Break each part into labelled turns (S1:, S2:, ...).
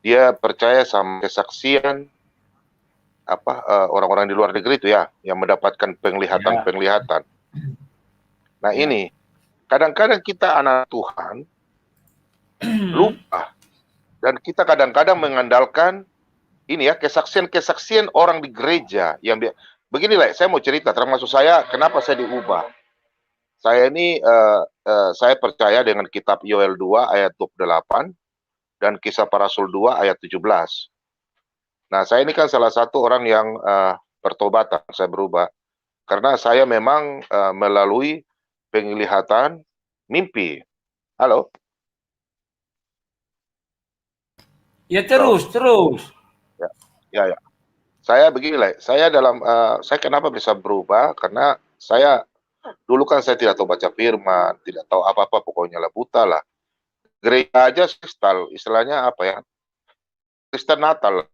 S1: dia percaya sama kesaksian orang-orang di luar negeri itu ya, yang mendapatkan penglihatan-penglihatan. Nah ini, kadang-kadang kita anak Tuhan lupa, dan kita kadang-kadang mengandalkan ini ya, kesaksian-kesaksian orang di gereja yang beginilah. Saya mau cerita, termasuk saya, kenapa saya diubah. Saya ini saya percaya dengan kitab Yoel 2 ayat 28 dan Kisah Para Rasul 2 ayat 17. Nah, saya ini kan salah satu orang yang bertobatan, saya berubah. Karena saya memang melalui penglihatan mimpi. Halo?
S2: Ya, terus.
S1: Ya. Saya beginilah, saya kenapa bisa berubah, karena saya dulu kan saya tidak tahu baca firman, tidak tahu apa-apa, pokoknya lah buta lah. Gereja aja istilahnya apa ya, Kristen Natal.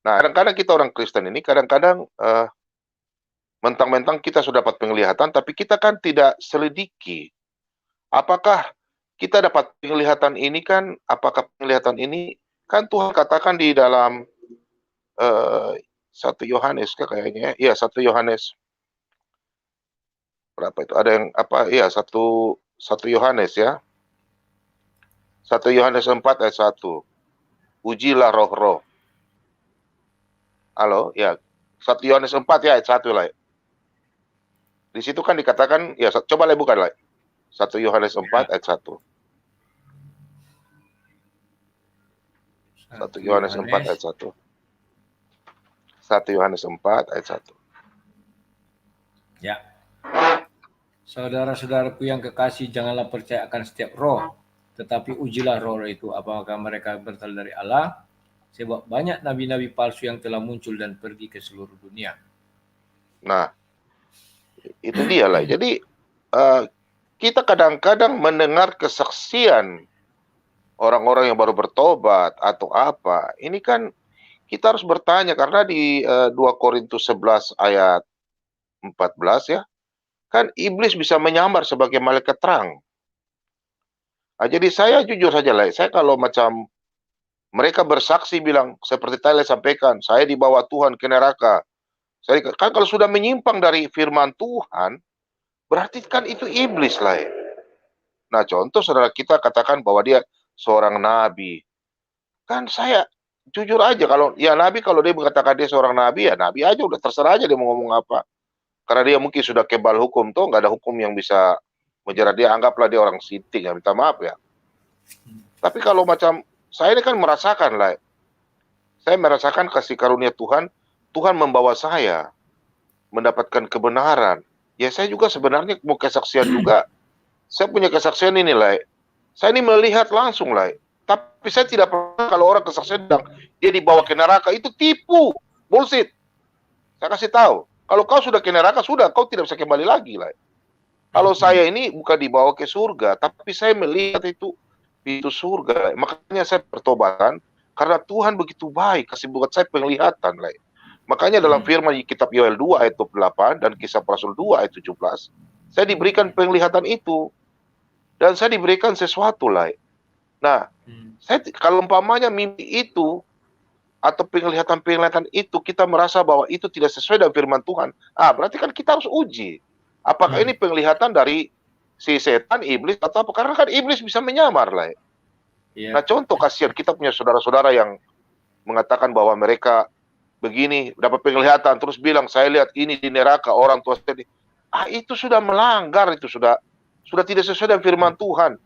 S1: Nah, kadang-kadang kita orang Kristen ini, kadang-kadang mentang-mentang kita sudah dapat penglihatan, tapi kita kan tidak selidiki. Apakah kita dapat penglihatan ini kan, apakah penglihatan ini, kan Tuhan katakan di dalam 1 Yohanes kayaknya, ya 1 Yohanes berapa itu, ada yang ya 1 Yohanes ya, 1 Yohanes 4 ayat 1, ujilah roh-roh. Halo, ya 1 Yohanes 4 ya ayat 1 lah. Di situ kan dikatakan, ya coba bukan lah, 1 Yohanes 4 ayat 1. 1 Yohanes 4 ayat 1. 1 Yohanes 4 ayat 1.
S2: Ya. Saudara-saudaraku yang kekasih, janganlah percaya akan setiap roh, tetapi ujilah roh itu apakah mereka berasal dari Allah, sebab banyak nabi-nabi palsu yang telah muncul dan pergi ke seluruh dunia.
S1: Nah, itu dia lah. Jadi kita kadang-kadang mendengar kesaksian orang-orang yang baru bertobat atau apa. Ini kan kita harus bertanya, karena di 2 Korintus 11 ayat 14 ya, kan iblis bisa menyamar sebagai malaikat terang. Nah, jadi saya jujur saja lah, saya kalau macam mereka bersaksi bilang, seperti Tyler sampaikan, saya dibawa Tuhan ke neraka. Saya kan kalau sudah menyimpang dari firman Tuhan, berarti kan itu iblis lah ya. Nah, contoh saudara kita katakan bahwa dia seorang nabi. Kan saya jujur aja, kalau ya nabi, kalau dia mengatakan dia seorang nabi, ya nabi aja, udah terserah aja dia mau ngomong apa. Karena dia mungkin sudah kebal hukum, tuh nggak ada hukum yang bisa menjerat dia, anggaplah dia orang sinting, ya minta maaf ya. Tapi kalau macam saya ini kan merasakan lah, saya merasakan kasih karunia Tuhan, Tuhan membawa saya mendapatkan kebenaran. Ya saya juga sebenarnya mau kesaksian juga. Saya punya kesaksian ini lah. Saya ini melihat langsung lah. Tapi saya tidak pernah kalau orang kesaksian bilang dia dibawa ke neraka, itu tipu, bullshit. Saya kasih tahu. Kalau kau sudah ke neraka, sudah, kau tidak bisa kembali lagi lah. Kalau saya ini bukan dibawa ke surga, tapi saya melihat itu pintu surga. Makanya saya bertobatan, karena Tuhan begitu baik, kasih buat saya penglihatan lah. Makanya dalam firman di kitab Yoel 2 ayat 28 dan Kisah Para Rasul 2 ayat 17, saya diberikan penglihatan itu. Dan saya diberikan sesuatu lah. Nah, kalau umpamanya mimpi itu atau penglihatan-penglihatan itu kita merasa bahwa itu tidak sesuai dengan firman Tuhan, berarti kan kita harus uji. Apakah ini penglihatan dari si setan, iblis, atau apa? Karena kan iblis bisa menyamar lah. Nah, contoh kasihan kita punya saudara-saudara yang mengatakan bahwa mereka begini, dapat penglihatan, terus bilang, saya lihat ini di neraka, orang tua saya. Itu sudah melanggar, itu sudah tidak sesuai dengan firman Tuhan.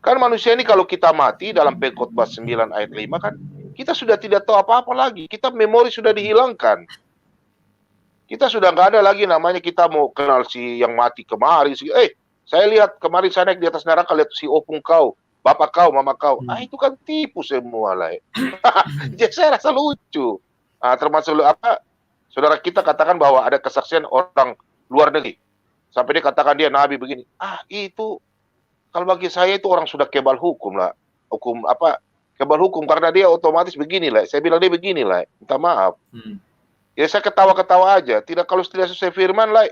S1: Kan manusia ini kalau kita mati dalam Pengkhotbah 9 ayat 5 kan, kita sudah tidak tahu apa-apa lagi. Kita memori sudah dihilangkan. Kita sudah nggak ada lagi namanya kita mau kenal si yang mati kemarin. Saya lihat kemarin saya naik di atas neraka, lihat si opung kau, bapak kau, mama kau. Itu kan tipu semua lah. Jadi saya rasa lucu. Termasuk saudara kita katakan bahwa ada kesaksian orang luar negeri. Sampai dia katakan dia nabi begini. Itu kalau bagi saya itu orang sudah kebal hukum lah. Hukum kebal hukum, karena dia otomatis beginilah. Saya bilang dia beginilah. Minta maaf. Ya saya ketawa-ketawa aja. Kalau tidak sesuai firman lah.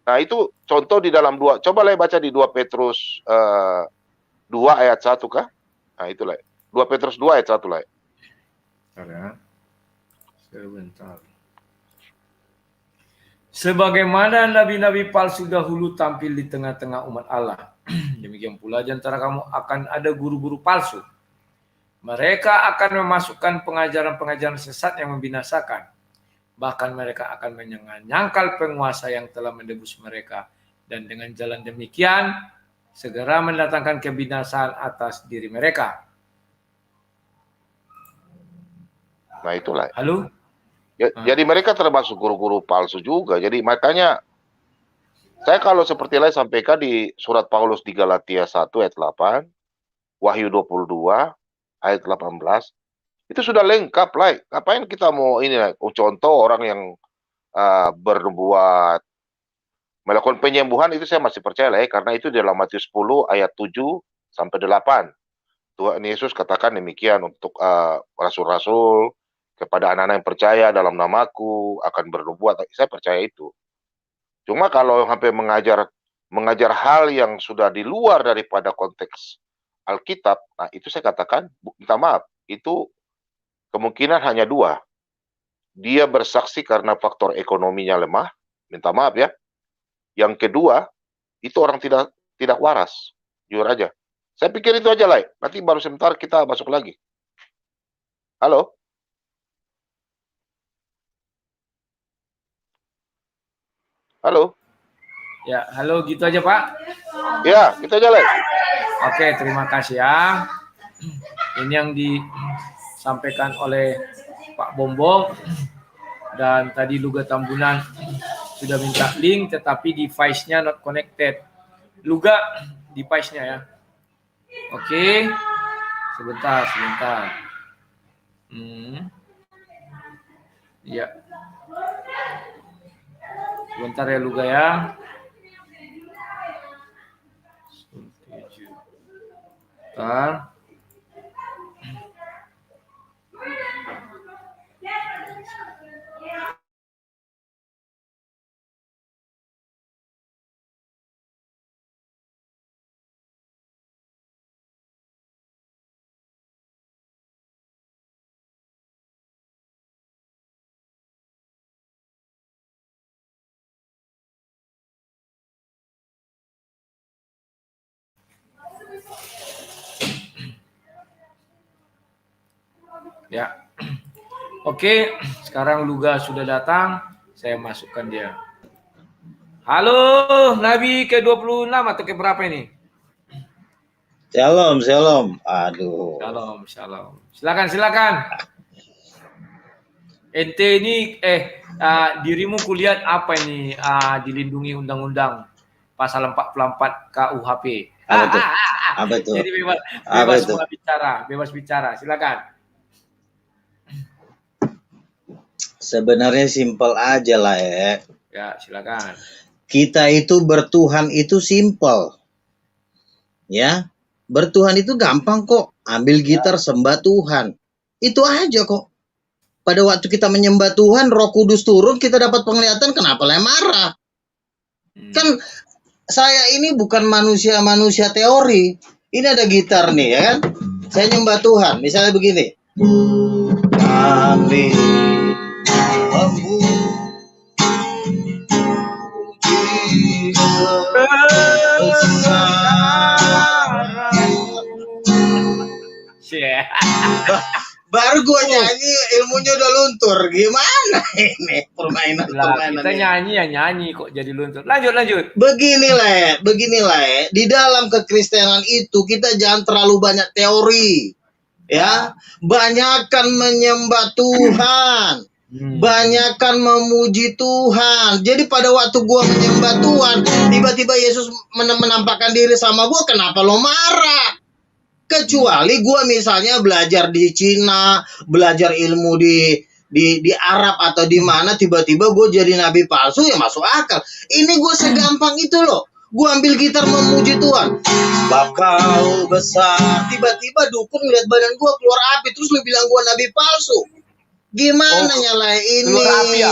S1: Nah, itu contoh di dalam coba lah baca di 2 Petrus 2 ayat 1 kah? Nah, itulah. 2 Petrus 2 ayat 1 lah.
S2: Bentar ya. Sebentar. Sebagaimana nabi-nabi palsu dahulu tampil di tengah-tengah umat Allah, demikian pula di antara kamu akan ada guru-guru palsu. Mereka akan memasukkan pengajaran-pengajaran sesat yang membinasakan. Bahkan mereka akan menyangkal penguasa yang telah menebus mereka. Dan dengan jalan demikian, segera mendatangkan kebinasaan atas diri mereka.
S1: Nah itulah.
S2: Halo?
S1: Jadi mereka termasuk guru-guru palsu juga. Jadi makanya saya kalau seperti lain sampaikan di surat Paulus di Galatia 1 ayat 8, Wahyu 22 ayat 18, itu sudah lengkap lah. Ngapain kita mau ini lah? Contoh orang yang berbuat melakukan penyembuhan itu saya masih percaya lah karena itu di dalam Matius 10 ayat 7 sampai 8. Tuhan Yesus katakan demikian untuk rasul-rasul, kepada anak-anak yang percaya dalam namaku akan bernubuat. Saya percaya itu. Cuma kalau sampai mengajar hal yang sudah di luar daripada konteks Alkitab, nah itu saya katakan, minta maaf, itu kemungkinan hanya dua. Dia bersaksi karena faktor ekonominya lemah, minta maaf ya. Yang kedua, itu orang tidak waras, jujur aja. Saya pikir itu aja lah. Nanti baru sebentar kita masuk lagi. Halo? Halo?
S2: Ya, halo gitu aja Pak.
S1: Ya, itu aja lah.
S2: Oke, terima kasih ya. Ini yang disampaikan oleh Pak Bombong. Dan tadi Luga Tambunan sudah minta link, tetapi device-nya not connected. Luga device-nya ya. Oke, sebentar. Ya. Sebentar ya Luga ya. Bentar. Ya. Oke, sekarang Luga sudah datang. Saya masukkan dia. Halo, Nabi ke-26 atau ke berapa ini?
S3: Shalom. Aduh.
S2: Shalom. Silakan. Ente ini dirimu kulihat apa ini dilindungi undang-undang pasal 44 KUHP.
S3: Apa itu?
S2: Jadi bebas bicara. Silakan.
S3: Sebenarnya simpel aja lah ya.
S2: Ya, silakan.
S3: Kita itu bertuhan itu simpel. Ya. Bertuhan itu gampang kok. Ambil gitar sembah Tuhan. Itu aja kok. Pada waktu kita menyembah Tuhan, Roh Kudus turun, kita dapat penglihatan, kenapa lah marah? Kan saya ini bukan manusia teori. Ini ada gitar nih ya kan. Saya nyembah Tuhan. Misalnya begini. Kami baru gue nyanyi ilmunya udah luntur. Gimana ini permainan
S2: kita nyanyi kok jadi luntur. Lanjut.
S3: Beginilah. Di dalam kekristenan itu kita jangan terlalu banyak teori. Ya, banyakkan menyembah Tuhan. Banyakkan memuji Tuhan. Jadi pada waktu gua menyembah Tuhan, tiba-tiba Yesus menampakkan diri sama gua, kenapa lo marah? Kecuali gua misalnya belajar di Cina, belajar ilmu di Arab atau di mana, tiba-tiba gua jadi nabi palsu, ya masuk akal. Ini gua segampang itu loh. Gua ambil gitar memuji Tuhan. Sebab kau besar. Tiba-tiba dukun lihat badan gua keluar api, terus lu bilang gua nabi palsu. Gimana nyalain ini?
S2: Keluar api ya?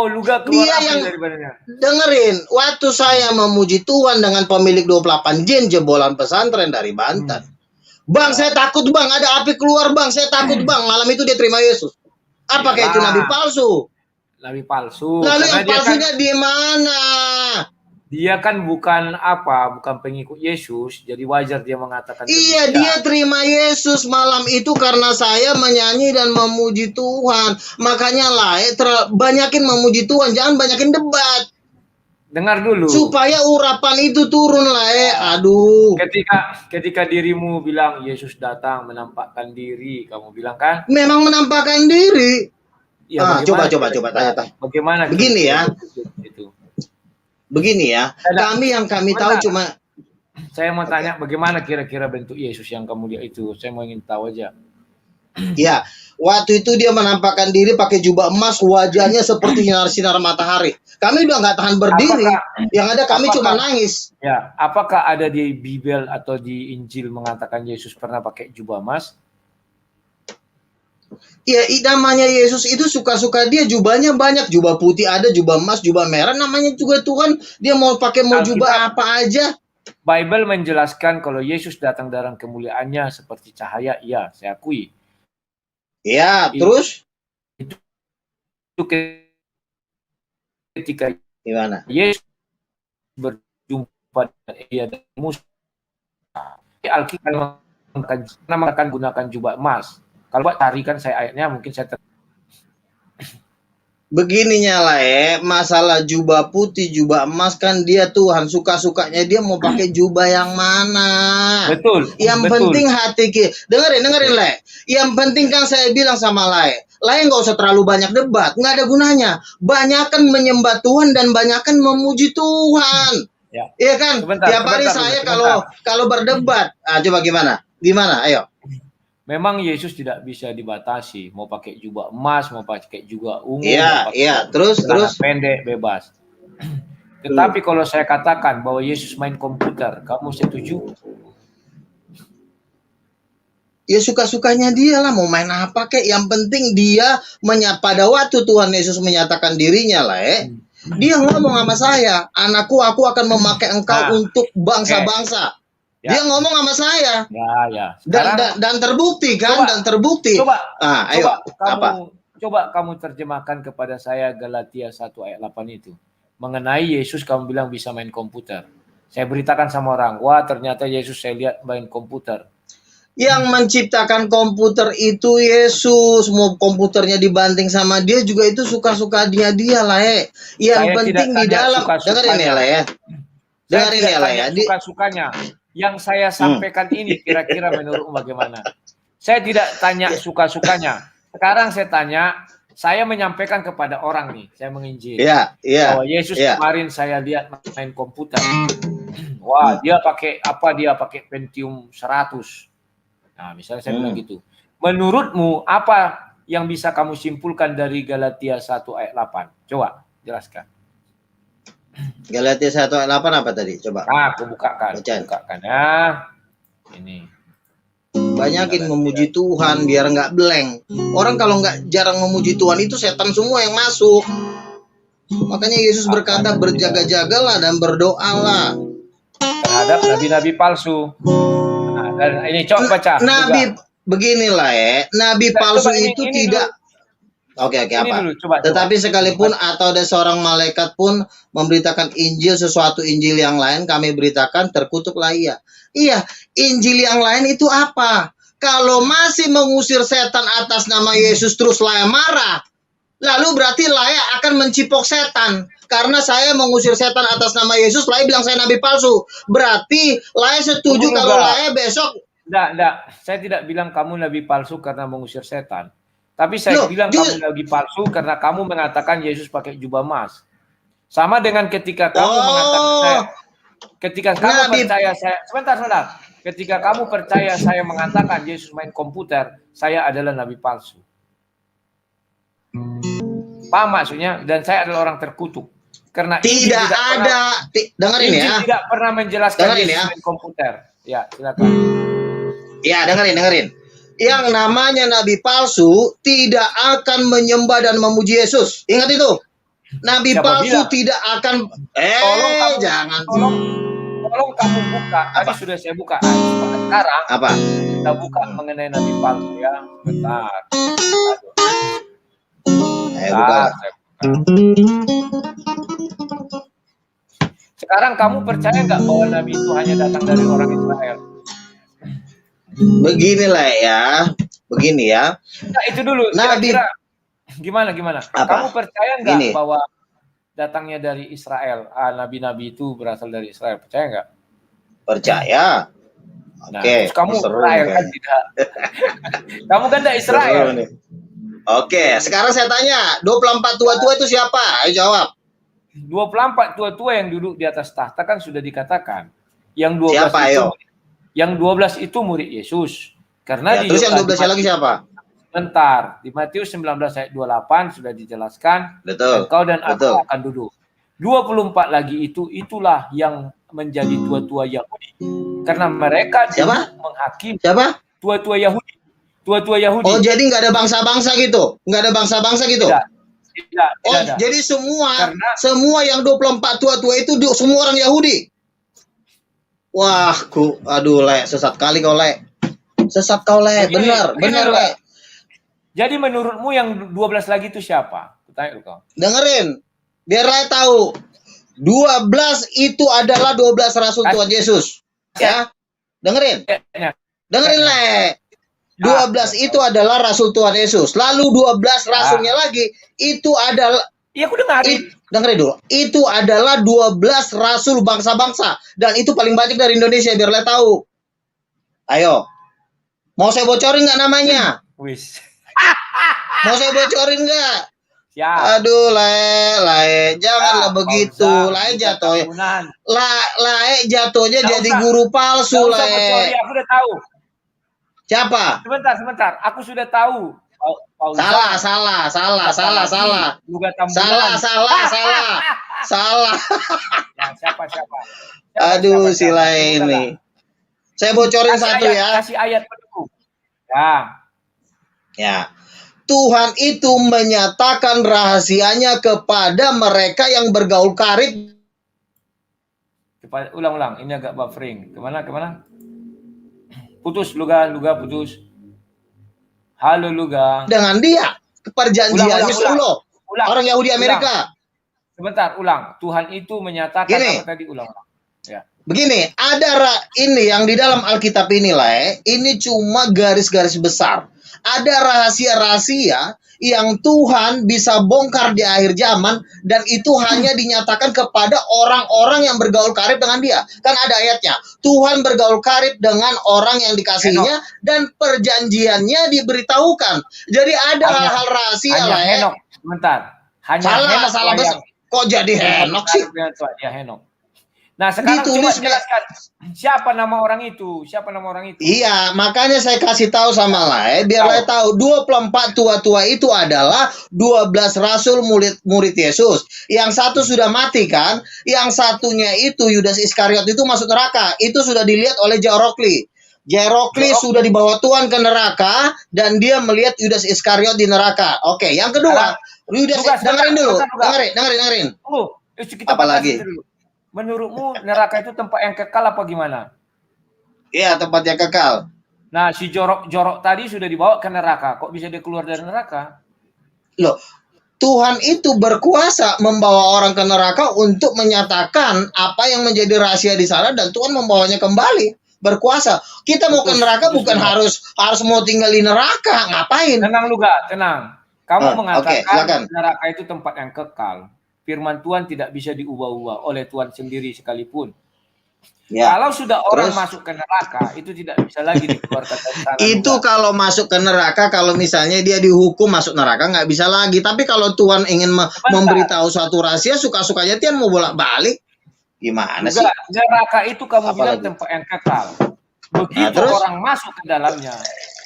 S2: Luga keluar api dari badannya.
S3: Dengerin, waktu saya memuji Tuhan dengan pemilik 28 jin jebolan pesantren dari Banten. Bang, saya takut bang, ada api keluar bang, saya takut bang. Malam itu dia terima Yesus. Apakah itu nabi palsu?
S2: Nabi palsu.
S3: Lalu
S2: Karena
S3: yang palsunya di mana?
S2: dia kan bukan pengikut Yesus, jadi wajar dia mengatakan
S3: Iya,
S2: demikian.
S3: dia terima Yesus malam itu karena saya menyanyi dan memuji Tuhan. Makanya banyakin memuji Tuhan, jangan banyakin debat.
S2: Dengar dulu.
S3: Supaya urapan itu turun Aduh.
S2: Ketika dirimu bilang Yesus datang menampakkan diri, kamu bilang kan?
S3: Memang menampakkan diri.
S2: Ya,
S3: coba tanya.
S2: Bagaimana?
S3: Begini ya.
S2: Itu.
S3: Begini ya. Kami tahu cuma.
S2: Saya mau tanya bagaimana kira-kira bentuk Yesus yang kamu lihat itu? Saya mau ingin tahu aja.
S3: Ya, waktu itu dia menampakkan diri pakai jubah emas, wajahnya seperti sinar matahari. Kami udah nggak tahan berdiri. Yang ada kami cuma nangis.
S2: Ya, apakah ada di Bible atau di Injil mengatakan Yesus pernah pakai jubah emas?
S3: Ya, namanya Yesus itu suka-suka dia, jubahnya banyak, jubah putih ada, jubah emas, jubah merah, namanya juga Tuhan, dia mau pakai jubah apa aja.
S2: Bible menjelaskan kalau Yesus datang dalam kemuliaannya seperti cahaya, iya, saya akui.
S3: Ya, terus?
S2: Itu ketika
S3: gimana?
S2: Yesus berjumpa dengan Elia dan Musa, Alkitab mengatakan gunakan jubah emas. Kalau carikan saya ayatnya, mungkin saya
S3: begininya masalah jubah putih, jubah emas kan dia Tuhan, suka-sukanya dia mau pakai jubah yang mana.
S2: Betul.
S3: Yang penting hati kita. Dengerin Yang penting kan saya bilang sama nggak usah terlalu banyak debat, nggak ada gunanya. Banyakan menyembah Tuhan dan banyakan memuji Tuhan.
S2: Ya.
S3: Iya kan? Tiap hari saya kalau berdebat, coba gimana? Gimana? Ayo.
S2: Memang Yesus tidak bisa dibatasi, mau pakai jubah emas, mau pakai jubah ungu,
S3: terus
S2: pendek bebas. Tetapi kalau saya katakan bahwa Yesus main komputer, kamu setuju?
S3: Ya suka-sukanya dia lah, mau main apa kek. Yang penting dia pada waktu Tuhan Yesus menyatakan dirinya dia ngomong sama saya, anakku, aku akan memakai engkau untuk bangsa-bangsa. Ya. Dia ngomong sama saya.
S2: Ya.
S3: Dan terbukti kan? Coba
S2: kamu terjemahkan kepada saya Galatia 1 ayat 8 itu. Mengenai Yesus kamu bilang bisa main komputer. Saya beritakan sama orang, wah ternyata Yesus saya lihat main komputer.
S3: Yang menciptakan komputer itu Yesus. Mau komputernya dibanting sama dia juga itu suka-suka dia lah Yang saya penting di dalam. Dengerin ya Dengerin ya
S2: suka-sukanya. Yang saya sampaikan ini kira-kira menurutmu bagaimana? Saya tidak tanya suka-sukanya. Sekarang saya tanya, saya menyampaikan kepada orang nih, saya menginjil. Bahwa Yesus kemarin saya lihat main komputer. Wah, dia pakai apa? Dia pakai Pentium 100. Nah, misalnya saya bilang gitu. Menurutmu apa yang bisa kamu simpulkan dari Galatia 1 ayat 8? Coba jelaskan.
S3: Galatia 1 ayat 8 apa tadi? Coba.
S2: Aku bukakan ya. Ini.
S3: Banyakin memuji Tuhan biar nggak blank. Orang kalau nggak jarang memuji Tuhan itu setan semua yang masuk. Makanya Yesus berkata berjaga-jagalah dan berdoalah
S2: terhadap nabi-nabi palsu. Nah, dan ini coba baca.
S3: Beginilah nabi palsu itu tidak. Oke, apa?
S2: Dulu, coba.
S3: Tetapi sekalipun atau ada seorang malaikat pun memberitakan Injil sesuatu Injil yang lain kami beritakan, terkutuklah ia. Iya, Injil yang lain itu apa? Kalau masih mengusir setan atas nama Yesus terus marah, lalu berarti akan mencipok setan. Karena saya mengusir setan atas nama Yesus, bilang saya nabi palsu. Berarti setuju kalau besok.
S2: Enggak. Saya tidak bilang kamu nabi palsu karena mengusir setan. Tapi saya bilang kamu lagi palsu karena kamu mengatakan Yesus pakai jubah emas. Sama dengan ketika kamu mengatakan sebentar. Ketika kamu percaya saya mengatakan Yesus main komputer, saya adalah nabi palsu. Paham maksudnya? Dan saya adalah orang terkutuk. Karena
S3: tidak ada. Dengerin ya.
S2: Tidak pernah menjelaskan Yesus main komputer. Ya, silakan.
S3: Ya, dengerin. Yang namanya nabi palsu tidak akan menyembah dan memuji Yesus. Ingat itu. Nabi palsu tidak akan
S2: tolong tolong kamu buka. Tadi sudah saya buka. Sekarang
S3: Apa?
S2: kita buka mengenai nabi palsu ya. Bentar.
S3: Ayo buka.
S2: Saya buka. Sekarang kamu percaya nggak bahwa nabi itu hanya datang dari orang Israel?
S3: Beginilah ya. Begini ya.
S2: Nah, itu dulu.
S3: Nabi
S2: Kira-kira gimana?
S3: Apa?
S2: Kamu percaya nggak
S3: Gini.
S2: bahwa datangnya dari Israel? Nabi-nabi itu berasal dari Israel. Percaya nggak?
S3: Percaya.
S2: Nah,
S3: Oke,
S2: terus kamu
S3: seru
S2: Israel
S3: nih.
S2: kan tidak? Kamu kan tidak Israel.
S3: Seru nih. Oke, sekarang saya tanya, 24 tua-tua itu siapa? Ayo jawab.
S2: 24 tua-tua yang duduk di atas tahta kan sudah dikatakan. Yang 12
S3: Siapa,
S2: itu
S3: ayo?
S2: yang 12 itu murid Yesus. Karena
S3: Ya, terus yang 12 lagi siapa?
S2: Bentar, di Matius 19 ayat 28 sudah dijelaskan,
S3: Betul.
S2: engkau dan aku
S3: Betul.
S2: akan duduk. 24 lagi itulah yang menjadi tua-tua Yahudi. Karena mereka
S3: Siapa?
S2: duduk menghakimi
S3: Siapa?
S2: tua-tua Yahudi. Tua-tua Yahudi.
S3: Oh, jadi nggak ada bangsa-bangsa gitu? Nggak ada bangsa-bangsa gitu?
S2: Tidak
S3: Oh,
S2: ada.
S3: jadi semua
S2: Karena
S3: yang 24 tua-tua itu semua orang Yahudi. Wah, aduh, Le, sesat kali kau, Le. Sesat kau, Le.
S2: Begini,
S3: Benar, Le.
S2: jadi menurutmu yang 12 lagi itu siapa? Tanya kau.
S3: Dengerin. Biar Le tahu. 12 itu adalah 12 rasul Tuhan Yesus. Ya. Dengerin. Dengerin, Le. 12 itu adalah rasul Tuhan Yesus. Lalu 12 rasulnya lagi itu adalah
S2: Iya, aku dengarin.
S3: dengerin dulu. Itu adalah 12 rasul bangsa-bangsa dan itu paling banyak dari Indonesia biar Le tahu. Ayo. Mau saya bocorin nggak namanya?
S2: Wis.
S3: Mau saya bocorin nggak?
S2: Siap.
S3: Aduh, Lae, janganlah begitu. Lae jatuh.
S2: Tahunan.
S3: Lae jatuhnya
S2: Nggak
S3: jadi
S2: usah.
S3: guru palsu,
S2: Nggak usah bocori,
S3: Lae.
S2: aku udah tahu.
S3: Siapa?
S2: Sebentar. Aku sudah tahu. Paulus.
S3: Salah.
S2: Juga Tambunan.
S3: Salah.
S2: Ya, siapa?
S3: Aduh,
S2: Siapa?
S3: si Lae ini. Saya bocorin satu ya.
S2: Kasih ayat pendukung.
S3: Ya. Tuhan itu menyatakan rahasianya kepada mereka yang bergaul karib.
S2: Ulang. Ini agak buffering. Kemana? Putus, Luga putus. Halo, Luga.
S3: Dengan dia. Perjanjiannya
S2: Ulang.
S3: orang Yahudi Amerika.
S2: Sebentar, ulang. Tuhan itu menyatakan
S3: Gini.
S2: apa tadi? Ulang. Ya.
S3: Begini, ini yang di dalam Alkitab ini lah, ini cuma garis-garis besar. Ada rahasia-rahasia yang Tuhan bisa bongkar di akhir zaman dan itu hanya dinyatakan kepada orang-orang yang bergaul karib dengan dia. Kan ada ayatnya, Tuhan bergaul karib dengan orang yang dikasihinya dan perjanjiannya diberitahukan. Jadi ada hal-hal rahasia
S2: hanya
S3: lah.
S2: Henok. Sebentar. Hanya
S3: Salah besar. Kok jadi Henok sih?
S2: Ya, Henok. Nah, sekarang coba
S3: Ditulis
S2: jelaskan siapa nama orang itu?
S3: Iya, makanya saya kasih tahu sama Lae biar Lae tahu 24 tua-tua itu adalah 12 rasul murid Yesus. Yang satu sudah mati kan? Yang satunya itu Yudas Iskariot itu masuk neraka. Itu sudah dilihat oleh Jerokli sudah dibawa Tuhan ke neraka dan dia melihat Yudas Iskariot di neraka. Oke, yang kedua, dengerin dulu. Dengerin. Apa lagi?
S2: Menurutmu neraka itu tempat yang kekal apa gimana?
S3: Iya, tempat yang kekal.
S2: Nah, si jorok tadi sudah dibawa ke neraka. Kok bisa dia keluar dari neraka?
S3: Loh, Tuhan itu berkuasa membawa orang ke neraka untuk menyatakan apa yang menjadi rahasia di sana dan Tuhan membawanya kembali. Berkuasa. Kita mau ke neraka bukan harus mau tinggal di neraka. Ngapain?
S2: Tenang, Luga, tenang. Kamu mengatakan
S3: silakan.
S2: neraka itu tempat yang kekal. Firman Tuhan tidak bisa diubah-ubah oleh Tuhan sendiri sekalipun. Ya. Kalau sudah orang masuk ke neraka, itu tidak bisa lagi dikeluarkan dari sana.
S3: Itu juga. Kalau masuk ke neraka, kalau misalnya dia dihukum masuk neraka, nggak bisa lagi. Tapi kalau Tuhan ingin memberitahu suatu rahasia, suka-sukanya Tuhan mau bolak-balik. Gimana sih?
S2: Neraka itu kamu bilang tempat yang kekal. Begitu orang masuk ke dalamnya,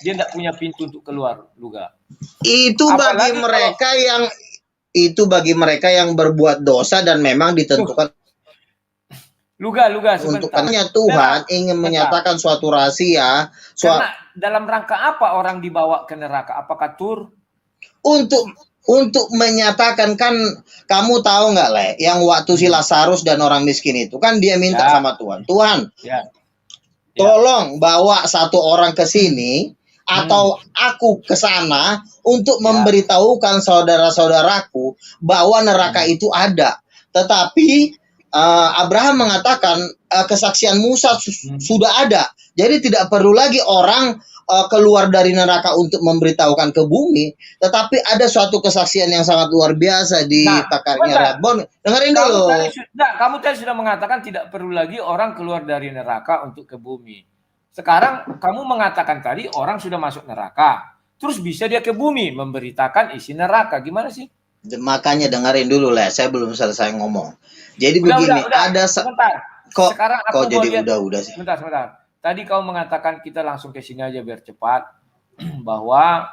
S2: dia tidak punya pintu untuk keluar, Luga.
S3: Itu bagi mereka yang berbuat dosa dan memang ditentukan.
S2: Luga
S3: sebentar. Untuknya Tuhan ingin menyatakan suatu rahasia.
S2: Karena dalam rangka apa orang dibawa ke neraka? Apakah tur?
S3: untuk menyatakan, kan kamu tahu nggak Le, yang waktu si Lazarus dan orang miskin itu kan dia minta sama Tuhan, Tuhan tolong bawa satu orang ke sini atau aku ke sana untuk memberitahukan saudara-saudaraku bahwa neraka itu ada. Tetapi Abraham mengatakan kesaksian Musa sudah ada. Jadi tidak perlu lagi orang keluar dari neraka untuk memberitahukan ke bumi, tetapi ada suatu kesaksian yang sangat luar biasa di pakarnya Rabon. Dengerin dulu.
S2: Kamu tadi sudah mengatakan tidak perlu lagi orang keluar dari neraka untuk ke bumi. Sekarang kamu mengatakan tadi orang sudah masuk neraka, terus bisa dia ke bumi memberitakan isi neraka. Gimana sih?
S3: Makanya dengerin dulu lah, saya belum selesai ngomong. Jadi begini, ada
S2: sebentar.
S3: Kok
S2: sekarang aku
S3: jadi udah sih.
S2: Sebentar. Tadi kau mengatakan kita langsung ke sini aja biar cepat, bahwa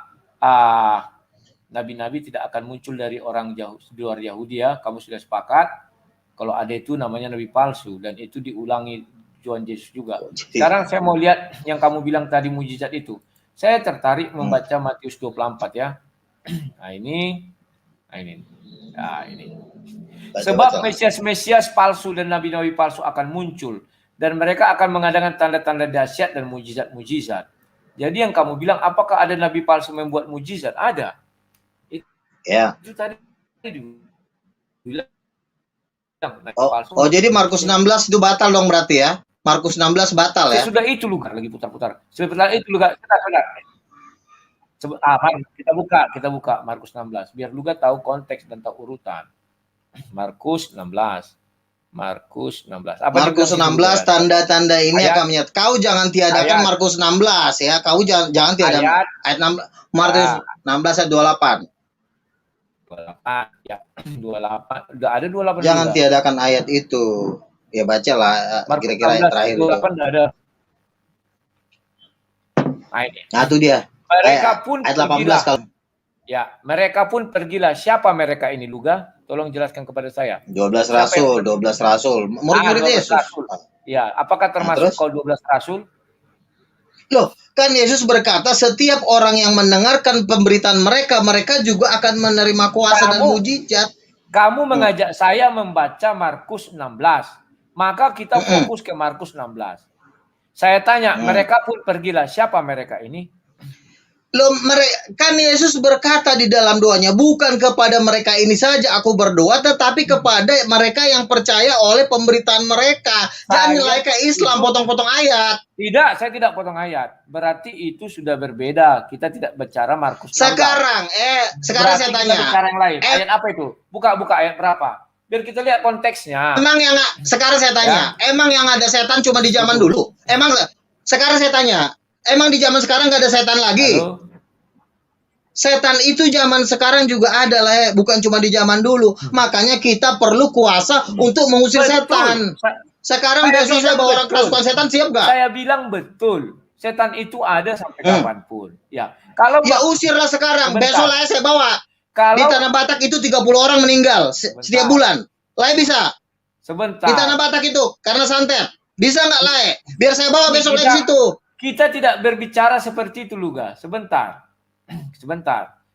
S2: nabi-nabi tidak akan muncul dari orang luar Yahudi ya. Kamu sudah sepakat kalau ada itu namanya nabi palsu, dan itu diulangi Tuhan Yesus juga. Sekarang saya mau lihat yang kamu bilang tadi mujizat itu. Saya tertarik membaca Matius 24 ya. Nah ini. Sebab Mesias palsu dan nabi-nabi palsu akan muncul, dan mereka akan mengadakan tanda-tanda dahsyat dan mujizat. Jadi yang kamu bilang, apakah ada nabi palsu membuat mujizat? Ada. Itu tadi bilang.
S3: Jadi Markus 16 itu batal dong berarti ya? Markus 16 batal ya?
S2: Sudah itu Luka lagi putar-putar. Sebentar itu Luka. Kita buka Markus 16 biar Luka tahu konteks dan tahu urutan. Markus 16. Apa
S3: Markus 16 tanda-tanda ini akan menyatakan. Kau jangan tiadakan Markus 16 ya. Kau jangan tiadakan ayat 16. Markus 16 ayat 28.
S2: 28 ya. 28. Udah ada 28.
S3: Jangan juga tiadakan ayat itu. Ya bacalah kira-kira ayat terakhir
S2: 28 enggak ada.
S3: Nah itu dia.
S2: Mereka pun
S3: ayat 18 kalau.
S2: Ya, mereka pun pergilah. Siapa mereka ini, Luga? Tolong jelaskan kepada saya.
S3: 12 rasul. Murid-murid Yesus.
S2: Ya, apakah termasuk kau 12 rasul?
S3: Loh, kan Yesus berkata setiap orang yang mendengarkan pemberitaan mereka juga akan menerima kuasa dan mujizat.
S2: Kamu mengajak saya membaca Markus 16. Maka kita fokus ke Markus 16. Saya tanya, mereka pun pergilah. Siapa mereka ini?
S3: Loh, kan Yesus berkata di dalam doanya, bukan kepada mereka ini saja aku berdoa, tetapi kepada mereka yang percaya oleh pemberitaan mereka. Jangan nilai ke Islam, potong-potong ayat.
S2: Tidak, saya tidak potong ayat. Berarti itu sudah berbeda. Kita tidak bicara Markus 16.
S3: Sekarang saya tanya.
S2: Bicara yang lain. Ayat apa itu? Buka ayat berapa? Biar kita lihat konteksnya.
S3: Sekarang saya tanya, emang yang ada setan cuma di zaman dulu? Sekarang saya tanya, emang di zaman sekarang nggak ada setan lagi? Halo? Setan itu zaman sekarang juga ada lah, bukan cuma di zaman dulu. Makanya kita perlu kuasa untuk mengusir setan. Sekarang besok saya bawa orang kerasukan setan, siap nggak?
S2: Saya bilang betul. Setan itu ada sampai kapanpun. Ya, kalau
S3: usirlah sekarang. Besok lah saya bawa. Di Tanah Batak itu 30 orang meninggal setiap bulan. Lai bisa?
S2: Sebentar.
S3: Di Tanah Batak itu karena santet. Bisa nggak Lai? Biar saya bawa besok dari situ.
S2: Kita tidak berbicara seperti itu, Luga. Sebentar.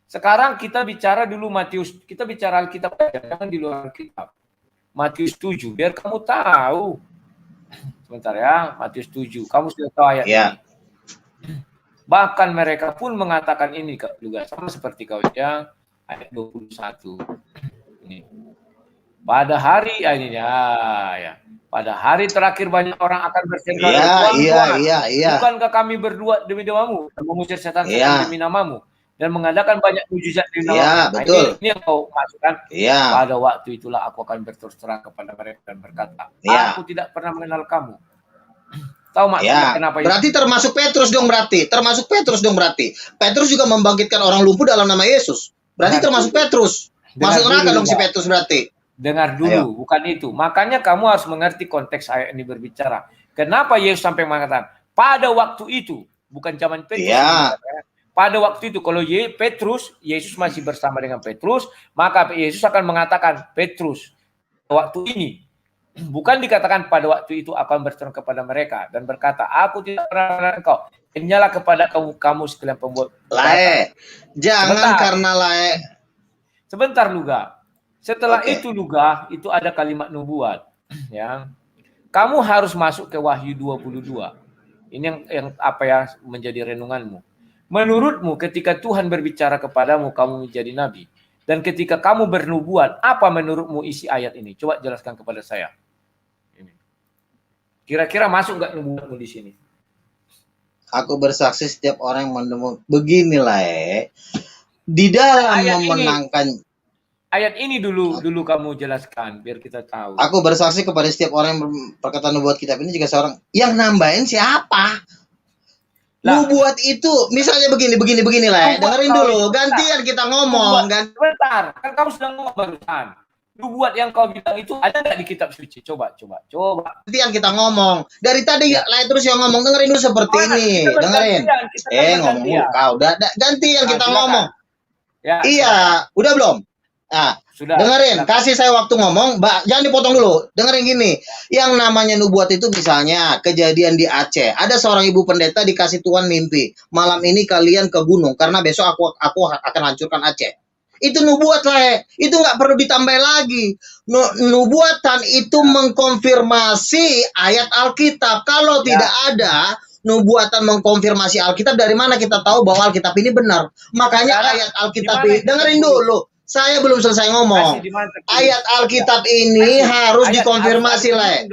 S2: Sekarang kita bicara dulu Matius. Kita bicara Alkitab, jangan di luar Alkitab. Matius 7, biar kamu tahu. Sebentar ya, Matius 7. Kamu sudah tahu ayat ini. Bahkan mereka pun mengatakan ini, Luga. Sama seperti kau ya. Ayat 21. Ini. Pada hari pada hari terakhir banyak orang akan berseru, Tuhan, bukankah kami berdua demi namamu, mengusir setan demi namamu, dan mengadakan banyak mujizat demi namamu.
S3: Betul.
S2: Ini yang kau maksudkan. Pada waktu itulah aku akan berterus terang kepada mereka dan berkata, aku tidak pernah mengenal kamu. Tahu maksudnya kenapa?
S3: Berarti termasuk Petrus dong berarti. Petrus juga membangkitkan orang lumpuh dalam nama Yesus. Berarti termasuk Petrus. Masuk neraka dong si Petrus berarti.
S2: Dengar dulu, bukan itu. Makanya kamu harus mengerti konteks ayat ini berbicara. Kenapa Yesus sampai mengatakan pada waktu itu, bukan zaman Petrus. Pada waktu itu, kalau Petrus, Yesus masih bersama dengan Petrus, maka Yesus akan mengatakan, Petrus, waktu ini, bukan dikatakan pada waktu itu akan berseru kepada mereka dan berkata, aku tidak pernah mengenal engkau. Nyala kepada kamu sekalian pembuat.
S3: Jangan karena
S2: Sebentar Luga. Setelah
S3: Oke.
S2: itu Luga, itu ada kalimat nubuat. Ya. Kamu harus masuk ke Wahyu 22. Ini yang apa ya menjadi renunganmu. Menurutmu ketika Tuhan berbicara kepadamu, kamu menjadi nabi. Dan ketika kamu bernubuat, apa menurutmu isi ayat ini? Coba jelaskan kepada saya. Ini. Kira-kira masuk nggak nubuatmu di sini?
S3: Aku bersaksi setiap orang yang menemukan. Beginilah di dalam memenangkan.
S2: Ayat ini dulu kamu jelaskan biar kita tahu.
S3: Aku bersaksi kepada setiap orang yang berkata nubuat kitab ini juga seorang yang nambahin siapa? Nubuat itu misalnya begini lah. Dengerin dulu, gantian kita ngomong.
S2: Sebentar, kan kamu sudah ngomong barusan. Nubuat yang kau bilang itu ada nggak di kitab suci? Coba.
S3: Gantian kita ngomong. Dari tadi lain terus yang ngomong, dengerin dulu seperti ini. Dengerin. Ngomong dulu kau. Gantian kita ngomong.
S2: Ya,
S3: iya, udah belum? Nah, sudah, dengerin, kasih saya waktu ngomong, Mbak, jangan dipotong dulu. Dengerin gini, yang namanya nubuat itu misalnya kejadian di Aceh. Ada seorang ibu pendeta dikasih Tuhan mimpi, malam ini kalian ke gunung karena besok aku akan hancurkan Aceh. Itu nubuat lah, itu nggak perlu ditambah lagi. Nubuatan itu mengkonfirmasi ayat Alkitab. Kalau tidak ada nubuatan mengkonfirmasi Alkitab, dari mana kita tahu bahwa Alkitab ini benar? Makanya ayat Alkitab ini, dengerin dulu. Saya belum selesai ngomong. Ayat Alkitab ini harus dikonfirmasi, Le.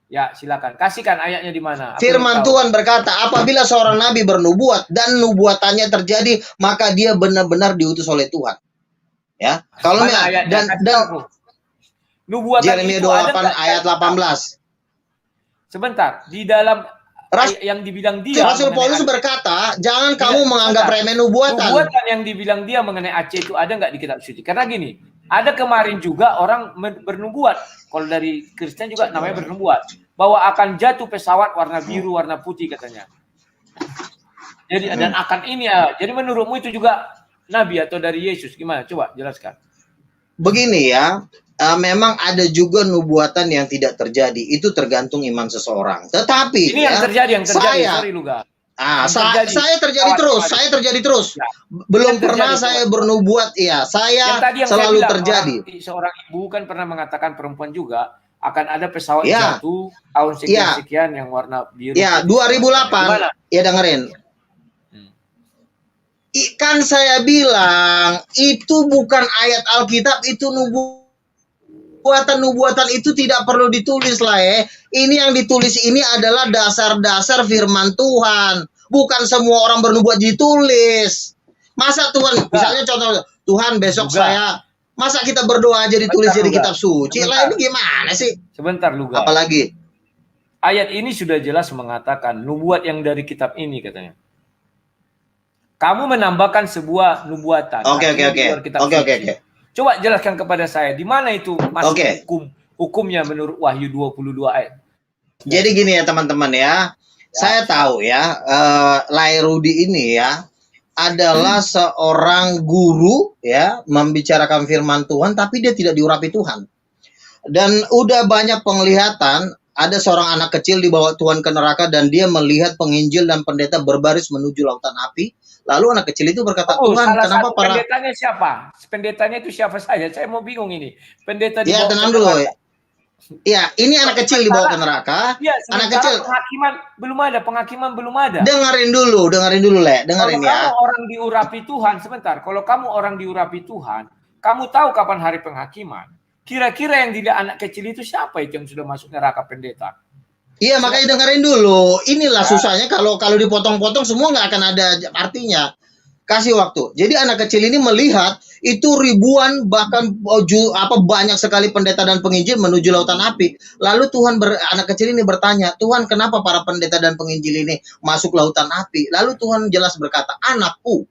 S2: Ya, silakan. Kasihkan ayatnya di mana?
S3: Firman Tuhan berkata, apabila seorang nabi bernubuat dan nubuatannya terjadi, maka dia benar-benar diutus oleh Tuhan. Ya. Kalau dan
S2: nubuatan
S3: Yeremia 28 ayat 18.
S2: Sebentar, di dalam yang dibilang dia
S3: Rasul Paulus berkata, jangan kamu menganggap remeh nubuatan.
S2: Nubuatan yang dibilang dia mengenai Aceh itu ada nggak di kitab suci? Karena gini, ada kemarin juga orang bernubuat, kalau dari Kristen juga namanya bernubuat, bahwa akan jatuh pesawat warna biru, warna putih katanya. Jadi dan akan ini ya. Jadi menurutmu itu juga nabi atau dari Yesus? Gimana? Coba jelaskan.
S3: Begini ya. Memang ada juga nubuatan yang tidak terjadi. Itu tergantung iman seseorang. Tetapi
S2: ini yang terjadi. Sorry Luga.
S3: Saya terjadi terus. Ya. Belum pernah saya bernubuat. Ya, saya selalu terjadi.
S2: Seorang ibu kan pernah mengatakan perempuan juga akan ada pesawat jatuh tahun sekian yang warna biru.
S3: Ya, 2008. Ya, dengerin. Kan saya bilang itu bukan ayat Alkitab, itu nubuatan itu tidak perlu ditulis lah ya. Ini yang ditulis ini adalah dasar-dasar firman Tuhan. Bukan semua orang bernubuat ditulis. Masa Tuhan, misalnya contoh, Tuhan besok saya, masa kita berdoa aja ditulis jadi kitab suci? Lah ini gimana sih?
S2: Sebentar Luga.
S3: Apalagi?
S2: Ayat ini sudah jelas mengatakan nubuat yang dari kitab ini katanya. Kamu menambahkan sebuah nubuatan.
S3: Oke.
S2: Coba jelaskan kepada saya, di mana itu masuk hukumnya menurut Wahyu 22 ayat.
S3: Jadi gini ya teman-teman ya. Saya tahu ya, Lairudi ini ya adalah seorang guru ya, membicarakan firman Tuhan tapi dia tidak diurapi Tuhan. Dan udah banyak penglihatan, ada seorang anak kecil dibawa Tuhan ke neraka dan dia melihat penginjil dan pendeta berbaris menuju lautan api. Lalu anak kecil itu berkata, Tuhan, kenapa para
S2: pendetanya siapa? Pendetanya itu siapa saja? Saya mau bingung ini. Pendeta
S3: ya, tenang dulu. Ya, ini anak kecil dibawa ke neraka.
S2: Ya,
S3: anak kecil.
S2: Penghakiman belum ada.
S3: Dengerin dulu, Le. Dengerin
S2: kalau kamu orang diurapi Tuhan, sebentar. Kalau kamu orang diurapi Tuhan, kamu tahu kapan hari penghakiman. Kira-kira yang tidak anak kecil itu siapa itu yang sudah masuk neraka pendeta?
S3: Iya, makanya dengerin dulu. Inilah susahnya kalau dipotong-potong semua nggak akan ada artinya. Kasih waktu. Jadi anak kecil ini melihat itu ribuan bahkan banyak sekali pendeta dan penginjil menuju lautan api. Lalu anak kecil ini bertanya, Tuhan, kenapa para pendeta dan penginjil ini masuk lautan api? Lalu Tuhan jelas berkata, anakku,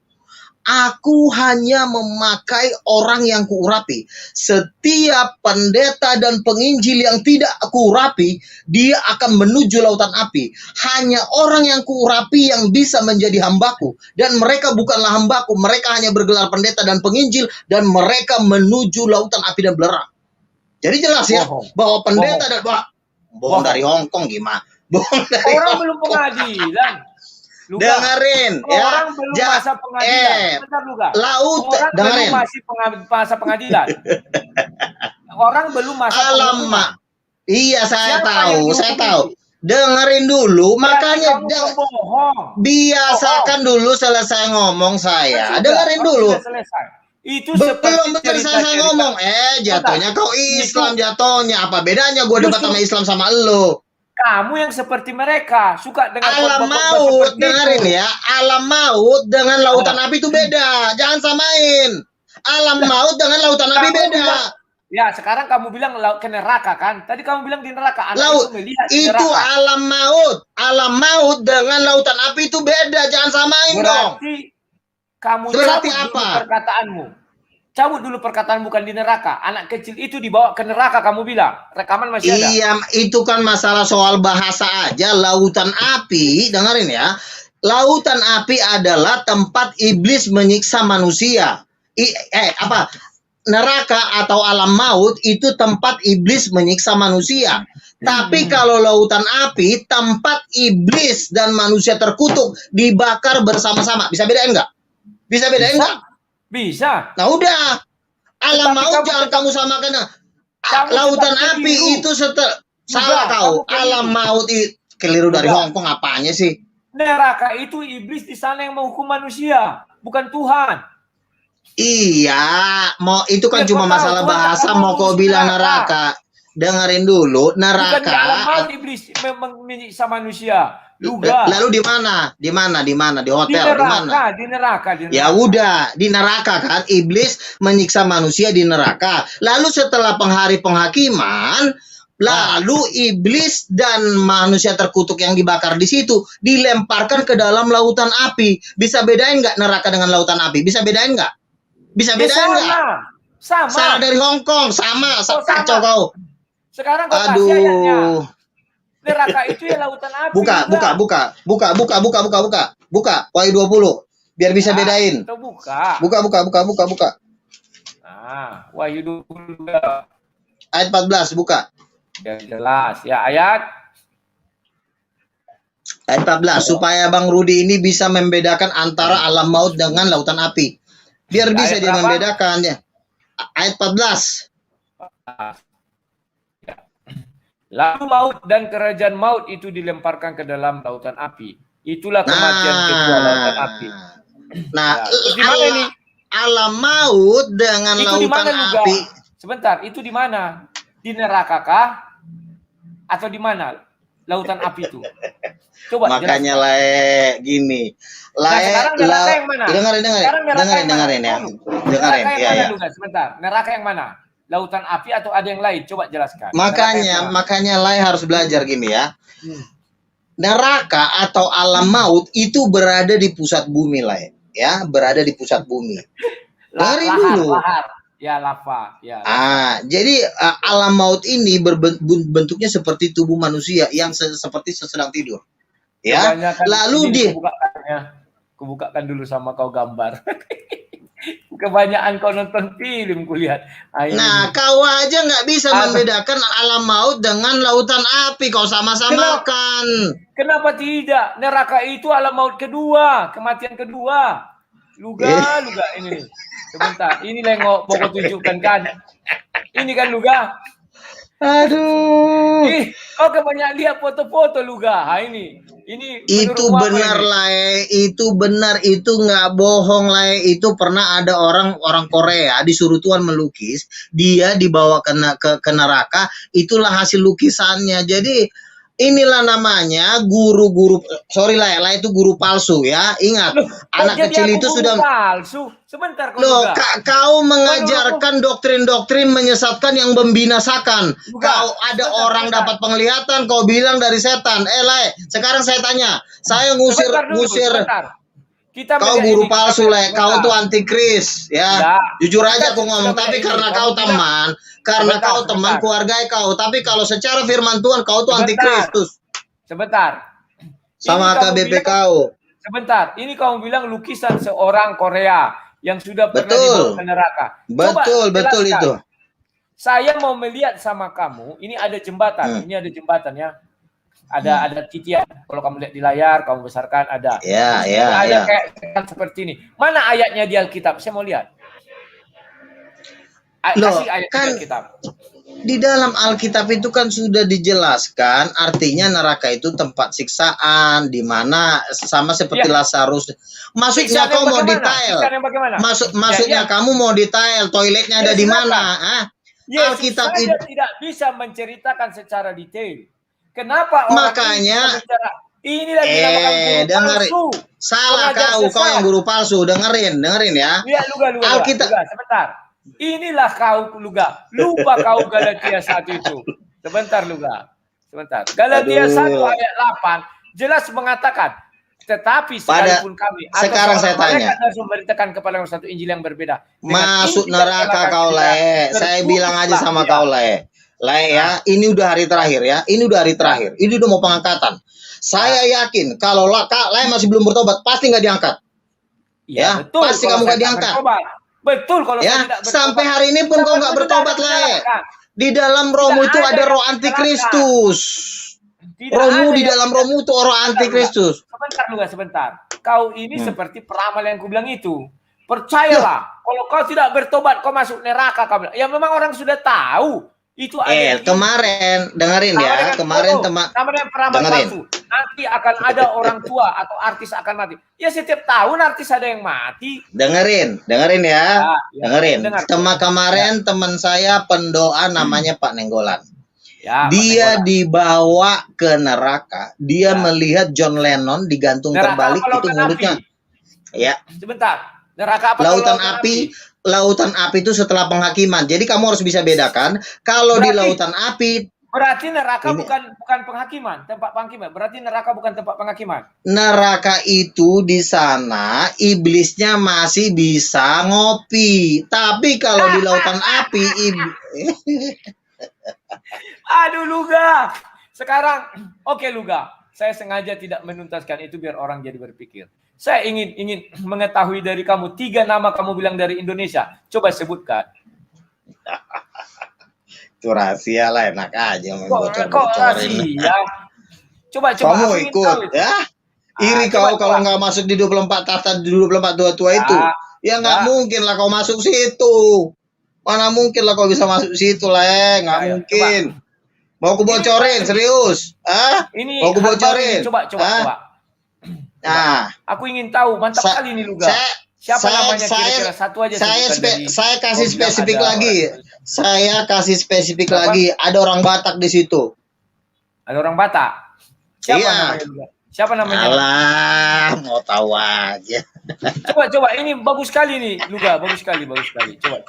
S3: aku hanya memakai orang yang kuurapi. Setiap pendeta dan penginjil yang tidak kuurapi, dia akan menuju lautan api. Hanya orang yang kuurapi yang bisa menjadi hambaku. Dan mereka bukanlah hambaku, mereka hanya bergelar pendeta dan penginjil, dan mereka menuju lautan api dan belerang. Jadi jelas ya, bahwa pendeta dan bohong dari Hongkong gimana?
S2: Orang belum pengadilan. Luga,
S3: dengerin ya.
S2: orang belum masa pengadilan. Bentar, Luga. Orang
S3: Dengerin.
S2: belum masih masa pengadilan. Orang belum masa penghukuman.
S3: Alamak. Iya, saya
S2: Siapa
S3: tahu,
S2: yang
S3: saya
S2: dihukum
S3: tahu.
S2: itu?
S3: Dengerin dulu,
S2: Berarti
S3: makanya
S2: kamu pembohong.
S3: biasakan dulu selesai ngomong saya.
S2: Sudah,
S3: Dengerin
S2: kamu
S3: dulu.
S2: sudah selesai. Itu
S3: Belum
S2: seperti
S3: selesai ngomong. Jatuhnya kau Islam jatuhnya. Apa bedanya gue debat sama Islam sama lo?
S2: Kamu yang seperti mereka suka dengar
S3: Alam
S2: khotbah-khotbah
S3: maut,
S2: seperti
S3: dengerin
S2: itu.
S3: ya. Alam maut dengan lautan api itu beda. Jangan samain. Alam maut dengan lautan api
S2: Kamu
S3: beda.
S2: bilang, ya sekarang kamu bilang ke neraka kan? Tadi kamu bilang di neraka. Anak
S3: Laut
S2: itu melihat di
S3: itu
S2: neraka.
S3: alam maut. Alam maut dengan lautan api itu beda. Jangan samain dong.
S2: Berarti kamu
S3: Berarti
S2: cabut dulu
S3: apa?
S2: perkataanmu. Cabut dulu perkataan bukan di neraka. Anak kecil itu dibawa ke neraka kamu bilang. Rekaman masih ada.
S3: Iya, itu kan masalah soal bahasa aja. Lautan api, dengerin ya. Lautan api adalah tempat iblis menyiksa manusia. Neraka atau alam maut itu tempat iblis menyiksa manusia. Tapi kalau lautan api, tempat iblis dan manusia terkutuk dibakar bersama-sama. Bisa bedain nggak? Bisa bedain nggak?
S2: Bisa.
S3: Nah udah, alam
S2: Tetapi
S3: maut
S2: kamu
S3: jangan
S2: tetap-
S3: kamu samakan.
S2: kamu
S3: Lautan
S2: tetap
S3: api
S2: keliru.
S3: itu salah
S2: Juga,
S3: kau.
S2: kamu keliru.
S3: Alam maut keliru dari
S2: Juga.
S3: Hongkong apanya sih?
S2: Neraka itu iblis di sana yang menghukum manusia, bukan Tuhan.
S3: Iya, mau itu kan
S2: Ya,
S3: cuma
S2: kau tahu,
S3: masalah
S2: Tuhan
S3: bahasa.
S2: tak
S3: Mau kau
S2: ngurus
S3: bilang
S2: neraka.
S3: neraka. Dengerin dulu,
S2: Bukan di alam maut
S3: neraka.
S2: iblis menyiksa manusia. Luga.
S3: Lalu di mana? Di mana? Di mana? Di
S2: Di
S3: hotel? Di mana?
S2: neraka, di neraka, di neraka.
S3: Ya udah, di neraka kan iblis menyiksa manusia di neraka. Lalu setelah penghari penghakiman, lalu iblis dan manusia terkutuk yang dibakar di situ dilemparkan ke dalam lautan api. Bisa bedain nggak neraka dengan lautan api? Bisa bedain nggak? Bisa
S2: Ya,
S3: bedain nggak?
S2: sama.
S3: Salah dari Hongkong, sama.
S2: Oh, sama.
S3: Kacau kau.
S2: Sekarang kau kasih ayatnya.
S3: Aduh.
S2: Neraka itu ya lautan api.
S3: Buka. Wahyu 20. Biar bisa bedain.
S2: Itu buka.
S3: Buka.
S2: Nah, Wahyu 20.
S3: Ayat 14, buka.
S2: Ya jelas. Ya ayat.
S3: Ayat 14, supaya Bang Rudi ini bisa membedakan antara alam maut dengan lautan api. Biar bisa
S2: Ayat
S3: dia
S2: berapa?
S3: membedakannya. Ayat 14.
S2: Lalu maut dan kerajaan maut itu dilemparkan ke dalam lautan api. Itulah kematian kedua lautan api.
S3: Nah,
S2: Ya, terus di mana ini?
S3: alam maut dengan
S2: Itu di
S3: lautan
S2: mana juga?
S3: api.
S2: Sebentar, itu di mana? Di neraka kah? Atau di mana lautan api itu? Coba
S3: Makanya
S2: jelaskan.
S3: gini.
S2: sekarang neraka yang mana? Sekarang neraka yang mana?
S3: Dengerin ya.
S2: Neraka yang
S3: Iya,
S2: mana
S3: ya.
S2: juga? Sebentar, neraka yang mana? Lautan api atau ada yang lain? Coba jelaskan.
S3: Makanya Lai harus belajar gini ya.
S2: Hmm.
S3: Neraka atau alam maut itu berada di pusat bumi, Lai. Ya, berada di pusat bumi. Dengerin dulu.
S2: Lahar. Ya, lava. Ya.
S3: Jadi alam maut ini bentuknya seperti tubuh manusia yang seperti sedang tidur. Ya.
S2: Kebanyakan
S3: Lalu
S2: ini kubukakan dulu sama kau gambar. Kebanyakan kau nonton film kulihat.
S3: Nah, kau aja nggak bisa membedakan alam maut dengan lautan api. Kau sama-samakan.
S2: Kenapa tidak? Neraka itu alam maut kedua, kematian kedua. Luga ini nih. Sebentar, ini lengok mau kau tunjukkan kan? Ini kan Luga.
S3: Aduh.
S2: Kau kebanyakan lihat foto-foto Luga. Ini
S3: Itu benar lah, itu benar, itu nggak bohong lah. Itu pernah ada orang Korea disuruh Tuhan melukis, dia dibawa ke neraka, itulah hasil lukisannya. Jadi inilah namanya guru-guru, sorry lah itu guru palsu ya. Ingat, anak kecil itu sudah
S2: palsu. Sebentar
S3: loh, kau mengajarkan doktrin-doktrin menyesatkan yang membinasakan. Kau ada orang dapat penglihatan, kau bilang dari setan. Lai, sekarang saya tanya, saya ngusir. Kau guru palsu, Lai. Kau tuh antikris, ya. Jujur aja aku ngomong, tapi karena kau teman, keluarga kau. Tapi kalau secara firman Tuhan, kau tuh antikristus.
S2: Sebentar.
S3: Sama KBP kau.
S2: Sebentar, ini kamu bilang lukisan seorang Korea yang sudah pernah dibawa ke neraka.
S3: Betul itu.
S2: Saya mau melihat sama kamu, ini ada jembatan, ini ada jembatan ya. ada titian. Kalau kamu lihat di layar, kamu besarkan ada.
S3: Ya,
S2: Di sini
S3: ya,
S2: ada
S3: ya.
S2: kayak seperti ini. Mana ayatnya di Alkitab? Saya mau lihat.
S3: Loh,
S2: Kasih ayat
S3: kan
S2: di Alkitab.
S3: di dalam Alkitab itu kan sudah dijelaskan, artinya neraka itu tempat siksaan, di mana sama seperti
S2: Ya.
S3: Lazarus. Maksudnya
S2: Siksaan
S3: kau
S2: yang
S3: mau
S2: bagaimana?
S3: detail.
S2: Siksaan yang bagaimana?
S3: Maksudnya
S2: Ya.
S3: kamu mau detail, toiletnya ada
S2: Ya,
S3: di
S2: silakan.
S3: mana? Ah?
S2: Yesus
S3: Alkitab
S2: saja
S3: itu
S2: tidak bisa menceritakan secara detail. Kenapa orang
S3: Makanya,
S2: ini bisa bicara? Inilah dinamakan guru
S3: dengar,
S2: palsu.
S3: salah
S2: Pengajar
S3: kau
S2: sesat.
S3: yang guru palsu, dengerin ya.
S2: Lihat luga,
S3: Alkitab,
S2: sebentar. Inilah kau luga. Lupa kau Galatia 1 itu. Sebentar luga. Sebentar. Galatia
S3: Aduh.
S2: 1 ayat 8 jelas mengatakan, tetapi sekalipun kami atau
S3: sekarang saya
S2: seorang
S3: tanya.
S2: malaikat harus memberitakan kepada orang satu Injil yang berbeda. Dengan
S3: masuk
S2: Injil yang
S3: neraka
S2: telah
S3: kau
S2: kita,
S3: le. Saya bilang aja
S2: terkutuklah
S3: sama
S2: dia.
S3: kau le. Le ya, ini udah hari terakhir ya. Ini udah hari terakhir. Ini udah mau pengangkatan. Saya yakin kalau le masih belum bertobat pasti nggak diangkat. Ya,
S2: betul.
S3: pasti
S2: Kalau
S3: kamu
S2: saya
S3: nggak
S2: tak
S3: diangkat.
S2: bertobat. Betul kalau
S3: Ya,
S2: saya tidak bertobat.
S3: sampai hari ini pun
S2: Kita
S3: kau nggak
S2: sudah
S3: bertobat
S2: ada
S3: le.
S2: menyalahkan.
S3: Di dalam rohmu
S2: Tidak
S3: itu
S2: ada
S3: ada roh
S2: yang
S3: antikristus.
S2: Tidak
S3: Rohmu
S2: ada
S3: di
S2: yang
S3: dalam
S2: tidak-
S3: rohmu itu roh antikristus.
S2: Sebentar. Kau ini seperti peramal yang kubilang itu. Percayalah, kalau kau tidak bertobat, kau masuk neraka. Kau bilang. Ya memang orang sudah tahu. Itu ada di-
S3: Kemarin dengerin
S2: sama
S3: ya,
S2: dengan
S3: kemarin
S2: bodoh,
S3: teman
S2: sama dengan peramal
S3: dengerin.
S2: palsu. Nanti akan ada orang tua atau artis akan mati. Ya setiap tahun artis ada yang mati.
S3: dengerin ya,
S2: Ya,
S3: dengerin.
S2: dengar.
S3: Kemarin teman saya pendoa namanya Pak Nenggolan.
S2: Ya,
S3: Dia
S2: Pak Nenggolan.
S3: dibawa ke neraka. Dia
S2: Ya.
S3: melihat John Lennon digantung
S2: Neraka
S3: terbalik
S2: apa
S3: itu
S2: lautan
S3: mulutnya.
S2: api?
S3: Ya,
S2: Sebentar. Neraka apa
S3: lautan
S2: lautan
S3: api. Lautan api itu setelah penghakiman. Jadi kamu harus bisa bedakan kalau di
S2: Berarti-
S3: lautan api,
S2: Berarti neraka
S3: Ini-
S2: bukan penghakiman, tempat penghakiman. Berarti neraka bukan tempat penghakiman.
S3: neraka itu di sana iblisnya masih bisa ngopi. Tapi kalau di lautan api
S2: Aduh Luga. Sekarang oke Luga. Saya sengaja tidak menuntaskan itu biar orang jadi berpikir. Saya ingin mengetahui dari kamu 3 nama kamu bilang dari Indonesia. Coba sebutkan.
S3: itu rahasia lah, enak aja
S2: Kok
S3: bocor-bocorin.
S2: rahasia? Coba
S3: Kamu
S2: aku ingin
S3: ikut
S2: tahu itu.
S3: ya? Iri
S2: coba,
S3: kau kalau
S2: coba.
S3: nggak masuk di 24 tahta di 24 tua-tua itu. Ya nggak
S2: Ya.
S3: mungkin lah kau masuk situ. Mana mungkin lah kau bisa masuk situ lah, nggak
S2: Ya,
S3: mungkin. Mau aku bocorin serius? Ah?
S2: Ini
S3: Mau aku
S2: hal baru
S3: bocorin?
S2: ini. Coba.
S3: Nah,
S2: Aku ingin tahu, mantap
S3: Sa-
S2: kali nih Luga.
S3: saya-
S2: Siapa
S3: saya-
S2: namanya
S3: saya-
S2: kira-kira satu aja
S3: saya
S2: sebutkan dari-
S3: saya kasih
S2: kau bilang
S3: spesifik
S2: ada
S3: lagi.
S2: orang-
S3: Saya kasih spesifik
S2: Apa?
S3: lagi. Ada orang Batak di situ.
S2: Ada orang Batak. Siapa
S3: Iya.
S2: namanya Luga? Siapa namanya?
S3: Alah, mau tahu aja.
S2: Coba ini bagus sekali nih Luga, bagus sekali. Coba.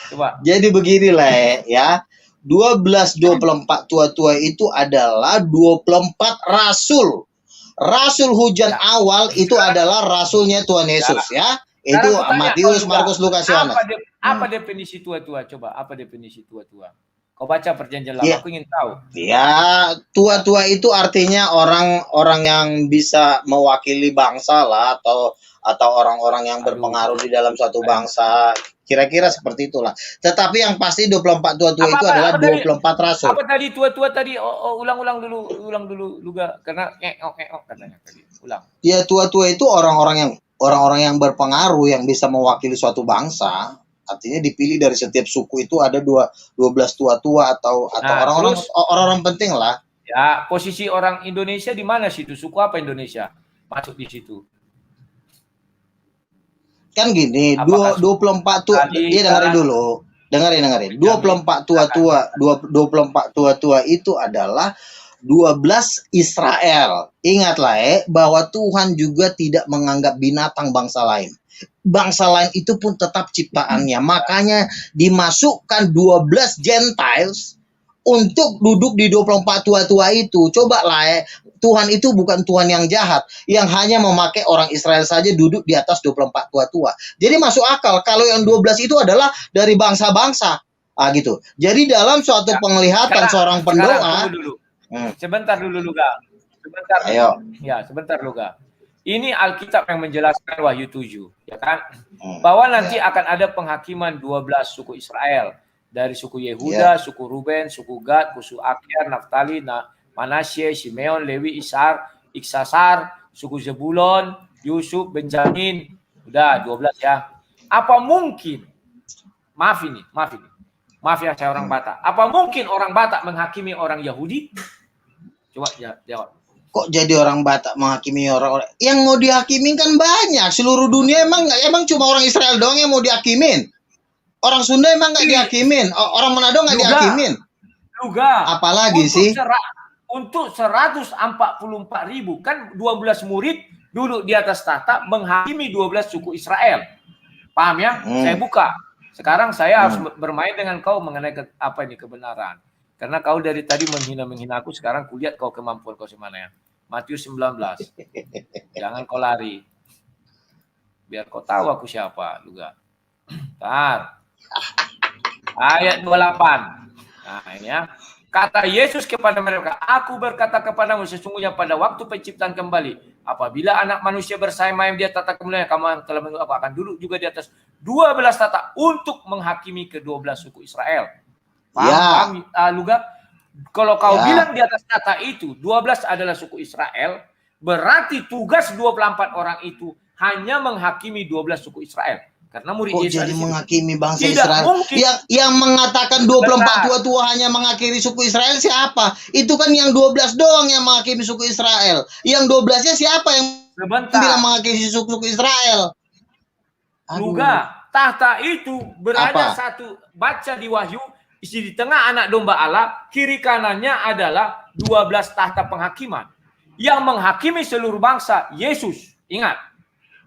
S2: Coba.
S3: Jadi beginilah ya. 1224 tua-tua itu adalah 24 rasul. Rasul hujan awal itu adalah rasulnya Tuhan Yesus ya. Itu
S2: Sekarang aku tanya
S3: Matius,
S2: kau, Luga,
S3: Markus, Lukas, Yohanes.
S2: Apa definisi tua-tua? Coba, apa definisi tua-tua? Kau baca perjanjian lama,
S3: Iya.
S2: aku ingin tahu.
S3: Ya, tua-tua itu artinya orang-orang yang bisa mewakili bangsa lah atau orang-orang yang
S2: Aduh.
S3: berpengaruh di dalam suatu bangsa. Kira-kira seperti itulah. Tetapi yang pasti 24 tua-tua itu adalah 24 rasul.
S2: Apa tadi tua-tua tadi? Ulang dulu Luga karena katanya tadi. Ulang.
S3: Ya, tua-tua itu orang-orang yang berpengaruh yang bisa mewakili suatu bangsa. Artinya dipilih dari setiap suku itu ada 12 tua-tua atau
S2: Nah,
S3: orang-orang penting lah.
S2: Ya, posisi orang Indonesia di mana situ? Suku apa Indonesia? Masuk di situ.
S3: Kan gini,
S2: Apakah
S3: 24 tua,
S2: sekali
S3: dia dengerin
S2: dalam-
S3: dulu. Dengerin. 24 tua-tua itu adalah 12 Israel. Ingatlah bahwa Tuhan juga tidak menganggap binatang bangsa lain. Bangsa lain itu pun tetap ciptaannya. Makanya dimasukkan 12 Gentiles untuk duduk di 24 tua-tua itu. Coba lah Tuhan itu bukan Tuhan yang jahat, yang hanya memakai orang Israel saja duduk di atas 24 tua-tua. Jadi masuk akal kalau yang 12 itu adalah dari bangsa-bangsa. Gitu. Jadi dalam suatu penglihatan seorang pendoa,
S2: tunggu dulu. Sebentar dulu Luga.
S3: Ayo.
S2: Ya, sebentar Luga. Ini Alkitab yang menjelaskan Wahyu 7, ya kan? Bahwa nanti akan ada penghakiman 12 suku Israel. Dari suku Yehuda, suku Ruben, suku Gad, suku Aker, Naftali, Manasye, Simeon, Lewi, Iksasar, suku Zebulon, Yusuf, Benjamin. Udah 12 ya. Apa mungkin, maaf ini, maaf ya saya orang Batak. Apa mungkin orang Batak menghakimi orang Yahudi? Coba jawab.
S3: Kok jadi orang Batak menghakimi orang-orang yang mau dihakimin kan banyak seluruh dunia. Emang cuma orang Israel doang yang mau dihakimin? Orang Sunda emang nggak dihakimin? Orang Manado nggak dihakimin?
S2: Juga.
S3: Apalagi sih?
S2: Untuk 144.000 kan 12 murid duduk di atas tahta menghakimi 12 suku Israel. Paham ya? Saya buka. Sekarang saya harus bermain dengan kau mengenai kebenaran. Karena kau dari tadi menghina aku, sekarang kulihat kau kemampuan kau semana ya. Matius 19. Jangan kau lari. Biar kau tahu aku siapa juga. Bentar. Ayat 28. Nah ini ya. Kata Yesus kepada mereka, aku berkata kepadamu sesungguhnya pada waktu penciptaan kembali, apabila anak manusia bersaing-maing di atas tata kemuliaan, kamu telah menunggu akan duduk juga di atas 12 tata untuk menghakimi ke-12 suku Israel. Paham Luga? Kalau kau bilang di atas tata itu 12 adalah suku Israel, berarti tugas 24 orang itu hanya menghakimi 12 suku Israel. Karena murid Yesus
S3: jadi menghakimi bangsa
S2: tidak
S3: Israel.
S2: Mungkin.
S3: Yang mengatakan 24 tua-tua hanya menghakimi suku Israel siapa? Itu kan yang 12 doang yang menghakimi suku Israel. Yang 12-nya siapa yang bilang menghakimi suku Israel?
S2: Luga, tahta itu berada satu, baca di Wahyu, isi di tengah anak domba Allah, kiri kanannya adalah 12 tahta penghakiman. Yang menghakimi seluruh bangsa, Yesus. Ingat,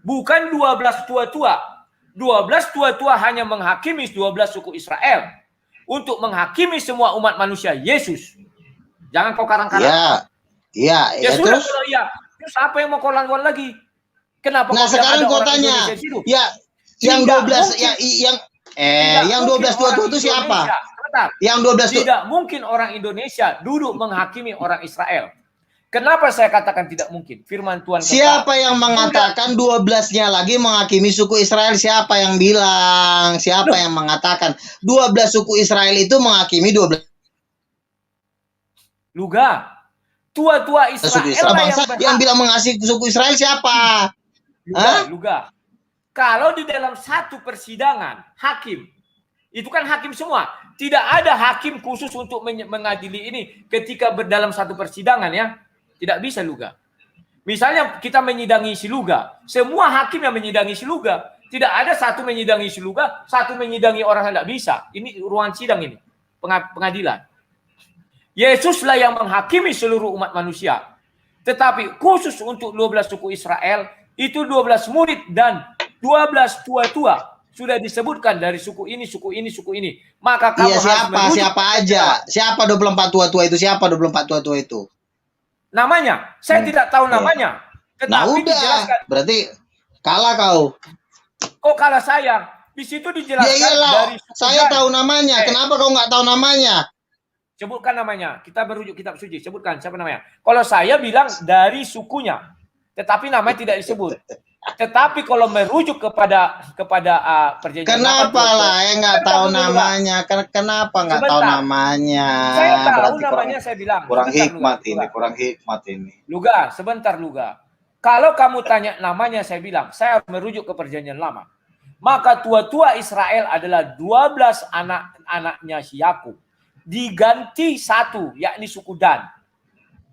S2: bukan 12 tua-tua. 12 tua-tua hanya menghakimi 12 suku Israel. Untuk menghakimi semua umat manusia, Yesus. Jangan kau karang-karang.
S3: Ya
S2: sudah
S3: terus?
S2: Kalau iya. Terus apa yang mau kau lakukan lagi? Kenapa
S3: nah sekarang kau tanya, yang 12 yang 12 tua-tua itu siapa? Yang 12
S2: tidak mungkin orang Indonesia duduk menghakimi orang Israel. Kenapa saya katakan tidak mungkin? Firman Tuhan kata,
S3: siapa yang mengatakan 12-nya lagi menghakimi suku Israel? Siapa yang bilang? Siapa yang mengatakan 12 suku Israel itu menghakimi 12?
S2: Luga. Tua-tua Israel
S3: yang bilang mengasihi suku Israel siapa?
S2: Luga. Kalau di dalam satu persidangan, hakim, itu kan hakim semua. Tidak ada hakim khusus untuk mengadili ini ketika dalam satu persidangan ya. Tidak bisa Luga. Misalnya kita menyidangi si Luga, semua hakim yang menyidangi si Luga, tidak ada satu menyidangi si Luga, satu menyidangi orang yang tidak bisa. Ini ruang sidang ini, pengadilan. Yesuslah yang menghakimi seluruh umat manusia. Tetapi khusus untuk 12 suku Israel, itu 12 murid dan 12 tua-tua. Sudah disebutkan dari suku ini, suku ini, suku ini. Maka kamu
S3: siapa aja? Siapa 24 tua-tua itu? Siapa 24 tua-tua itu?
S2: Namanya, saya tidak tahu namanya. Tetapi
S3: nah udah, dijelaskan. Berarti kalah kau.
S2: Kok kalah saya? Di situ dijelaskan
S3: dari saya tahu namanya. Kenapa kau nggak tahu namanya?
S2: Sebutkan namanya. Kita berujuk kitab suci. Sebutkan siapa namanya. Kalau saya bilang dari sukunya, tetapi namanya tidak disebut. Tetapi kalau merujuk kepada perjanjian,
S3: kenapa lah yang nggak tahu namanya? Kenapa nggak tahu namanya?
S2: Saya tahu namanya, saya bilang.
S3: Kurang hikmat ini.
S2: Luga, sebentar Luga. Kalau kamu tanya namanya, saya bilang, saya harus merujuk ke perjanjian lama. Maka tua-tua Israel adalah 12 anak-anaknya si Yakub. Diganti satu, yakni suku Dan.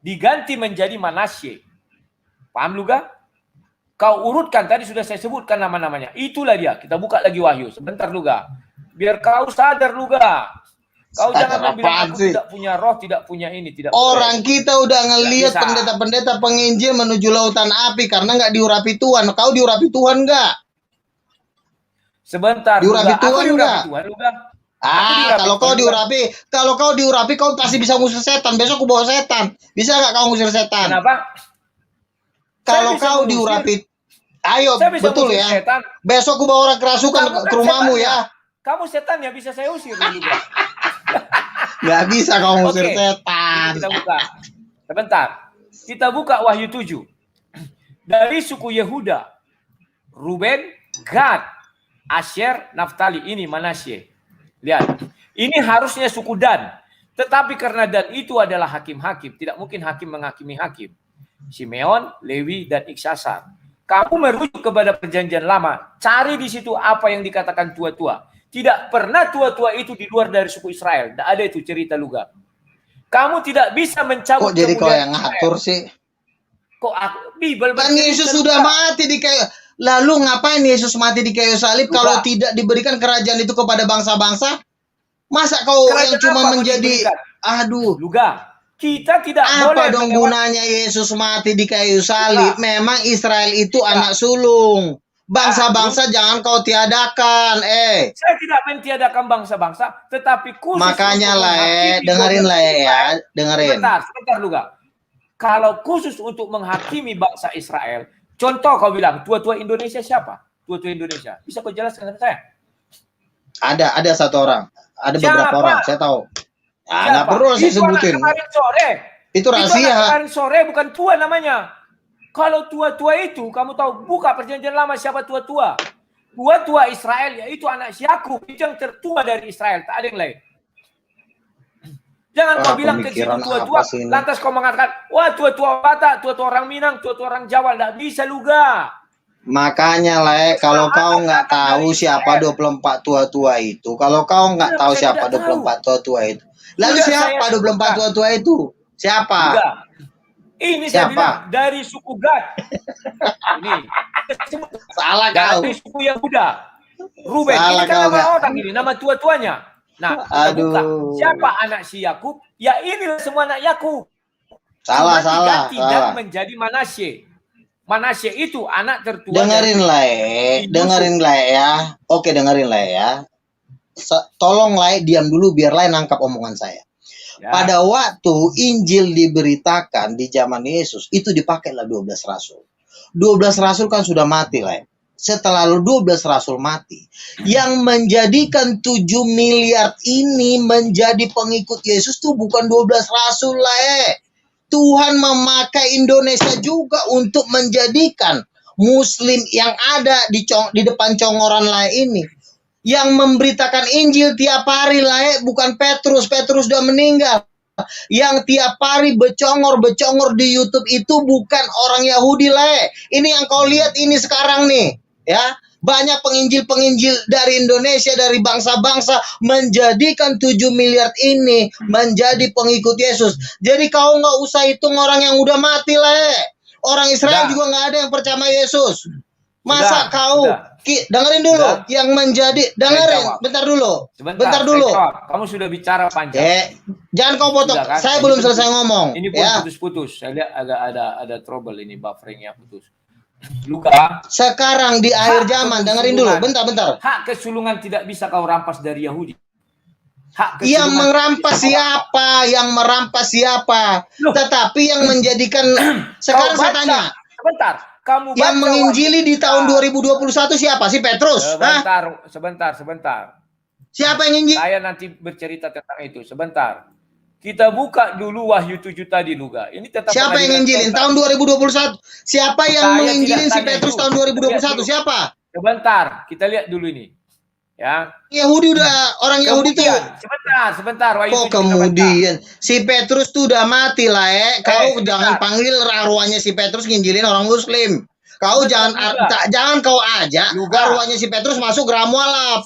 S2: Diganti menjadi Manasye. Paham Luga? Kau urutkan, tadi sudah saya sebutkan nama-namanya. Itulah dia. Kita buka lagi Wahyu. Sebentar Luga. Biar kau sadar Luga. Kau jangan bilang aku tidak punya roh, tidak punya ini.
S3: Orang kita udah ngelihat pendeta-pendeta penginjil menuju lautan api karena nggak diurapi Tuhan. Kau diurapi Tuhan nggak?
S2: Sebentar.
S3: Diurapi Tuhan nggak? Kalau kau diurapi, kau pasti bisa ngusir setan. Besok aku bawa setan. Bisa nggak kau ngusir setan?
S2: Kenapa?
S3: Kalau kau diurapi, ayo betul ya. Setan. Besok aku bawa orang kerasukan ke rumahmu ya.
S2: Kamu setan ya, bisa saya usir dulu.
S3: Nggak bisa kau ngusir setan.
S2: Kita buka. Sebentar. Kita buka Wahyu 7. Dari suku Yehuda, Ruben, Gad, Asher, Naftali. Ini Manasye. Lihat. Ini harusnya suku Dan. Tetapi karena Dan itu adalah hakim-hakim, tidak mungkin hakim menghakimi hakim. Simeon, Lewi, dan Iksasar. Kamu merujuk kepada perjanjian lama, cari di situ apa yang dikatakan tua-tua. Tidak pernah tua-tua itu di luar dari suku Israel. Tidak ada itu cerita Luga. Kamu tidak bisa mencabut.
S3: Kok jadi kau yang ngatur sih?
S2: Kok Bible
S3: kan Yesus sudah mati di kayu. Lalu ngapain Yesus mati di kayu salib kalau tidak diberikan kerajaan itu kepada bangsa-bangsa? Masa kau kerajaan yang cuma menjadi aduh,
S2: Luga. Kita tidak
S3: apa
S2: boleh
S3: dong gunanya Yesus mati di kayu salib? Memang Israel itu anak sulung. Bangsa-bangsa jangan kau tiadakan.
S2: Saya tidak mentiadakan bangsa-bangsa, tetapi khusus
S3: makanya lah dengerin lah ya, dengerin.
S2: Sebentar Luga. Kalau khusus untuk menghakimi bangsa Israel, contoh kau bilang tua-tua Indonesia siapa? Tua-tua Indonesia. Bisa kau jelaskan ke saya?
S3: Ada satu orang. Ada beberapa orang, saya tahu. Nggak perlu saya sebutin. Itu rahasia.
S2: Kemarin sore bukan tua namanya. Kalau tua-tua itu, kamu tahu, buka perjanjian lama siapa tua-tua. Tua-tua Israel, yaitu anak Yakub, itu yang tertua dari Israel. Tak ada yang lain. Jangan kau bilang ke situ tua-tua, lantas kau mengatakan, wah tua-tua Batak, tua-tua orang Minang, tua-tua orang Jawa. Tidak bisa Luga.
S3: Makanya kalau kau nggak tahu siapa 24 tua-tua itu, kalau kau nggak tahu siapa 24 tua-tua itu, lalu siapa 24 tua-tua itu? Siapa?
S2: Ini saya bilang dari suku Gad. Ini
S3: salah kau.
S2: Dari suku Yehuda. Ruben. Ini kan nama orang ini, nama tua-tuanya. Nah, buka. Siapa anak si Yakub? Ya inilah semua anak Yakub.
S3: Salah.
S2: Tidak menjadi Manasye. Manasye itu anak tertua.
S3: Dengerin lah ya. Oke, dengerin lah ya. Tolong lah diam dulu biar lah nangkap omongan saya. Ya. Pada waktu Injil diberitakan di zaman Yesus, itu dipakailah 12 rasul. 12 rasul kan sudah mati lah. Setelah 12 rasul mati, yang menjadikan 7 miliar ini menjadi pengikut Yesus tuh bukan 12 rasul lah. Tuhan memakai Indonesia juga untuk menjadikan Muslim yang ada di depan conggoran lah ini. Yang memberitakan Injil tiap hari lah, bukan Petrus. Petrus sudah meninggal. Yang tiap hari becongor di YouTube itu bukan orang Yahudi lah. Ini yang kau lihat ini sekarang nih, ya. Banyak penginjil-penginjil dari Indonesia, dari bangsa-bangsa menjadikan 7 miliar ini menjadi pengikut Yesus. Jadi kau nggak usah hitung orang yang udah mati lah. Orang Israel juga nggak ada yang percaya Yesus. Masa kau dengerin dulu yang menjadi bentar dulu.
S2: Kamu sudah bicara panjang.
S3: Jangan kau potong. Saya belum selesai ngomong.
S2: Ini putus-putus. Saya lihat agak ada trouble ini, bufferingnya putus. Luka.
S3: Sekarang di akhir zaman, dengerin dulu. Bentar.
S2: Hak kesulungan tidak bisa kau rampas dari Yahudi.
S3: Yang merampas siapa? Tetapi yang menjadikan sekarang saya tanya.
S2: Sebentar. Kamu
S3: yang menginjili di tahun 2021 siapa? Si Petrus?
S2: Sebentar.
S3: Siapa yang injili?
S2: Saya nanti bercerita tentang itu. Sebentar. Kita buka dulu Wahyu 7 tadi, Luga. Ini tetap
S3: siapa yang injilin tahun 2021? Siapa yang menginjilin si Petrus tahun 2021? Siapa?
S2: Sebentar, kita lihat dulu ini. Ya.
S3: Yahudi orang Yahudi tuh.
S2: Sebentar.
S3: Kok kemudian si Petrus tuh udah mati lah. Kau jangan panggil arwahnya si Petrus nginjilin orang Muslim. Kau jangan kau ajak arwahnya si Petrus masuk ramualap.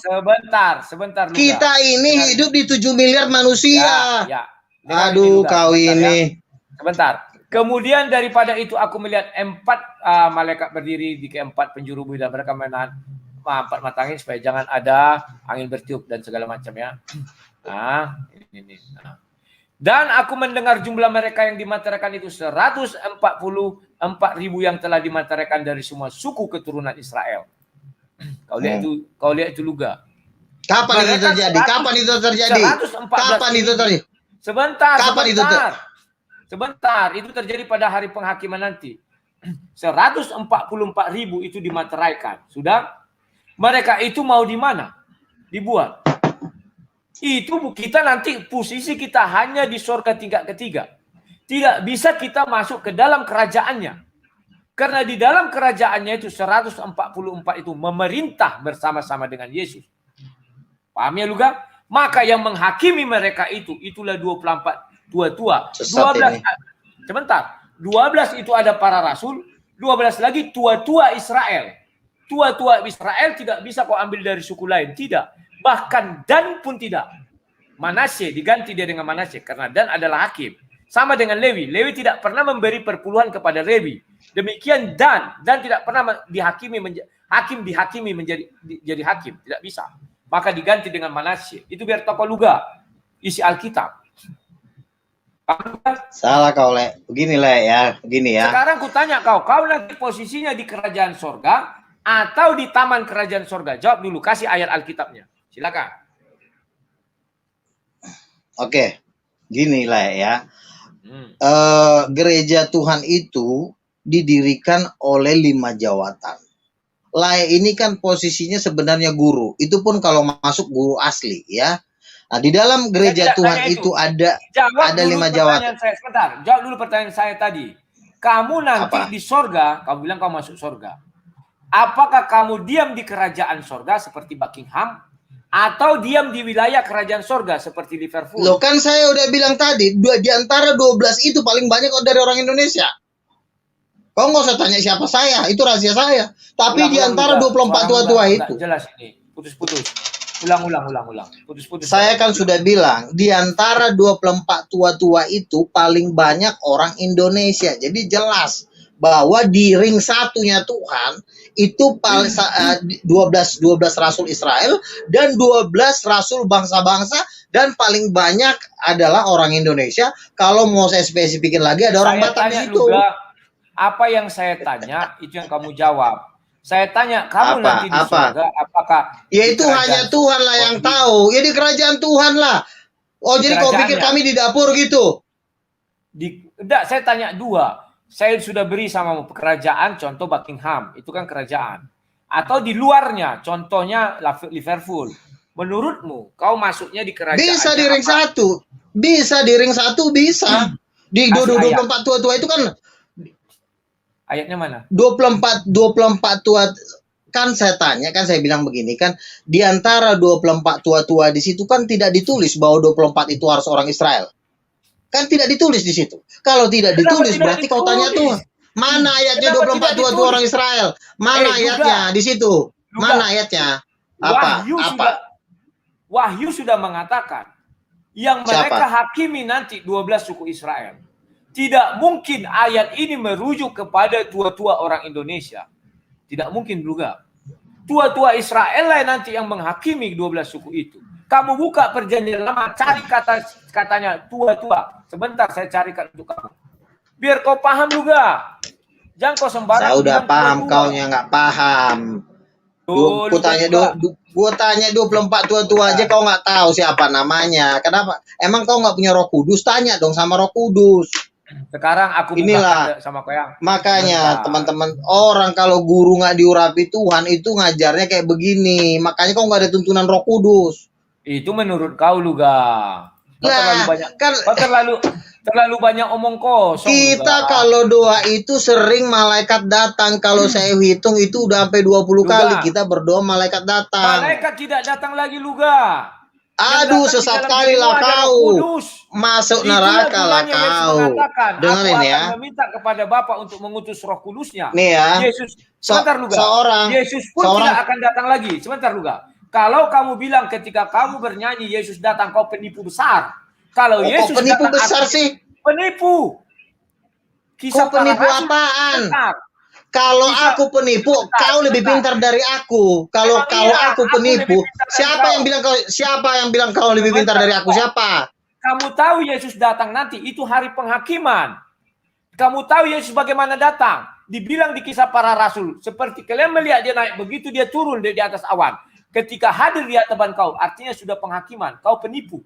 S2: Sebentar.
S3: Kita ini hidup di 7 miliar manusia.
S2: Ya.
S3: Aduh kau ini.
S2: Sebentar. Kemudian daripada itu aku melihat 4 malaikat berdiri di keempat penjuru bumi dan mereka menahan 4 mata angin supaya jangan ada angin bertiup dan segala macam ya. Ini. Dan aku mendengar jumlah mereka yang dimateraikan itu 144.000 yang telah dimateraikan dari semua suku keturunan Israel. Kau lihat itu Luga.
S3: Kapan itu terjadi?
S2: Sebentar, itu terjadi pada hari penghakiman nanti. 144.000 itu dimateraikan. Sudah? Mereka itu mau di mana? Dibuat. Itu kita nanti posisi kita hanya di surga tingkat ketiga. Tidak bisa kita masuk ke dalam kerajaannya. Karena di dalam kerajaannya itu 144 itu memerintah bersama-sama dengan Yesus. Paham ya Luga? Maka yang menghakimi mereka itulah 24 tua-tua.
S3: Sesat
S2: 12
S3: ini.
S2: sebentar. 12 itu ada para rasul, 12 lagi tua-tua Israel. Tua-tua Israel tidak bisa kau ambil dari suku lain, tidak. Bahkan Dan pun tidak. Manasye diganti dia dengan Manasye karena Dan adalah hakim. Sama dengan Lewi. Lewi tidak pernah memberi perpuluhan kepada Lewi. Demikian Dan tidak pernah dihakimi menjadi hakim, tidak bisa. Maka diganti dengan Manasye. Itu biar tokoh luga isi Alkitab.
S3: Salah kau, Le. Begini, Le, ya. Begini ya.
S2: Sekarang kutanya kau nanti posisinya di kerajaan sorga atau di taman kerajaan sorga? Jawab dulu, kasih ayat Alkitabnya. Silakan.
S3: Oke. Gini, Le, ya. Gereja Tuhan itu didirikan oleh 5 jawatan. Le ini kan posisinya sebenarnya guru. Itu pun kalau masuk guru asli, ya. Nah, di dalam gereja Tuhan itu ada 5 jawatan.
S2: Sebentar, jawab dulu pertanyaan saya tadi. Kamu nanti di sorga, kamu bilang kamu masuk sorga. Apakah kamu diam di kerajaan sorga seperti Buckingham? Atau diam di wilayah kerajaan sorga seperti Liverpool?
S3: Loh, kan saya udah bilang tadi, di antara 12 itu paling banyak dari orang Indonesia. Kau nggak usah tanya siapa saya, itu rahasia saya. Tapi di antara 24 tua-tua itu.
S2: Jelas ini, putus-putus. Ulang. Putus-putus.
S3: Saya kan sudah bilang, di antara 24 tua-tua itu paling banyak orang Indonesia. Jadi jelas bahwa di ring satunya Tuhan itu paling 12 rasul Israel dan 12 rasul bangsa-bangsa, dan paling banyak adalah orang Indonesia. Kalau mau saya spesifikin lagi ada orang Batak di situ.
S2: Apa yang saya tanya itu yang kamu jawab. Saya tanya, kamu nanti di surga, apakah...
S3: Ya itu hanya Tuhan lah yang tahu. Ya di kerajaan Tuhan lah. Oh, jadi kau pikir kami di dapur gitu?
S2: Enggak, saya tanya 2. Saya sudah beri sama kerajaan, contoh Buckingham. Itu kan kerajaan. Atau di luarnya, contohnya Liverpool. Menurutmu, kau masuknya di kerajaan...
S3: Bisa di ring 1. Bisa di ring 1, bisa. Di 24 tua-tua itu kan...
S2: Ayatnya mana?
S3: 24 tua, kan saya tanya, kan saya bilang begini kan, di antara 24 tua-tua di situ kan tidak ditulis bahwa 24 itu harus orang Israel. Kan tidak ditulis di situ. Kalau tidak ditulis berarti kau tanya Tuhan, mana ayatnya 24 tua-tua orang Israel? Mana ayatnya di situ? Mana ayatnya? Apa?
S2: Wahyu sudah mengatakan yang mereka hakimi nanti 12 suku Israel. Tidak mungkin ayat ini merujuk kepada tua-tua orang Indonesia. Tidak mungkin juga. Tua-tua Israel lah nanti yang menghakimi 12 suku itu. Kamu buka perjanjian lama, cari katanya tua-tua. Sebentar saya carikan untuk kamu. Biar kau paham juga. Jangan kau sembarang.
S3: Saya udah paham, kau yang nggak paham. Gue tanya 24 tua-tua aja kau nggak tahu siapa namanya. Kenapa? Emang kau nggak punya Roh Kudus? Tanya dong sama Roh Kudus.
S2: Sekarang aku
S3: inilah
S2: sama kau yang.
S3: Makanya teman-teman, orang kalau guru nggak diurapi Tuhan itu ngajarnya kayak begini. Makanya kau nggak ada tuntunan Roh Kudus.
S2: Itu menurut kau juga. Terlalu banyak omong kosong.
S3: Kita kalau doa itu sering malaikat datang. Kalau saya hitung itu udah sampai 20 kali kita berdoa malaikat datang.
S2: Malaikat tidak datang lagi juga.
S3: Aduh, sesat kali lah kau. Masuk neraka lah kau. Dengerin ya.
S2: Aku meminta kepada Bapa untuk mengutus Roh Kudusnya.
S3: Nih ya.
S2: Yesus, sebentar Luga. Yesus pun tidak akan datang lagi. Sebentar Luga. Kalau kamu bilang ketika kamu bernyanyi Yesus datang, kau penipu besar. Kalau Yesus
S3: penipu
S2: datang,
S3: besar sih.
S2: Penipu.
S3: Kisah penipu apaan? Kalau aku penipu, kau lebih pintar dari aku. Kalau aku penipu, siapa yang bilang kau lebih pintar dari aku? Siapa?
S2: Kamu tahu Yesus datang nanti, itu hari penghakiman. Kamu tahu Yesus bagaimana datang? Dibilang di Kisah Para Rasul, seperti kalian melihat dia naik, begitu dia turun di atas awan. Ketika hadir di hadapan kau, artinya sudah penghakiman. Kau penipu.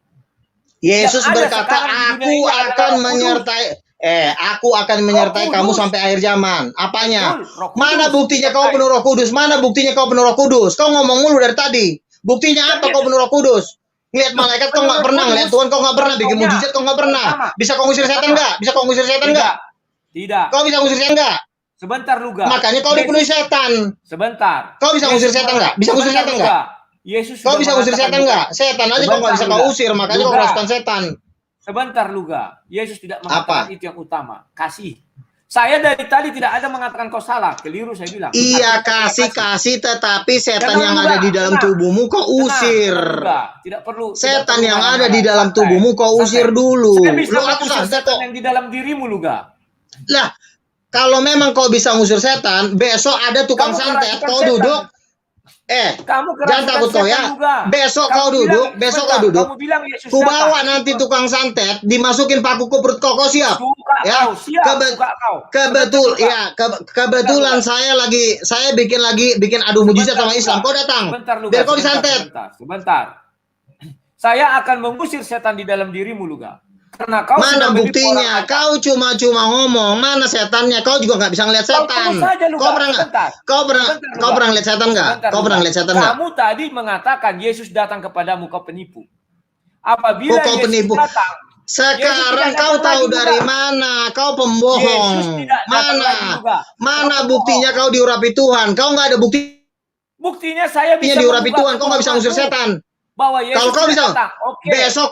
S3: Yesus berkata, aku akan menyertai kamu sampai akhir zaman. Apanya? Mana buktinya kau penuh Roh Kudus? Mana buktinya kau penuh Roh Kudus? Kau ngomong mulu dari tadi. Buktinya apa kau penuh Roh Kudus? Ngeliat malaikat kau nggak pernah, ngeliat Tuhan kau nggak pernah, bikin mujizat kau nggak pernah. Bisa kau ngusir setan nggak? Bisa kau ngusir setan nggak?
S2: Tidak.
S3: Kau bisa ngusir setan nggak?
S2: Sebentar Luga.
S3: Makanya kau dipenuhi setan.
S2: Sebentar.
S3: Kau bisa ngusir setan nggak? Bisa ngusir setan nggak?
S2: Yesus
S3: Kau
S2: sudah
S3: bisa usir
S2: mengatakan
S3: setan nggak? Setan aja kau nggak bisa kau usir, makanya kau
S2: Luga.
S3: kerasukan setan.
S2: Sebentar Luga, Yesus tidak mengatakan itu yang utama, kasih. Saya dari tadi tidak ada mengatakan kau salah, keliru saya bilang.
S3: Iya,
S2: Artinya
S3: kasih, tetapi setan
S2: Jangan
S3: yang
S2: Luga,
S3: ada di dalam
S2: tenang.
S3: tubuhmu kau usir.
S2: Tenang, Luga. Tidak perlu.
S3: Setan
S2: tidak perlu
S3: yang ada
S2: marah-marah.
S3: di dalam
S2: Santai.
S3: tubuhmu kau usir
S2: Santai.
S3: dulu.
S2: Saya bisa
S3: Lu aku
S2: mengusir
S3: santai
S2: setan
S3: kok.
S2: yang di dalam dirimu Luga.
S3: Lah, kalau memang kau bisa ngusir setan, besok ada tukang
S2: Kamu
S3: santet,
S2: kerasukan
S3: kau
S2: setan.
S3: duduk.
S2: Kamu
S3: Jangan takut kau ya. Besok kau duduk,
S2: Kamu bilang Yesus
S3: Ku bawa
S2: datang.
S3: nanti tukang santet, dimasukin paku ke perut kau siap.
S2: Suka
S3: Ya,
S2: kau, siap. Suka kau.
S3: Kebetulan saya bikin adu mujizat sama Islam. Kau datang.
S2: Sebentar, Luga.
S3: Biar kau disantet.
S2: Sebentar. Saya akan mengusir setan di dalam dirimu, Luga. Karena kau
S3: Mana
S2: sudah menipu
S3: buktinya?
S2: orang Adam.
S3: Kau cuma ngomong. Mana setannya? Kau juga nggak bisa ngeliat
S2: Kau
S3: setan.
S2: tunggu saja, Luga. Sebentar.
S3: Kau
S2: Sebentar,
S3: pernah ngeliat setan nggak?
S2: Sebentar,
S3: Kau
S2: Luga.
S3: pernah ngeliat setan nggak?
S2: Kamu tadi mengatakan Yesus datang kepadamu, kau penipu. Apabila
S3: Kau
S2: Yesus
S3: penipu.
S2: datang,
S3: Sekarang
S2: Yesus
S3: kau
S2: tidak
S3: tahu
S2: datang
S3: dari
S2: lagi,
S3: mana? Kau
S2: Yesus
S3: pembohong.
S2: tidak datang lagi juga.
S3: Mana
S2: Kau
S3: buktinya kau diurapi Tuhan? Kau nggak ada buktinya
S2: Buktinya saya bisa
S3: diurapi
S2: membuka
S3: Tuhan. Kau nggak bisa ngusir
S2: kebohonganmu
S3: setan.
S2: bahwa Yesus
S3: Kalau kau
S2: tidak
S3: bisa,
S2: datang. Oke.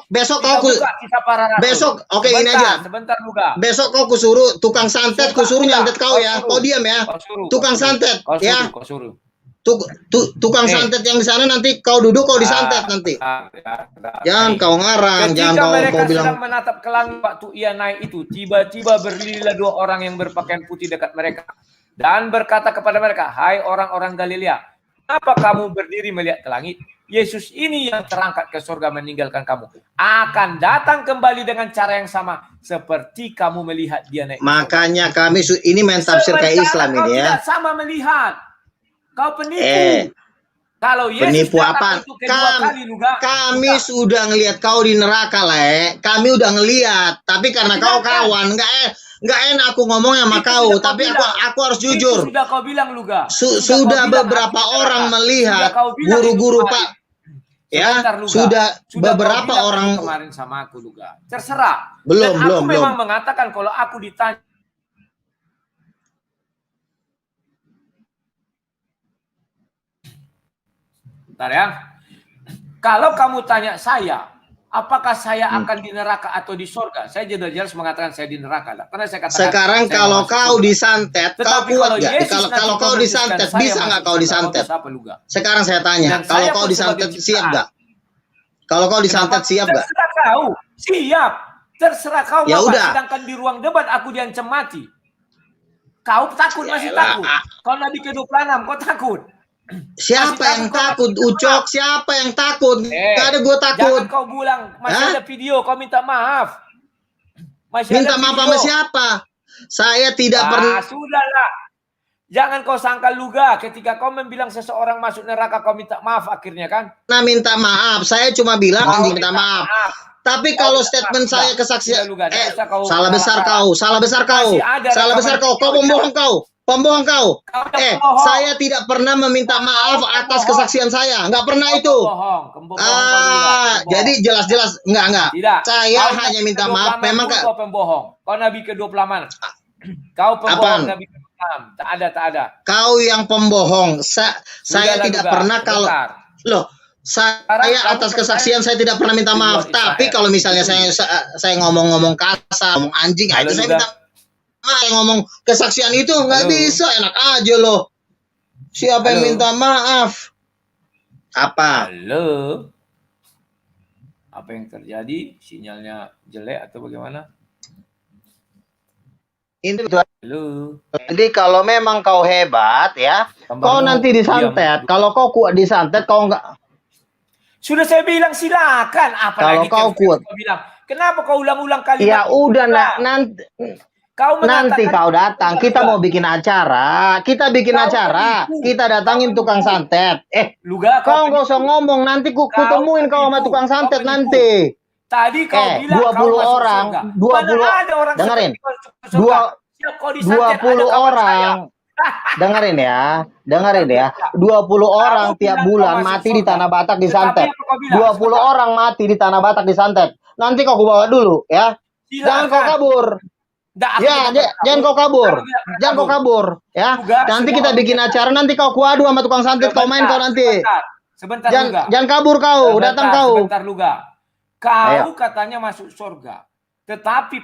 S3: besok
S2: Kita
S3: kau
S2: buka kisah para rasul.
S3: besok, oke, ini
S2: Sebentar,
S3: aja.
S2: Sebentar, Luga.
S3: Besok kau kusuruh tukang santet, kusuruh
S2: Luga.
S3: nyantet kau ya.
S2: Suruh.
S3: Kau diam ya.
S2: Kau suruh,
S3: Tukang
S2: kau suruh.
S3: santet
S2: Kau
S3: ya.
S2: suruh, kau suruh.
S3: Tukang santet yang di sana nanti kau duduk kau disantet nanti. Jangan kau ngarang,
S2: Ketika
S3: jangan
S2: mereka
S3: kau bilang
S2: sedang menatap ke langit waktu ia naik itu, tiba-tiba berdirilah dua orang yang berpakaian putih dekat mereka dan berkata kepada mereka, "Hai orang-orang Galilea, kenapa kamu berdiri melihat ke langit? Yesus ini yang terangkat ke surga meninggalkan kamu akan datang kembali dengan cara yang sama seperti kamu melihat dia naik."
S3: makanya kami ini main tafsir kayak Islam
S2: Sementara
S3: ini
S2: kau
S3: ya.
S2: tidak sama melihat. Kau penipu. Kalau Yesus
S3: Penipu
S2: datang
S3: apa?
S2: untuk kedua kali, Luga,
S3: Kami sudah ngelihat kau di neraka Le. Kami udah ngelihat, tapi karena kau kawan nggak enak aku ngomong sama
S2: Itu
S3: kau,
S2: sudah kau
S3: tapi
S2: bilang.
S3: aku harus
S2: Itu
S3: jujur.
S2: sudah kau bilang, Luga.
S3: Sudah
S2: kau bilang,
S3: beberapa
S2: aku
S3: orang
S2: neraka.
S3: melihat
S2: Sudah kau bilang
S3: guru-guru
S2: itu
S3: Pak
S2: kemarin.
S3: ya,
S2: Sebentar, Luga.
S3: sudah
S2: kau
S3: beberapa
S2: bilang
S3: orang
S2: itu kemarin sama aku, Luga. Terserah.
S3: Belum,
S2: Dan aku
S3: belum.
S2: memang mengatakan kalau aku ditanya Bentar ya. Kalau kamu tanya saya, apakah saya akan di neraka atau di surga? Saya jelas mengatakan saya di neraka. Karena saya katakan
S3: sekarang
S2: saya
S3: kalau
S2: masuk
S3: kau
S2: surga.
S3: disantet, kau
S2: Tetapi
S3: kuat
S2: kalau
S3: nggak?
S2: Yesus
S3: Kalau
S2: nanti
S3: kau
S2: memberikan
S3: disantet,
S2: saya
S3: bisa nggak
S2: masuk
S3: kau
S2: surga,
S3: disantet?
S2: kau siapa, Luga?
S3: Sekarang saya tanya,
S2: Dan
S3: kalau
S2: saya
S3: kau
S2: pun
S3: disantet
S2: sebagai
S3: siap
S2: ciptaan.
S3: nggak? Kalau kau disantet
S2: Kenapa?
S3: siap nggak?
S2: Terserah kau. Siap. Terserah kau,
S3: Ya
S2: Bapak.
S3: udah.
S2: Sedangkan di ruang debat aku diancam mati. Kau takut, masih
S3: Yaelah,
S2: takut. Kau Nabi ke-26, kau takut.
S3: Siapa
S2: Masih
S3: yang takut?
S2: takut,
S3: Ucok, siapa yang takut? Nggak ada gue takut.
S2: Jangan kau bilang, masih
S3: Hah?
S2: ada video, kau minta maaf. Masih
S3: Minta
S2: ada
S3: maaf
S2: video.
S3: sama siapa? Saya tidak pernah.
S2: Sudahlah. Jangan kau sangka, Luga, ketika kau membilang seseorang masuk neraka, kau minta maaf akhirnya kan?
S3: Minta maaf. Saya cuma bilang
S2: Kau
S3: minta maaf. Tapi
S2: Kau
S3: kalau
S2: minta
S3: statement
S2: maaf.
S3: saya kesaksian,
S2: Sudah, Luga, tidak usah kau
S3: salah besar
S2: salah.
S3: kau, salah besar kau,
S2: Masih ada
S3: salah
S2: rekaman
S3: besar kau, kau
S2: video.
S3: pembohong kau, pembohong kau.
S2: Kau yang pembohong.
S3: Saya tidak pernah meminta maaf atas
S2: pembohong.
S3: kesaksian saya, nggak pernah itu.
S2: Pembohong kau,
S3: Jadi jelas-jelas enggak.
S2: tidak.
S3: Saya
S2: Kau
S3: hanya
S2: Nabi
S3: minta
S2: ke-26
S3: maaf. Memang
S2: pun
S3: Kak,
S2: kau pembohong. Kau Nabi ke-28. Kau pembohong.
S3: Apaan?
S2: Nabi ke-26. Tak ada.
S3: kau yang pembohong. Saya
S2: Sudahlah,
S3: tidak
S2: Luga.
S3: pernah kalau
S2: Sebentar.
S3: loh. Saya
S2: Sekarang
S3: atas
S2: kamu
S3: kesaksian saya tidak pernah minta
S2: di
S3: maaf.
S2: luar
S3: Tapi
S2: Israel.
S3: kalau misalnya saya ngomong-ngomong kasar, ngomong anjing,
S2: Halo,
S3: itu saya
S2: Luga.
S3: minta maaf. Yang ngomong kesaksian itu nggak
S2: Halo.
S3: bisa, enak aja loh. Siapa yang
S2: Halo.
S3: minta maaf? Apa?
S2: Halo. Apa yang terjadi? Sinyalnya jelek atau bagaimana?
S3: Ini
S2: Halo.
S3: jadi kalau memang kau hebat ya,
S2: Tambah
S3: kau
S2: dulu,
S3: nanti disantet.
S2: diam.
S3: Kalau kau kuat disantet, kau nggak.
S2: Sudah saya bilang silakan.
S3: Kalau
S2: Apalagi
S3: kau kuat.
S2: kau bilang. Kenapa kau ulang-ulang kalimat?
S3: Ya udah,
S2: Nah,
S3: nanti
S2: kau
S3: nanti
S2: mengatakan-
S3: kau datang. Kita mau bikin acara. Kita bikin
S2: Kau
S3: acara.
S2: penipu.
S3: Kita datangin
S2: Kau
S3: tukang
S2: penipu.
S3: santet.
S2: Luga,
S3: Kau nggak usah
S2: penipu.
S3: ngomong. Nanti ku
S2: Kau
S3: temuin kau sama
S2: penipu.
S3: tukang santet
S2: Kau penipu.
S3: nanti.
S2: Tadi kau bilang
S3: 20
S2: kau masuk
S3: orang,
S2: surga.
S3: 20
S2: Mana ada orang
S3: dengerin.
S2: seperti kau masuk surga? Siap kau disantet,
S3: 20
S2: ada kawan
S3: orang. Dengerin ya. 20 orang
S2: Kamu
S3: tiap
S2: bilang
S3: bulan
S2: kau masuk
S3: mati di
S2: surga.
S3: Tanah Batak
S2: Tetapi
S3: disantet.
S2: apa kau bilang?
S3: 20 orang mati di Tanah Batak disantet. Nanti kau bawa dulu ya. Jangan kau kabur. Ya, jangan kau kabur. Jangan kau kabur ya.
S2: Juga
S3: Nanti
S2: semua
S3: kita
S2: orang
S3: bikin
S2: bilang.
S3: acara, nanti kau kuadu sama tukang santet, kau main kau nanti.
S2: Sebentar Luga.
S3: Jangan kabur kau, datang kau.
S2: Sebentar Luga. Kau katanya masuk surga. Tetapi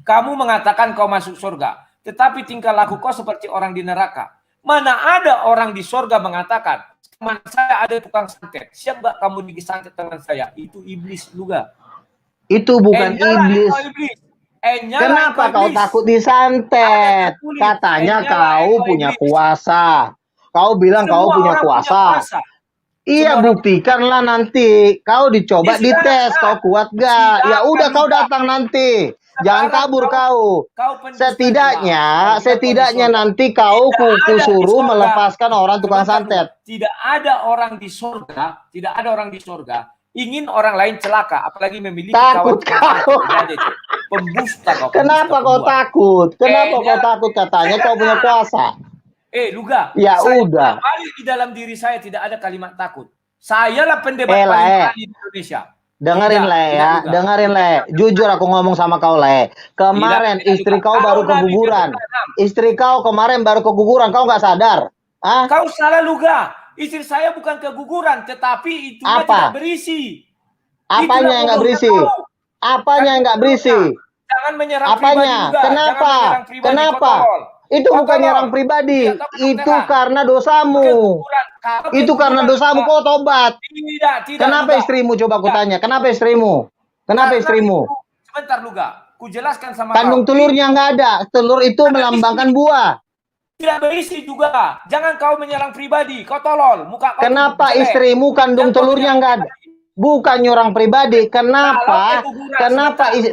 S2: kamu mengatakan kau masuk surga. Tetapi tingkah laku kau seperti orang di neraka. Mana ada orang di surga mengatakan, teman saya ada tukang santet. Siap gak kamu disantet teman saya? Itu iblis Luga.
S3: Itu bukan iblis. Kenapa kau takut disantet? Katanya kau punya kuasa. Kau bilang kau punya kuasa. Iya, buktikanlah nanti. Kau dicoba dites, kau kuat gak? Ya udah kau datang nanti. Jangan kabur kau. Setidaknya nanti kau suruh melepaskan orang tukang santet.
S2: Tidak ada orang di surga, ingin orang lain celaka, apalagi memiliki
S3: takut kau.
S2: Pembusta kau.
S3: Kenapa kau takut? Kenapa kau takut? Katanya kau punya kuasa.
S2: Luga.
S3: Ya udah.
S2: Di dalam diri saya tidak ada kalimat takut. Sayalah pendebat paling di Indonesia.
S3: Dengerin dengerin jujur aku ngomong sama kau kemarin istri kau baru keguguran. Istri kau kemarin baru keguguran, kau nggak sadar?
S2: Kau salah Luga. Istri saya bukan keguguran, tetapi itu tidak berisi.
S3: Apanya yang nggak berisi? Apanya yang nggak berisi?
S2: Jangan menyerang pribadi juga.
S3: Kenapa? Itu bukan nyerang pribadi, itu karena dosamu. Itu karena dosamu, kau tobat.
S2: Tidak.
S3: Kenapa istrimu? Coba aku tanya. Kenapa istrimu?
S2: Sebentar Luga, ku jelaskan sama
S3: kandung telurnya nggak ada. Telur itu melambangkan buah.
S2: Tidak berisi juga. Jangan kau menyerang pribadi. Kau tolol. Muka kau.
S3: Kenapa istrimu kandung telurnya nggak ada? Bukan nyerang pribadi. Kenapa?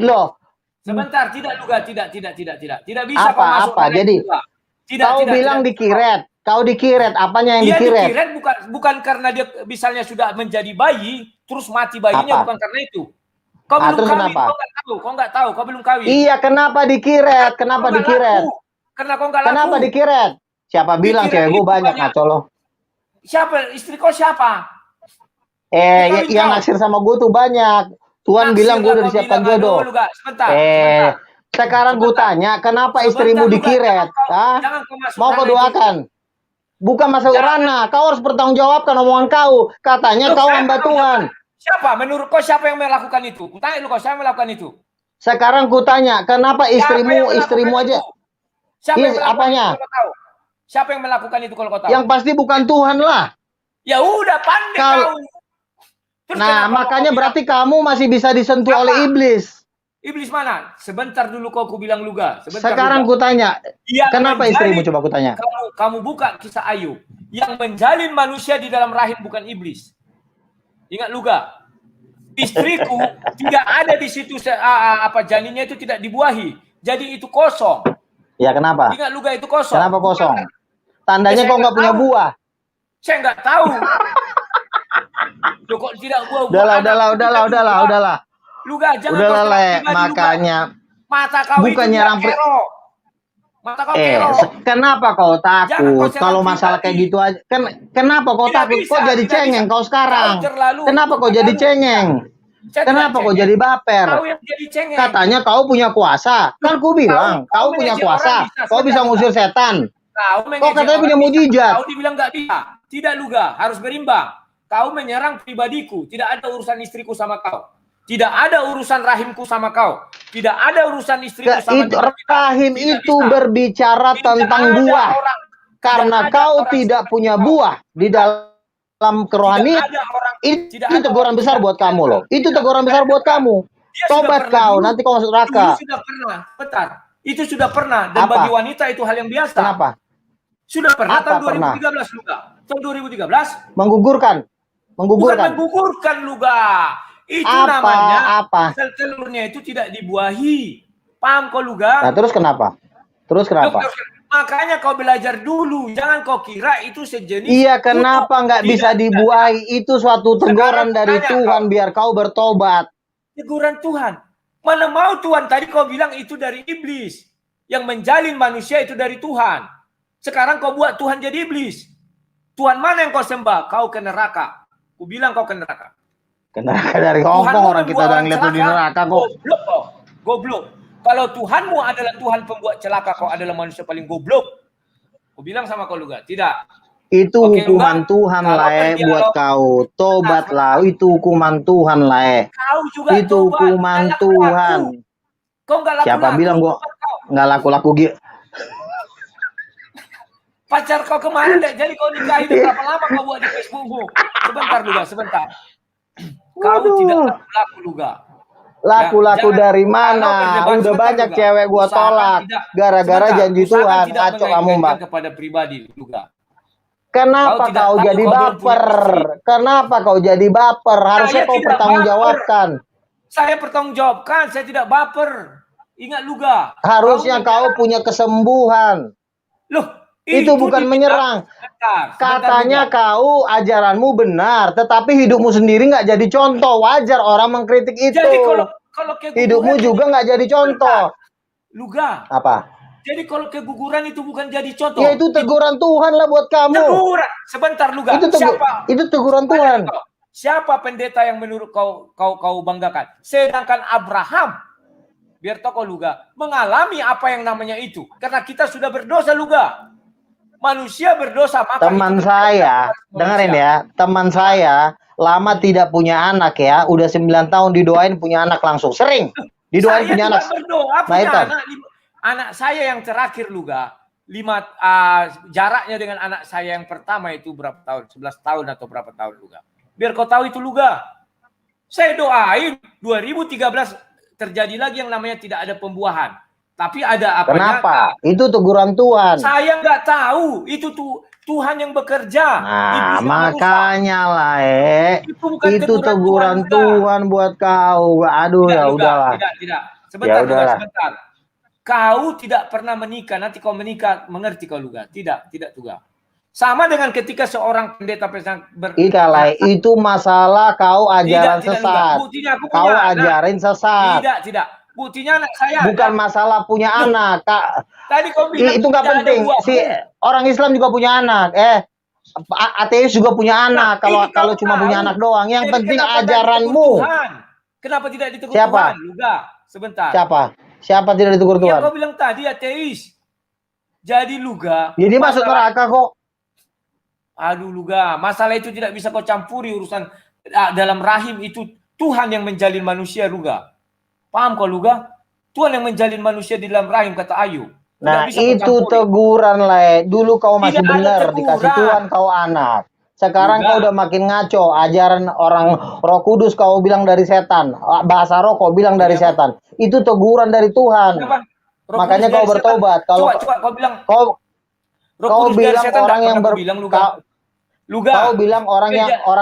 S3: Loh.
S2: Sebentar, tidak Luga, tidak bisa kau masuk.
S3: Apa? Jadi kau bilang dikiret. Kau dikiret, apanya yang dikiret?
S2: Dikiret bukan karena dia misalnya sudah menjadi bayi, terus mati bayinya, bukan karena itu. Kau belum kawin, kau nggak tahu, kau belum kawin.
S3: Iya, kenapa dikiret? Kenapa dikiret?
S2: Karena kau nggak laku.
S3: Kenapa dikiret? Siapa bilang cewek gue banyak ngacolo?
S2: Siapa? Istri kau siapa?
S3: Yang naksir sama gue tuh banyak. Tuhan bilang gue udah disiapkan jodoh.
S2: Sebentar.
S3: Sekarang gue tanya, kenapa istrimu dikiret? Mau kau doakan? Bukan masalah ranah. Kau harus bertanggungjawabkan omongan kau. Katanya kau hamba Tuhan.
S2: Siapa? Menurut kau siapa yang melakukan itu? Kutanya lu, kau siapa yang melakukan itu?
S3: Sekarang ku tanya, kenapa istrimu aja? Apanya?
S2: Siapa yang melakukan itu kalau kau tahu?
S3: Yang pasti bukan Tuhan lah.
S2: Ya udah, pandai kau.
S3: Nah, makanya berarti kamu masih bisa disentuh oleh iblis.
S2: Iblis mana? Sebentar dulu kau bilang Luga.
S3: Sekarang ku tanya, kenapa istrimu? Coba ku tanya.
S2: Kamu buka kisah Ayub. Yang menjalin manusia di dalam rahim bukan iblis. Ingat Luga. Istriku tidak ada di situ, janinnya itu tidak dibuahi. Jadi itu kosong.
S3: Ya kenapa?
S2: Ingat Luga, itu kosong.
S3: Kenapa kosong? Tandanya kau nggak punya buah.
S2: Saya nggak tahu. Loh, kok tidak buah?
S3: Udahlah.
S2: Luga, jangan
S3: makanya.
S2: Mata kau
S3: bukan
S2: itu
S3: nyerang
S2: mata kau kero.
S3: Kenapa kau takut kalau masalah kayak gitu aja? Kenapa kau takut? Kok jadi cengeng kau sekarang? Kenapa kau jadi cengeng? Kenapa kau jadi baper?
S2: Kau yang jadi cengeng.
S3: Katanya kau punya kuasa. Kan ku bilang kau punya kuasa. Kau bisa ngusir setan. Kau katanya punya mujizat.
S2: Kau dibilang nggak bisa. Tidak Luga, harus berimbang. Kau menyerang pribadiku. Tidak ada urusan istriku sama kau. Tidak ada urusan rahimku sama kau. Tidak ada urusan istriku sama kau.
S3: Rahim itu berbicara tentang buah. Karena kau tidak punya buah di dalam kerohanian. Itu teguran besar buat kamu loh. Itu teguran besar buat kamu. Tobat kau, nanti kau masuk neraka.
S2: Sudah pernah, betul. Itu sudah pernah. Dan bagi wanita itu hal yang biasa.
S3: Kenapa?
S2: Sudah pernah tahun 2013 Luga. Tahun 2013.
S3: Menggugurkan.
S2: Bukan menggugurkan Luga. Itu namanya sel-telurnya itu tidak dibuahi. Paham kau Luga?
S3: Nah, terus kenapa?
S2: Makanya kau belajar dulu. Jangan kau kira itu sejenis.
S3: Iya, kenapa nggak bisa dibuahi? Itu suatu teguran dari Tuhan biar kau bertobat.
S2: Teguran Tuhan. Mana mau Tuhan? Tadi kau bilang itu dari iblis. Yang menjalin manusia itu dari Tuhan. Sekarang kau buat Tuhan jadi iblis. Tuhan mana yang kau sembah? Kau ke neraka. Ku bilang kau ke neraka.
S3: Ke neraka dari Hongkong, orang kita udah ngeliat di neraka kok.
S2: Goblok. Kalau Tuhanmu adalah Tuhan pembuat celaka, kau adalah manusia paling goblok. Aku bilang sama kau Luga, tidak.
S3: Itu
S2: Oke,
S3: hukuman
S2: Luga,
S3: Tuhan
S2: kalau
S3: lah
S2: berdialog-
S3: buat kau. Tobatlah, itu hukuman Tuhan lah.
S2: Kau juga
S3: Itu
S2: tobat,
S3: hukuman
S2: nggak laku-laku.
S3: Tuhan.
S2: Kau nggak laku-laku.
S3: Siapa bilang gua
S2: tobat kau.
S3: nggak laku-laku gitu?
S2: Pacar kau kemarin deh, jadi kau nikahi udah berapa lama kau buat di Facebookmu? Sebentar Luga, sebentar. Kau
S3: Waduh.
S2: tidak laku-laku Luga.
S3: Laku-laku
S2: jangan-
S3: dari
S2: kalau
S3: mana?
S2: berdebat
S3: Udah
S2: sebentar
S3: banyak
S2: juga.
S3: cewek gua
S2: Usahakan
S3: tolak
S2: tidak-
S3: gara-gara
S2: sebentar,
S3: janji
S2: usahakan
S3: Tuhan.
S2: tidak
S3: Ngaco kamu,
S2: mengaitkan
S3: Mbak.
S2: kepada pribadi Luga.
S3: Kenapa
S2: Kau tidak
S3: kau
S2: tahu,
S3: jadi
S2: kau belum punya
S3: baper?
S2: istri.
S3: Kenapa kau jadi baper? Harusnya
S2: Saya
S3: kau
S2: tidak
S3: pertanggungjawabkan.
S2: Saya bertanggungjawabkan, saya tidak baper. Ingat Luga.
S3: Harusnya kau
S2: menyerang.
S3: punya kesembuhan.
S2: Loh,
S3: Itu bukan
S2: dibilang-
S3: menyerang.
S2: Sebentar,
S3: Katanya
S2: Luga.
S3: kau ajaranmu benar, tetapi hidupmu sendiri nggak jadi contoh. Wajar orang mengkritik itu.
S2: Jadi kalau keguguran
S3: Hidupmu juga nggak jadi contoh.
S2: Luga.
S3: Apa?
S2: Jadi kalau keguguran itu bukan jadi contoh.
S3: Ya itu teguran Tuhan lah buat kamu.
S2: Teguran. Sebentar Luga.
S3: Itu teguran Tuhan.
S2: Siapa pendeta yang menurut kau banggakan? Sedangkan Abraham, biar tahu kau Luga, mengalami apa yang namanya itu. Karena kita sudah berdosa Luga. Manusia berdosa. Maka
S3: Teman
S2: itu
S3: saya,
S2: manusia.
S3: dengerin ya, teman saya lama tidak punya anak ya, udah 9 tahun didoain punya anak langsung. Sering didoain
S2: Saya
S3: punya
S2: juga
S3: anak.
S2: berdoa punya
S3: Melahirkan.
S2: anak saya yang terakhir Luga. Jaraknya dengan anak saya yang pertama itu berapa tahun? 11 tahun atau berapa tahun Luga. Biar kau tahu itu Luga. Saya doain 2013 terjadi lagi yang namanya tidak ada pembuahan. Tapi ada apa?
S3: Kenapa? Itu teguran Tuhan.
S2: Saya nggak tahu. Itu Tuhan yang bekerja.
S3: Nah,
S2: Iblis yang
S3: makanya lah,
S2: bukan
S3: itu teguran
S2: Tuhan.
S3: Tuhan buat kau. Aduh,
S2: Tidak,
S3: ya
S2: Luga.
S3: udahlah.
S2: Tidak. Sebentar,
S3: Ya
S2: Luga,
S3: udahlah.
S2: sebentar. Kau tidak pernah menikah, nanti kau menikah, mengerti kau Luga? Tidak juga. Sama dengan ketika seorang pendeta
S3: Ikalah, itu masalah kau ajaran
S2: Tidak,
S3: sesat.
S2: Luga. Buktinya aku
S3: Kau
S2: punya anak.
S3: ajarin sesat.
S2: Tidak. Buktinya anak saya.
S3: Bukan masalah punya anak, Kak.
S2: Tadi kau bilang
S3: Itu nggak
S2: tidak ada
S3: penting.
S2: buah.
S3: Si orang Islam juga punya anak. Ateis juga punya anak.
S2: Nah,
S3: Kalau
S2: ini
S3: cuma
S2: kau
S3: punya
S2: tahu.
S3: anak doang. Yang
S2: Jadi
S3: penting
S2: kenapa tidak
S3: ajaranmu.
S2: ditegur Tuhan? Kenapa tidak ditegur
S3: Siapa?
S2: Tuhan? Luga, sebentar.
S3: Siapa tidak ditegur
S2: Yang
S3: Tuhan?
S2: kau bilang tadi ateis. Jadi Luga.
S3: Jadi masuk neraka kok.
S2: Aduh Luga, masalah itu tidak bisa kau campuri urusan dalam rahim itu Tuhan yang menjalin manusia Luga. Paham kau Luga? Tuhan yang menjalin manusia di dalam rahim kata Ayub.
S3: Nah,
S2: bisa kau
S3: itu
S2: campuri.
S3: teguran lah. Dulu kau masih
S2: Tidak ada
S3: benar,
S2: teguran.
S3: dikasih Tuhan kau anak. Sekarang
S2: Juga.
S3: kau udah makin ngaco. Ajaran orang Roh Kudus kau bilang dari setan. Bahasa roh kau bilang dari
S2: Kenapa?
S3: setan. Itu teguran dari Tuhan.
S2: Kenapa? Roh
S3: Makanya
S2: Kudus
S3: kau
S2: dari
S3: bertobat.
S2: setan.
S3: Kalau
S2: Coba kau bilang
S3: kau
S2: Roh
S3: kau
S2: Kudus dari
S3: bilang
S2: setan,
S3: orang
S2: tak
S3: yang
S2: pernah kau bilang Luga. Luga.
S3: kau bilang orang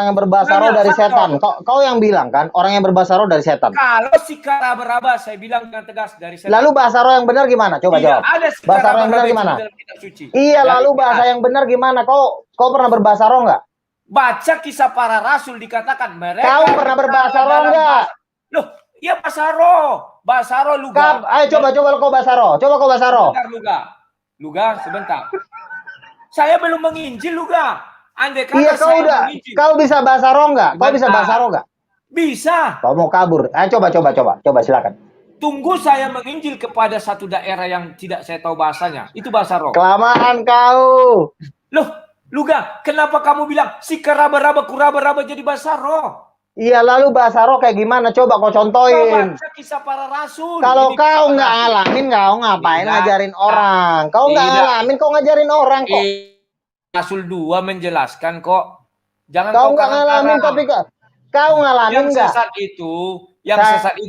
S3: yang berbahasa roh
S2: Banyak
S3: dari
S2: faktor.
S3: setan. Kau yang bilang kan orang yang berbahasa roh dari setan.
S2: Kalau si raba-raba saya bilang dengan tegas dari setan.
S3: Lalu bahasa roh yang benar gimana? Coba
S2: Tidak
S3: jawab.
S2: ada si
S3: Bahasa roh yang benar
S2: raba-raba itu
S3: gimana?
S2: dalam kitab suci.
S3: Iya,
S2: Dari
S3: lalu bahasa
S2: setan.
S3: yang benar gimana? Kau pernah berbahasa roh nggak?
S2: Baca kisah para rasul dikatakan mereka.
S3: Kau pernah berbahasa roh
S2: dalam
S3: nggak?
S2: Loh, iya bahasa roh. Bahasa roh Luga.
S3: Ayo coba kau bahasa roh. Coba kau bahasa roh.
S2: Sebentar Luga, sebentar. Saya belum menginjil Luga. Andai kata
S3: Iya, kau bisa bahasa roh nggak? Kau bisa
S2: Sebentar.
S3: bahasa roh nggak?
S2: Bisa.
S3: Kau mau kabur? Coba silakan.
S2: Tunggu saya menginjil kepada satu daerah yang tidak saya tahu bahasanya. Itu bahasa roh.
S3: Kelamaan kau.
S2: Loh, Luga, kenapa kamu bilang si raba-raba kuraba-raba jadi bahasa roh?
S3: Iya, lalu bahasa roh kayak gimana? Coba kau
S2: Kau
S3: contohin.
S2: baca kisah para rasul.
S3: Kalau
S2: Ini
S3: kau
S2: kisah
S3: nggak
S2: para rasul.
S3: ngalamin, kau ngapain
S2: Tidak.
S3: ngajarin orang? Kau nggak
S2: Tidak.
S3: ngalamin, kau ngajarin orang kok.
S2: Rasul 2 menjelaskan kok. Jangan
S3: Kau
S2: kau
S3: nggak ngalamin,
S2: karang-karang.
S3: tapi kau ngalamin
S2: yang
S3: nggak?
S2: sesat itu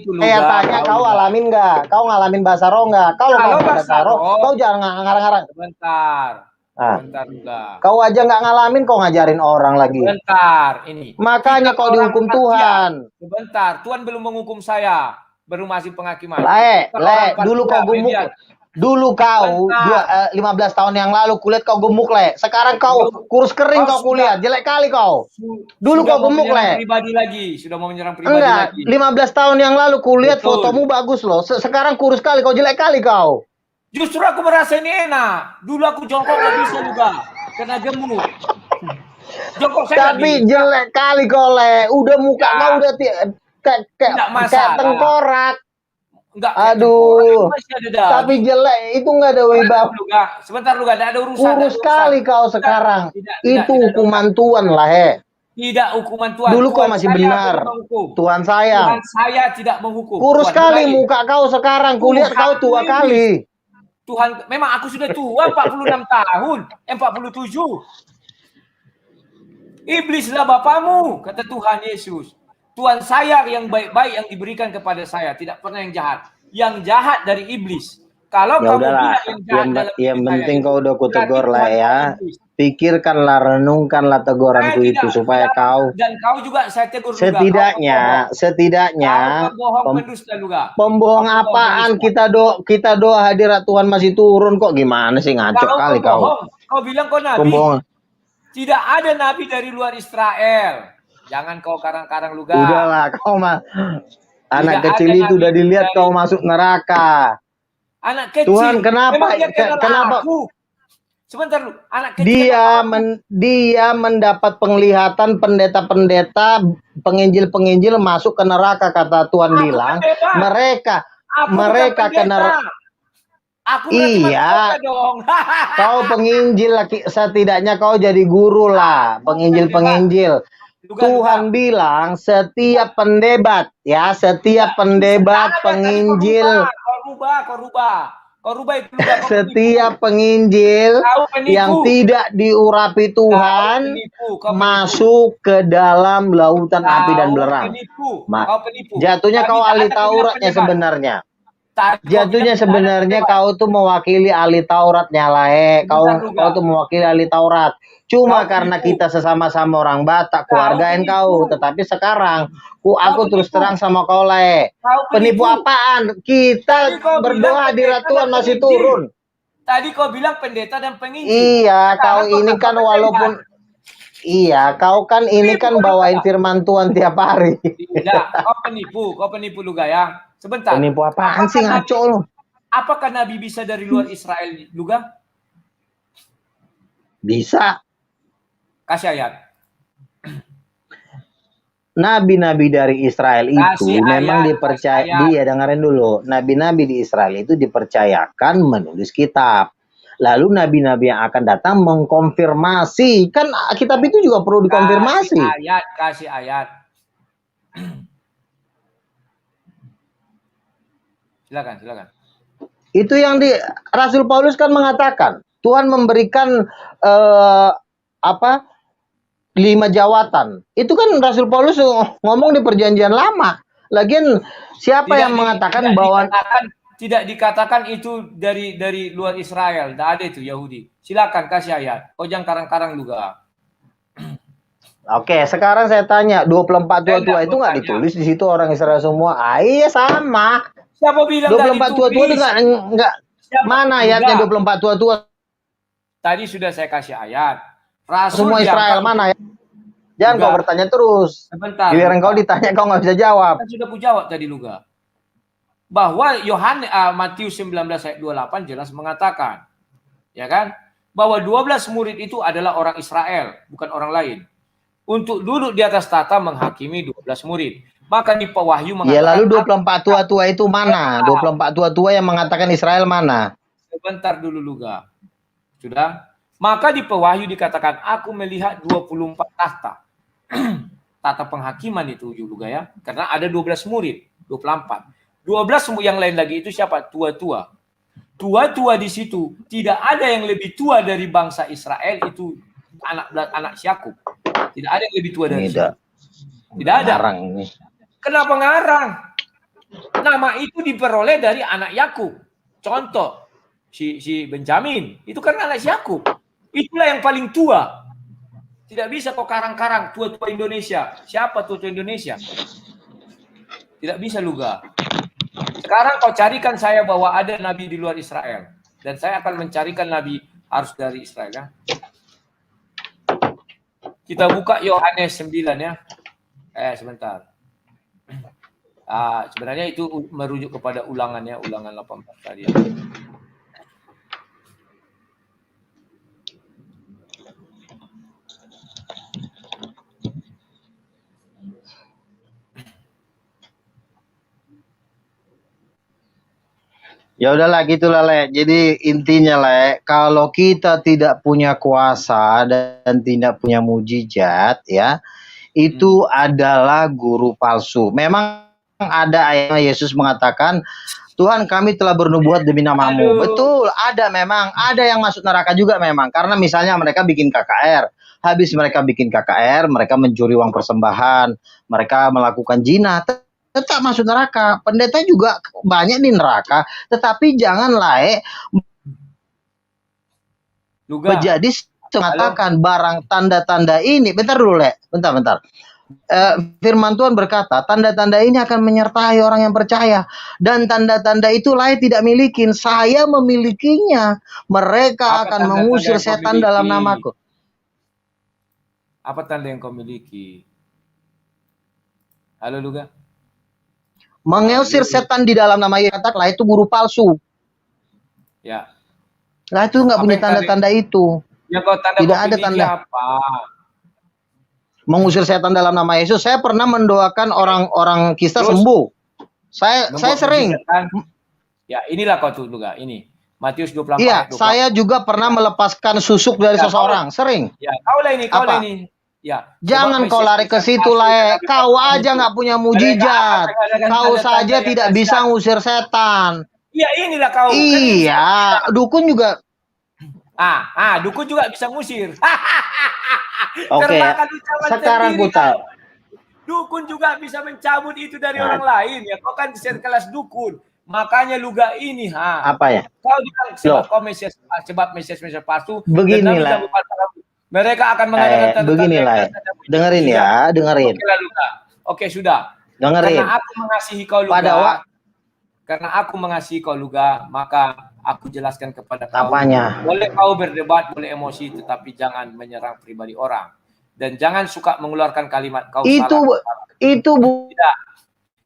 S2: Luga.
S3: Saya tanya kau
S2: Luga.
S3: ngalamin nggak? Kau ngalamin bahasa roh nggak? Kalau
S2: Kalau
S3: kau
S2: bahasa
S3: bahasa roh,
S2: roh,
S3: kau jangan ngarang-ngarang.
S2: Sebentar.
S3: Nah,
S2: Sebentar Luga.
S3: kau aja nggak ngalamin, kau ngajarin orang lagi.
S2: Sebentar ini.
S3: Makanya
S2: Kita
S3: kau
S2: orang
S3: dihukum
S2: manusia.
S3: Tuhan.
S2: Sebentar, Tuhan belum menghukum saya. Baru masih penghakiman.
S3: Le,
S2: Kita orang
S3: dulu
S2: manusia,
S3: kau gemuk.
S2: median.
S3: Dulu kau
S2: Bentar.
S3: 15 tahun yang lalu kulihat kau gemuk le. Sekarang kau kurus kering kau kulihat. Jelek kali kau. Dulu
S2: Sudah
S3: kau
S2: mau
S3: gemuk
S2: menyerang
S3: le.
S2: pribadi lagi. Sudah mau menyerang pribadi
S3: Enggak,
S2: lagi.
S3: 15 tahun yang lalu kulihat
S2: Betul.
S3: fotomu bagus loh. Sekarang kurus kali kau, jelek kali kau.
S2: Justru aku merasa ini enak. Dulu aku jongkok nggak bisa juga. Kena gemuk. Jongkok saya nggak
S3: Tapi
S2: bisa.
S3: jelek kali kau le. Udah muka
S2: Ya.
S3: kau udah
S2: Tidak
S3: kayak
S2: masalah.
S3: tengkorak.
S2: Enggak kayak
S3: Aduh,
S2: masih ada daging.
S3: tapi jelek itu nggak ada wibawa.
S2: Sebentar lu, ada urusan.
S3: Kurus sekali kau sekarang. Itu hukuman Tuhan lah,
S2: Tidak hukuman Tuhan.
S3: Dulu kau
S2: Tuhan
S3: masih
S2: saya
S3: benar.
S2: belum menghukum.
S3: Tuhan sayang.
S2: Tuhan saya tidak menghukum.
S3: Kurus
S2: Tuhan
S3: sekali
S2: baik.
S3: muka kau sekarang. Kulihat kau tua
S2: Tuhan
S3: kali.
S2: Tuhan, memang aku sudah tua 46 tahun, 47. Iblislah bapamu, kata Tuhan Yesus. Tuhan saya yang baik-baik yang diberikan kepada saya, tidak pernah yang jahat. Yang jahat dari iblis. Kalau
S3: Ya
S2: kamu
S3: udahlah,
S2: bilang yang jahat dalam
S3: yang
S2: diri
S3: penting
S2: saya
S3: kau udah kutegur
S2: berarti
S3: lah
S2: Tuhan
S3: ya.
S2: iblis.
S3: Pikirkanlah, renungkanlah teguranku
S2: Saya
S3: itu supaya
S2: tidak,
S3: kau
S2: dan kau juga saya tegur juga.
S3: setidaknya
S2: Kau pembohong pendusta juga.
S3: Pembohong
S2: Kau
S3: apaan?
S2: pendusta.
S3: Kita doa hadirat Tuhan masih turun kok, gimana sih, ngaco
S2: Kau
S3: kali
S2: pembohong.
S3: kau.
S2: Kau bilang kau nabi.
S3: Pembohong.
S2: Tidak ada nabi dari luar Israel. Jangan kau karang-karang luga.
S3: Udahlah, kau mah anak
S2: Tidak
S3: kecil
S2: ada
S3: itu
S2: nabi
S3: udah dilihat
S2: dari-
S3: kau masuk neraka.
S2: Anak kecil.
S3: Tuhan, kenapa?
S2: Memang dia kenal
S3: Kenapa?
S2: aku. Sebentar lu, anak kecil.
S3: Dia mendapat penglihatan pendeta-pendeta, penginjil-penginjil masuk ke neraka, kata Tuhan bilang.
S2: Pendeta.
S3: Mereka ke neraka.
S2: Aku
S3: iya.
S2: dong.
S3: Kau penginjil, setidaknya kau jadi guru lah, penginjil-penginjil. Tuhan bilang setiap pendebat, ya, setiap pendebat, penginjil.
S2: Kau rubah itu.
S3: Setiap penginjil yang tidak diurapi Tuhan masuk ke dalam lautan api dan belerang. Jatuhnya kau ahli Tauratnya sebenarnya. Jatuhnya sebenarnya kau tuh mewakili ahli Tauratnya lah, kau tuh mewakili ahli Taurat. Cuma karena kita sesama-sama orang Batak, keluargain kau. Tetapi sekarang aku terus terang sama kau lah. Penipu apaan? Kita berdoa hadirat Tuhan masih turun.
S2: Tadi kau bilang pendeta dan penginjil.
S3: Iya, kau ini kan walaupun iya, kau kan ini kan bawain firman Tuhan tiap hari.
S2: Tidak, kau penipu juga ya. Sebentar.
S3: Penipu apaan sih, ngaco lu?
S2: Apakah Nabi bisa dari luar Israel juga?
S3: Bisa.
S2: Kasih ayat.
S3: Nabi-nabi dari Israel itu memang dipercaya, dia dengerin dulu. Nabi-nabi di Israel itu dipercayakan menulis kitab. Lalu nabi-nabi yang akan datang mengkonfirmasi. Kan kitab itu juga perlu dikonfirmasi.
S2: Kasih ayat. Silakan.
S3: Itu yang Rasul Paulus kan mengatakan, Tuhan memberikan 5 jawatan. Itu kan Rasul Paulus ngomong di perjanjian lama. Lagian siapa yang mengatakan bahwa
S2: tidak dikatakan itu dari luar Israel? Tidak ada itu Yahudi. Silakan kasih ayat. Kau jangan karang-karang juga.
S3: Oke, sekarang saya tanya, 24 tua-tua itu nggak ditulis di situ orang Israel semua? Iya sama.
S2: Siapa bilang
S3: 24 tua-tua itu enggak mana ayatnya 24 tua-tua?
S2: Tadi sudah saya kasih ayat. Rasul
S3: semua Israel mana ya? Jangan kau bertanya terus.
S2: Sebentar.
S3: Giliran kau ditanya kau nggak bisa jawab.
S2: Kan sudah jawab tadi Luga. Bahwa Matius 19 ayat 28 jelas mengatakan, ya kan? Bahwa 12 murid itu adalah orang Israel, bukan orang lain. Untuk duduk di atas tahta menghakimi 12 murid. Maka di Wahyu mengatakan,
S3: ya lalu 24 tua-tua itu mana? 24 tua-tua yang mengatakan Israel mana?
S2: Sebentar dulu Luga. Sudah? Maka di Wahyu dikatakan, aku melihat 24 tahta. Tahta penghakiman itu juga ya. Karena ada 12 murid, 24. 12 yang lain lagi itu siapa? Tua-tua. Tua-tua di situ tidak ada yang lebih tua dari bangsa Israel, itu anak Yakub. Tidak ada yang lebih tua dari situ. Tidak ada.
S3: Ngarang ini.
S2: Kenapa ngarang? Nama itu diperoleh dari anak Yakub. Contoh si Benjamin itu kan anak Yakub. Itulah yang paling tua. Tidak bisa kok karang-karang tua-tua Indonesia. Siapa tua-tua Indonesia? Tidak bisa Luga. Sekarang kau carikan saya bahwa ada nabi di luar Israel. Dan saya akan mencarikan nabi harus dari Israel ya. Kita buka Yohanes 9 ya. Sebentar. Sebenarnya itu merujuk kepada ulangannya, ulangan 18 tadi ya.
S3: Ya udahlah gitulah Le. Jadi intinya Le, kalau kita tidak punya kuasa dan tidak punya mujizat ya, itu adalah guru palsu. Memang ada ayat Yesus mengatakan, Tuhan kami telah bernubuat demi namamu.
S2: Aduh.
S3: Betul, ada memang. Ada yang masuk neraka juga memang. Karena misalnya mereka bikin KKR. Habis mereka bikin KKR, mereka mencuri uang persembahan. Mereka melakukan zina. Tetap masuk neraka. Pendeta juga banyak di neraka. Tetapi janganlah
S2: Luga.
S3: menjadi mengatakan barang tanda-tanda ini. Bentar dulu Le. Bentar. Firman Tuhan berkata, tanda-tanda ini akan menyertai orang yang percaya. Dan tanda-tanda itu lain tidak milikin. Saya memilikinya. Mereka
S2: Apa
S3: akan
S2: tanda-tanda
S3: mengusir
S2: yang kau
S3: setan dalam
S2: miliki?
S3: namaku.
S2: Apa tanda yang kau miliki? Halo Luga.
S3: Mengusir setan di dalam nama Yesus. Katakanlah itu guru palsu.
S2: Ya.
S3: Lah itu nggak
S2: Apa
S3: punya
S2: yang tadi-
S3: tanda-tanda itu.
S2: Yang kau tanda
S3: Tidak
S2: kau
S3: ada
S2: miliki
S3: tanda.
S2: apa?
S3: Mengusir setan dalam nama Yesus. Saya pernah mendoakan orang-orang kista
S2: Terus?
S3: sembuh. Saya
S2: Membuat
S3: sering.
S2: mujizat, kan? Ya, inilah kau tuh Luga. Ini Matius 24
S3: Iya,
S2: ayat 24.
S3: saya juga pernah melepaskan susuk dari
S2: Ya,
S3: seseorang. Sering.
S2: Ya, kau lah ini.
S3: Apa?
S2: Ya.
S3: Jangan
S2: sebab
S3: kau lari ke
S2: Mesias
S3: situ
S2: palsu
S3: lah.
S2: telah
S3: Kau
S2: dipakai
S3: aja
S2: itu.
S3: nggak punya
S2: Mereka
S3: mujizat.
S2: akan mengadakan
S3: Kau
S2: tanda-tanda
S3: saja
S2: yang
S3: tidak
S2: dahsyat.
S3: bisa ngusir setan.
S2: Iya, inilah kau. Kan ini
S3: Iya, dukun juga.
S2: dukun juga bisa ngusir.
S3: Oke,
S2: Termakan ucapan
S3: sekarang
S2: sendiri
S3: ku tahu.
S2: kau. Dukun juga bisa mencabut itu dari
S3: Nah.
S2: orang lain ya. Kau kan sekelas dukun. Makanya Luga ini
S3: Apa ya?
S2: Kau bilang sebab
S3: Loh.
S2: kau Mesias palsu.
S3: Beginilah.
S2: dan Nabi palsu. Mereka akan mengadakan tanda-tanda
S3: beginilah.
S2: yang dahsyat dan mujizat.
S3: Dengerin ya, dengerin.
S2: Oke lah, Luga. Oke, sudah.
S3: Dengerin.
S2: Karena aku mengasihi kau Luga. Karena aku mengasihi kau Luga, maka aku jelaskan kepada kau.
S3: Apanya?
S2: Boleh kau berdebat, boleh emosi, tetapi jangan menyerang pribadi orang. Dan jangan suka mengeluarkan kalimat kau
S3: Itu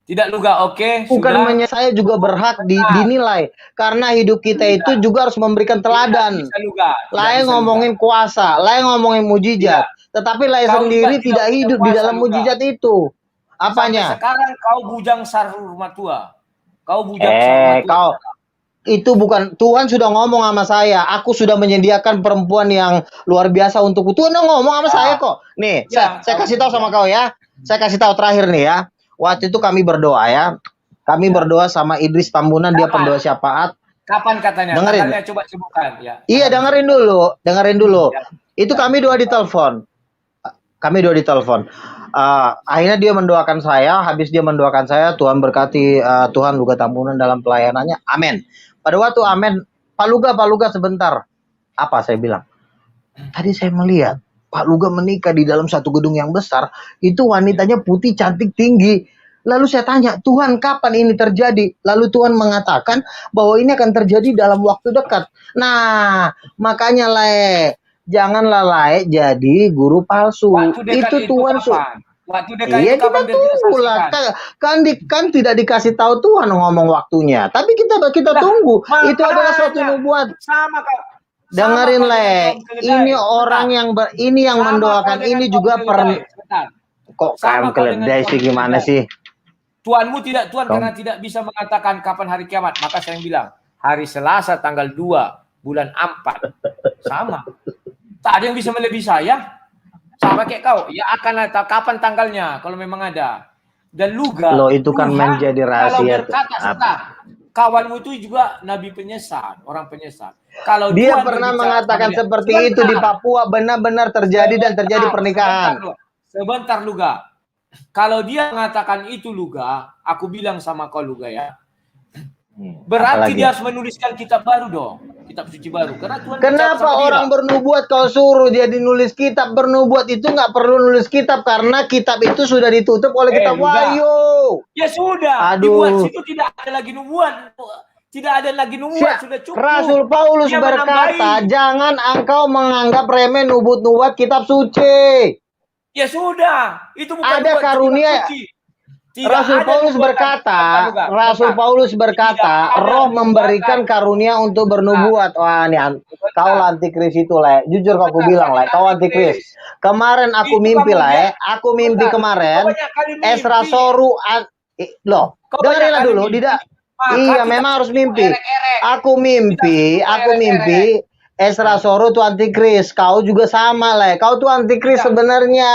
S2: Tidak Luga, oke?
S3: bukan
S2: Sudah.
S3: saya juga berhak dinilai karena hidup kita itu juga harus memberikan teladan.
S2: Bisa, Luga. Tidak
S3: Lain
S2: bisa,
S3: ngomongin kuasa, lain ngomongin mujizat, tetapi lain
S2: Kau
S3: sendiri
S2: juga
S3: tidak
S2: punya
S3: hidup di
S2: kuasa,
S3: dalam
S2: Luga.
S3: mujizat itu.
S2: Sampai
S3: Apanya?
S2: sekarang kau bujang sarhurma tua. Kau bujang sarhurma tua.
S3: Kau itu bukan Tuhan sudah ngomong sama saya. Aku sudah menyediakan perempuan yang luar biasa untukku. Tuhan udah ngomong sama saya kok. Nih,
S2: Ya,
S3: saya kasih tahu sama kau ya. Saya kasih tahu terakhir nih ya. Waktu itu kami berdoa ya. Kami berdoa sama Idris Tambunan, dia pendoa syafaat.
S2: Kapan katanya?
S3: Dengerin.
S2: Tanggalnya coba sebutkan ya.
S3: Iya, dengerin dulu. Itu kami doa di telepon. Akhirnya dia mendoakan saya. Habis dia mendoakan saya, Tuhan berkati Tuhan Luga Tambunan dalam pelayanannya. Amin. Pada waktu amin, Pak Luga sebentar. Apa saya bilang? Tadi saya melihat Pak Luga menikah di dalam satu gedung yang besar. Itu wanitanya putih, cantik, tinggi. Lalu saya tanya, Tuhan kapan ini terjadi? Lalu Tuhan mengatakan bahwa ini akan terjadi dalam waktu dekat. Nah, makanya janganlah jadi guru palsu.
S2: Waktu dekat
S3: Itu Tuhan
S2: kapan? Waktu dekat
S3: Iya,
S2: itu kapan
S3: kita tunggu lah. Kan tidak dikasih tahu Tuhan ngomong waktunya. Tapi kita tunggu. Itu adalah suatu nubuat.
S2: Sama kak.
S3: Dengerin ini orang yang mendoakan ini juga kok kaum keledai sih gimana sih?
S2: Tuhanmu tidak karena tidak bisa mengatakan kapan hari kiamat. Maka saya bilang hari Selasa tanggal 2 bulan 4. Sama. Tak ada yang bisa melebihi saya. Sama kayak kau. Ya akan tahu kapan tanggalnya kalau memang ada. Dan Luga.
S3: Loh itu kan
S2: Tuhan,
S3: menjadi
S2: kalau
S3: rahasia.
S2: berkata kawanmu itu juga nabi penyesat, orang penyesat. Kalau
S3: dia
S2: Tuhan
S3: pernah
S2: berbicara
S3: mengatakan
S2: sama dia,
S3: seperti itu di Papua, benar-benar terjadi dan terjadi pernikahan.
S2: Sebentar Luga. Kalau dia mengatakan itu Luga, aku bilang sama kau Luga ya. Berarti
S3: apalagi?
S2: dia harus menuliskan kitab baru dong. Kitab suci baru. Karena Tuhan
S3: Kenapa orang bernubuat kau suruh dia nulis kitab? Bernubuat itu nggak perlu nulis kitab karena kitab itu sudah ditutup oleh kitab Wahyu.
S2: Ya sudah.
S3: Aduh.
S2: Dibuat situ tidak ada lagi nubuat. Tidak ada lagi nubuat, sudah cukup.
S3: Rasul Paulus
S2: Dia
S3: berkata, jangan engkau menganggap remeh nubuat-nubuat kitab suci.
S2: Ya sudah. Itu bukan
S3: ada karunia. Rasul Paulus berkata, Roh memberikan karunia untuk bernubuat. Wah, nih kau antikris itu lah. Jujur kau bilang lah, kau antikris. Kemarin aku mimpi lah, aku mimpi kemarin. Esra Soru, loh, dengerinlah dulu, Iya,
S2: kita
S3: memang harus mimpi.
S2: erek-erek.
S3: Aku mimpi, Esra Soro tuh antikris. Kau juga sama lah. Kau tuh antikris
S2: Tidak.
S3: sebenarnya.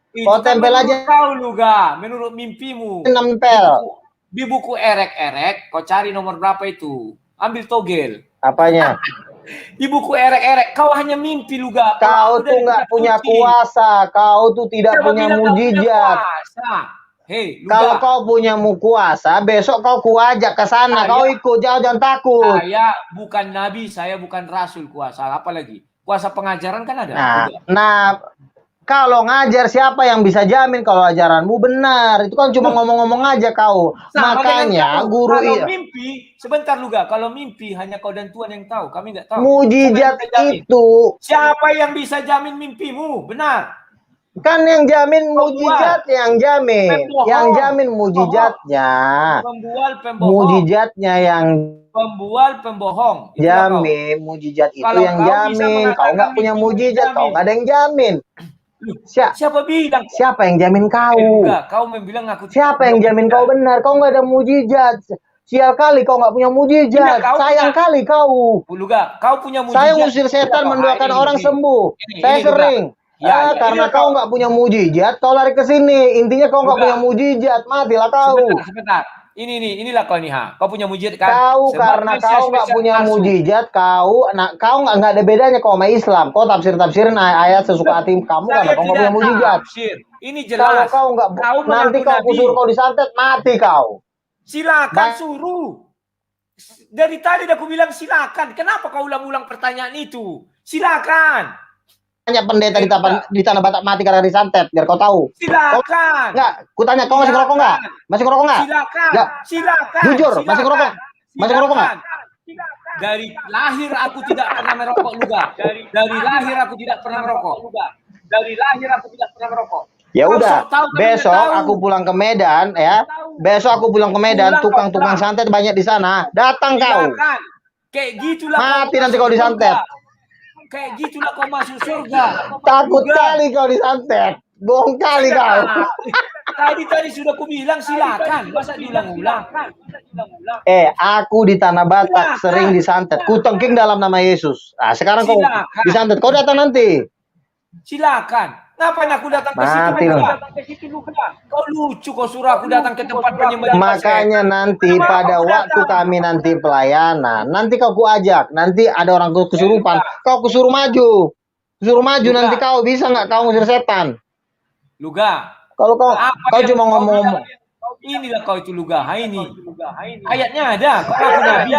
S2: Itu
S3: Kau
S2: kan
S3: tempel
S2: menurut
S3: aja
S2: kau Luga, menurut mimpimu.
S3: nempel.
S2: Di buku erek-erek, kau cari nomor berapa itu? Ambil togel.
S3: Apanya?
S2: Di buku erek-erek, kau hanya mimpi Luga.
S3: Kau tuh nggak punya kuasa. Kau tuh tidak punya mujizat.
S2: Hei,
S3: Kalau
S2: Luga.
S3: kau punya kuasa, besok kau ajak ke sana. Kau ikut, jangan takut.
S2: Saya bukan nabi, saya bukan rasul kuasa. Apa lagi? Kuasa pengajaran kan ada.
S3: Nah, kalau ngajar siapa yang bisa jamin kalau ajaranmu benar? Itu kan cuma ngomong-ngomong aja kau. Makanya guru
S2: kalau mimpi, sebentar Luga, kalau mimpi hanya kau dan Tuhan yang tahu, kami nggak tahu.
S3: Mujizat itu.
S2: Siapa yang bisa jamin mimpimu? Benar.
S3: Kan yang jamin mujizat yang jamin. Yang jamin mujizatnya. Mujizatnya yang
S2: pembual pembohong.
S3: Jamin mujizat itu kalau yang jamin. Kau nggak punya mujizat, kau nggak ada yang jamin.
S2: Siapa bilang?
S3: Siapa yang jamin kau?
S2: Kau membilang aku.
S3: Siapa yang jamin kau benar? Kau nggak ada mujizat. Sial kali kau nggak punya mujizat. Sayang kali kau.
S2: Luga, kau punya mujizat.
S3: Saya ngusir setan mendoakan orang sembuh. Saya sering. Karena kau nggak punya mujizat, kau lari ke sini. Intinya kau nggak punya mujizat, matilah kau.
S2: Sebentar. Inilah kau nih ha. Kau punya mujizat kan?
S3: Kau karena kau nggak punya mujizat, kau nggak ada bedanya kau sama Islam. Kau tafsirin ayat sesuka hati kamu karena kau nggak punya mujizat.
S2: Ini jelas.
S3: Kalau kau nggak, nanti kau suruh kau disantet, mati kau.
S2: Silakan suruh. Dari tadi aku bilang silakan. Kenapa kau ulang-ulang pertanyaan itu? Silakan.
S3: Tanya pendeta di Tanah Batak mati karena disantet, biar kau tahu.
S2: Silakan.
S3: Enggak, kutanya kau masih ngerokok enggak? Masih ngerokok enggak?
S2: Silakan.
S3: Jujur, masih ngerokok? Masih ngerokok enggak?
S2: Dari lahir aku tidak pernah merokok Luga. Dari lahir aku tidak pernah merokok. Ya
S3: udah, besok aku pulang ke Medan ya. Besok aku pulang ke Medan, tukang-tukang santet banyak di sana. Datang kau.
S2: Kayak gitulah.
S3: Mati nanti kau disantet.
S2: Kayak gitulah kau masuk surga.
S3: Takut kali kau disantet. Bohong kali kau.
S2: Tadi sudah aku bilang silakan. Masa diulang-ulang?
S3: Aku di Tanah Batak sering disantet. Kutengking dalam nama Yesus. Nah, sekarang kau disantet. Kau datang nanti.
S2: Silakan. Ngapain aku datang ke situ Luga? Kau lucu, kau suruh aku datang ke tempat penyembahan.
S3: Makanya nanti pada waktu kami nanti pelayanan, nanti kau ajak, nanti ada orang kesurupan, kau suruh maju. Suruh maju nanti kau bisa nggak kau ngusir setan?
S2: Luga.
S3: Kalau kau cuma ngomong-ngomong.
S2: Inilah kau itu Luga. Ini. Ayatnya ada. Kau aku nabi.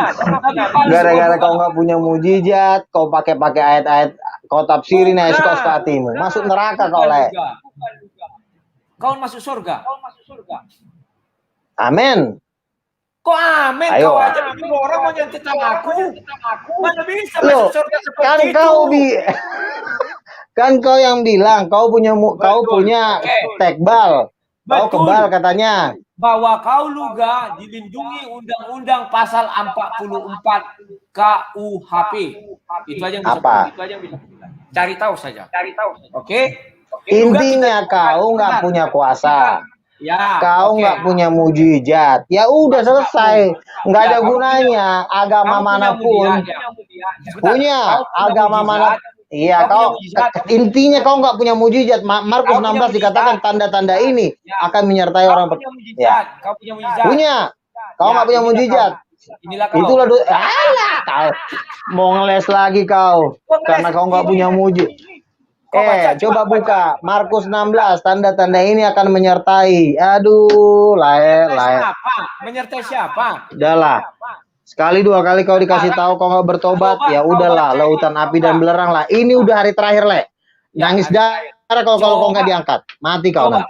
S3: Gara-gara kau nggak punya mujizat, kau pakai ayat-ayat. Kau tafsirin aja suka hatimu. Masuk neraka kau lah.
S2: Kau masuk surga.
S3: Amin.
S2: Kok amin?
S3: Ayo.
S2: Kau aja orang mau nyantet aku. Mana bisa masuk surga seperti
S3: kan
S2: itu?
S3: Kan kau yang bilang kau punya tekbal. Kau kebal katanya.
S2: Bahwa kau Luga dilindungi Undang-Undang Pasal 44 KUHP. Itu aja yang bisa.
S3: Apa?
S2: Cari tahu saja. Oke?
S3: Intinya kau nggak punya kuasa. Kau nggak punya mujizat. Ya udah selesai. Nggak ada gunanya. Agama manapun punya agama manapun. Iya, kau intinya kau nggak punya mujizat. Markus 16 dikatakan tanda-tanda ini akan menyertai orang
S2: percaya. Kau punya mujizat.
S3: Punya. Kau nggak punya mujizat. Itulah kau mau ngeles lagi kau karena kau nggak punya mujizat. Coba buka Markus 16, tanda-tanda ini akan menyertai. Aduh,
S2: menyertai siapa?
S3: Udahlah. Sekali dua kali kau dikasih tahu kau nggak bertobat, ya udahlah, lautan api dan belerang lah. Ini udah hari terakhir, Le. Nangis darah kalau kau nggak diangkat. Mati kau nanti.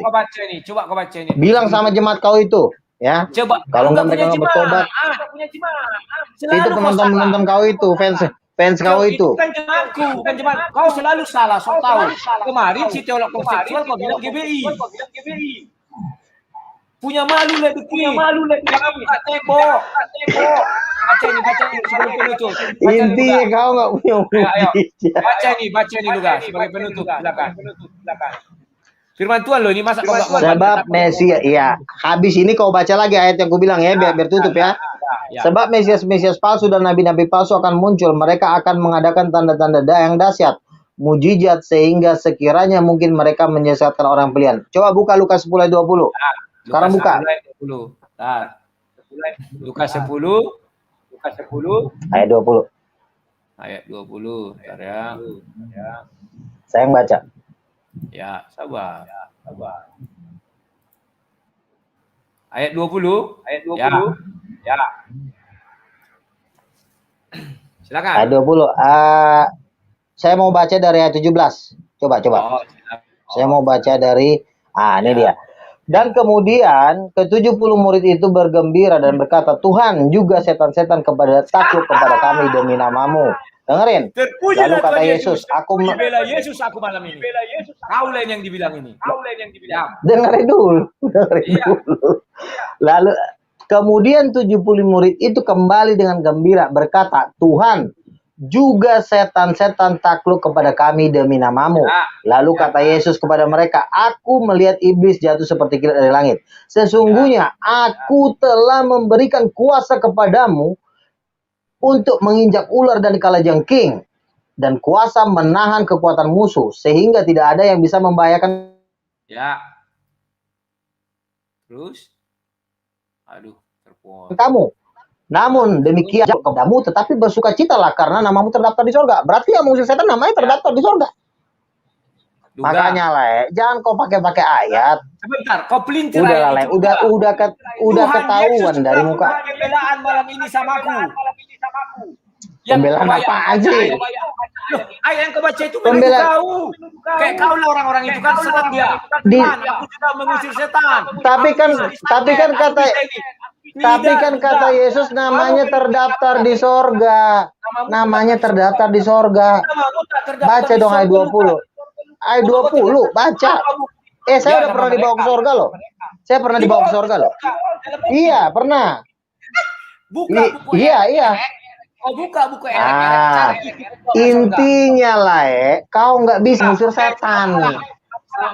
S2: Coba kau baca ini.
S3: Bilang sama jemaat kau itu, ya.
S2: Coba.
S3: Kalau mereka nggak bertobat. Itu teman-teman kau itu, fans kau itu.
S2: Bukan jemaatku. Kau selalu salah, so tahu. Kemarin si teolog konseksual kau bilang GBI. Punya malu lah Diki. Jangan buka tembok. Baca ini sebelum penutup.
S3: Intinya kau nggak punya mujizat.
S2: Baca ini Luga sebagai penutup. Silakan. Firman Tuhan loh ini, masa kau nggak mau
S3: Sebab
S2: baca?
S3: Mesias, iya. Habis ini kau baca lagi ayat yang ku bilang ya, biar tutup ya.
S2: Ya.
S3: Sebab Mesias palsu dan nabi-nabi palsu akan muncul. Mereka akan mengadakan tanda-tanda yang dahsyat, mujizat, sehingga sekiranya mungkin mereka menyesatkan orang pilihan. Coba buka Lukas 10 ayat 20. Sekarang buka.
S2: Lukas 10
S3: Ayat 20.
S2: ayat 20. Bentar ya.
S3: Saya yang baca.
S2: Ya, sabar. Ayat 20. Ya. Silakan.
S3: Ayat 20. Saya mau baca dari ayat 17. Coba.
S2: Oh, silakan.
S3: Saya mau baca dari ini dia. Dan kemudian ke-70 murid itu bergembira dan berkata, Tuhan, juga setan-setan takluk kepada kami demi namamu. Dengerin.
S2: Terpujilah
S3: Lalu kata
S2: Tuhan
S3: Yesus, aku
S2: bela Yesus aku malam ini. Kau lain yang dibilang ini.
S3: dengerin dulu. Lalu kemudian 70 murid itu kembali dengan gembira berkata, Tuhan, juga setan-setan takluk kepada kami demi namamu. Lalu kata Yesus kepada mereka, aku melihat iblis jatuh seperti kilat dari langit. Sesungguhnya aku telah memberikan kuasa kepadamu untuk menginjak ular dan kalajengking, dan kuasa menahan kekuatan musuh, sehingga tidak ada yang bisa membahayakan
S2: Terus? Aduh, terpotong.
S3: kamu. Namun demikian kepadamu, tetapi bersukacitalah karena namamu terdaftar di sorga. Berarti yang mengusir setan namanya terdaftar di sorga. Makanya lah, jangan kau pakai ayat.
S2: Sebentar, kau pelintir.
S3: Udah lah, udah ketahuan dari muka.
S2: Pembelaan malam ini sama aku.
S3: Pembelaan apaan sih?
S2: Ayat yang kau baca itu
S3: Pembelaan.
S2: tahu. Kayak kau lah orang-orang itu kan senang dia. Aku sudah mengusir setan.
S3: Tapi kan kata Yesus namanya terdaftar di sorga. Namanya terdaftar di sorga. Baca dong ayat 20. Ayat 20, baca. Saya udah pernah dibawa ke sorga loh. Saya pernah dibawa ke sorga loh. Iya, pernah.
S2: Buka.
S3: Iya.
S2: Oh, buka buku
S3: Intinya lah, kau nggak bisa ngusir setan.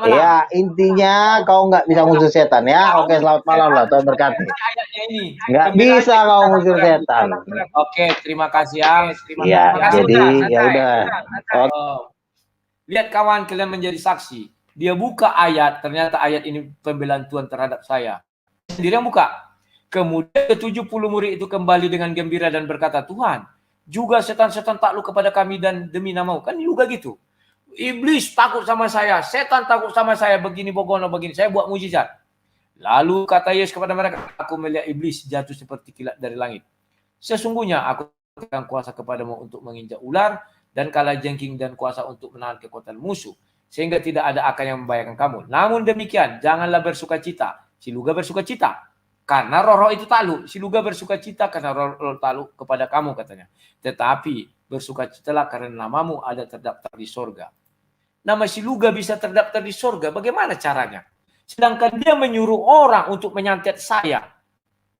S3: Ya, intinya kau nggak bisa ngusir setan ya. Oke, selamat malam lah, Tuhan berkati. Nggak bisa kau ngusir setan.
S2: Oke, terima kasih ya.
S3: Iya, jadi ya udah.
S2: Lihat kawan, kalian menjadi saksi. Dia buka ayat, ternyata ayat ini pembelaan Tuhan terhadap saya. Sendiri yang buka. Kemudian ke-70 murid itu kembali dengan gembira dan berkata, Tuhan, juga setan-setan takluk kepada kami dan demi namamu. Kan juga gitu. Iblis takut sama saya, setan takut sama saya, begini bogono begini, saya buat mujizat. Lalu kata Yesus kepada mereka, aku melihat iblis jatuh seperti kilat dari langit. Sesungguhnya aku berikan kuasa kepadamu untuk menginjak ular dan kalajengking dan kuasa untuk menahan kekuatan musuh, sehingga tidak ada akan yang membahayakan kamu. Namun demikian, janganlah bersukacita, siluga bersukacita, karena roh-roh itu takluk. Siluga bersukacita karena roh-roh takluk kepada kamu, katanya. Tetapi bersukacitalah karena namamu ada terdaftar di sorga. Nama siluga bisa terdaftar di sorga, bagaimana caranya? Sedangkan dia menyuruh orang untuk menyantet saya.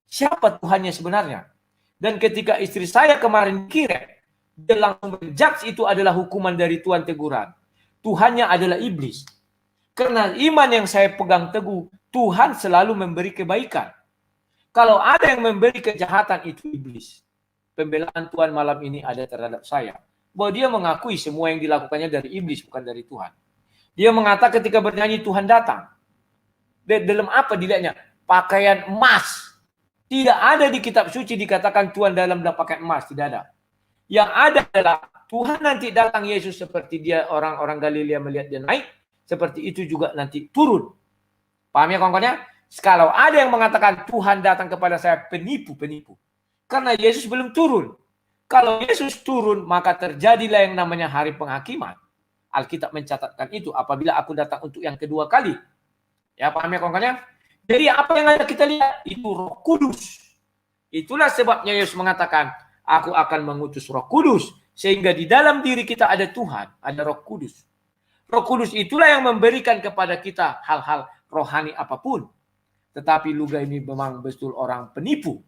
S2: Siapa Tuhannya sebenarnya? Dan ketika istri saya kemarin kirim, dia langsung menjudge itu adalah hukuman dari Tuhan, teguran. Tuhannya adalah iblis. Karena iman yang saya pegang teguh, Tuhan selalu memberi kebaikan. Kalau ada yang memberi kejahatan, itu iblis. Pembelaan Tuhan malam ini ada terhadap saya. Bahwa dia mengakui semua yang dilakukannya dari iblis, bukan dari Tuhan. Dia mengatakan ketika bernyanyi, Tuhan datang. Dalam apa dilihatnya? Pakaian emas. Tidak ada di kitab suci dikatakan Tuhan dalam pakaian emas. Tidak ada. Yang ada adalah Tuhan nanti datang Yesus seperti dia orang-orang Galilea melihat dia naik. Seperti itu juga nanti turun. Paham ya kawan-kawannya? Kalau ada yang mengatakan Tuhan datang kepada saya, penipu-penipu. Karena Yesus belum turun. Kalau Yesus turun, maka terjadilah yang namanya hari penghakiman. Alkitab mencatatkan itu apabila aku datang untuk yang kedua kali. Ya, paham ya kawan-kawannya? Jadi apa yang ada kita lihat? Itu Roh Kudus. Itulah sebabnya Yesus mengatakan, aku akan mengutus Roh Kudus. Sehingga di dalam diri kita ada Tuhan, ada Roh Kudus. Roh Kudus itulah yang memberikan kepada kita hal-hal rohani apapun. Tetapi Luga ini memang betul orang penipu.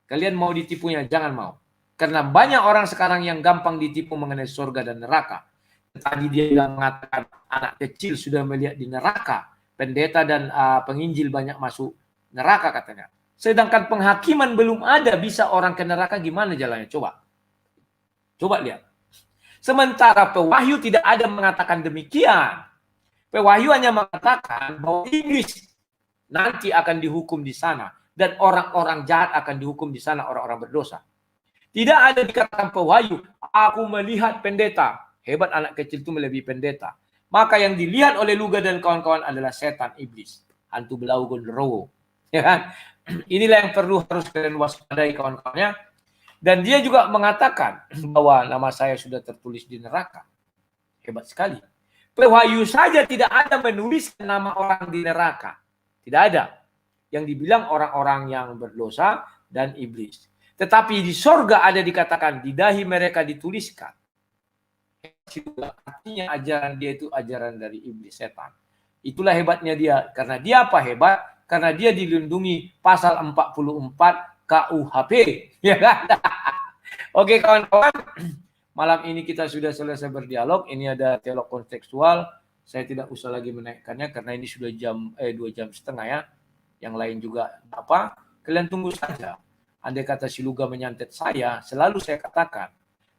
S2: Kalian mau ditipunya, jangan mau. Karena banyak orang sekarang yang gampang ditipu mengenai surga dan neraka. Tadi dia bilang mengatakan anak kecil sudah melihat di neraka. pendeta dan penginjil banyak masuk neraka katanya. Sedangkan penghakiman belum ada, bisa orang ke neraka, gimana jalannya? Coba lihat. Sementara pewahyu tidak ada mengatakan demikian. Pewahyu hanya mengatakan bahwa iblis nanti akan dihukum di sana dan orang-orang jahat akan dihukum di sana, orang-orang berdosa. Tidak ada dikatakan pewahyu, aku melihat pendeta. Hebat anak kecil itu melebihi pendeta. Maka yang dilihat oleh Luga dan kawan-kawan adalah setan iblis, hantu belau gondorowo. Ya kan? Inilah yang harus kalian waspadai kawan-kawannya. Dan dia juga mengatakan bahwa nama saya sudah tertulis di neraka. Hebat sekali. Pewahyu saja tidak ada menuliskan nama orang di neraka. Tidak ada. Yang dibilang orang-orang yang berdosa dan iblis. Tetapi di sorga ada dikatakan, di dahi mereka dituliskan. Artinya ajaran dia itu ajaran dari iblis, setan. Itulah hebatnya dia. Karena dia apa hebat? Karena dia dilindungi pasal 44 KUHP. Ya kan? Oke kawan-kawan, malam ini kita sudah selesai berdialog. Ini ada teolog kontekstual. Saya tidak usah lagi menaikkannya karena ini sudah 2 jam setengah ya. Yang lain juga apa? Kalian tunggu saja. Andai kata si Luga menyantet saya, selalu saya katakan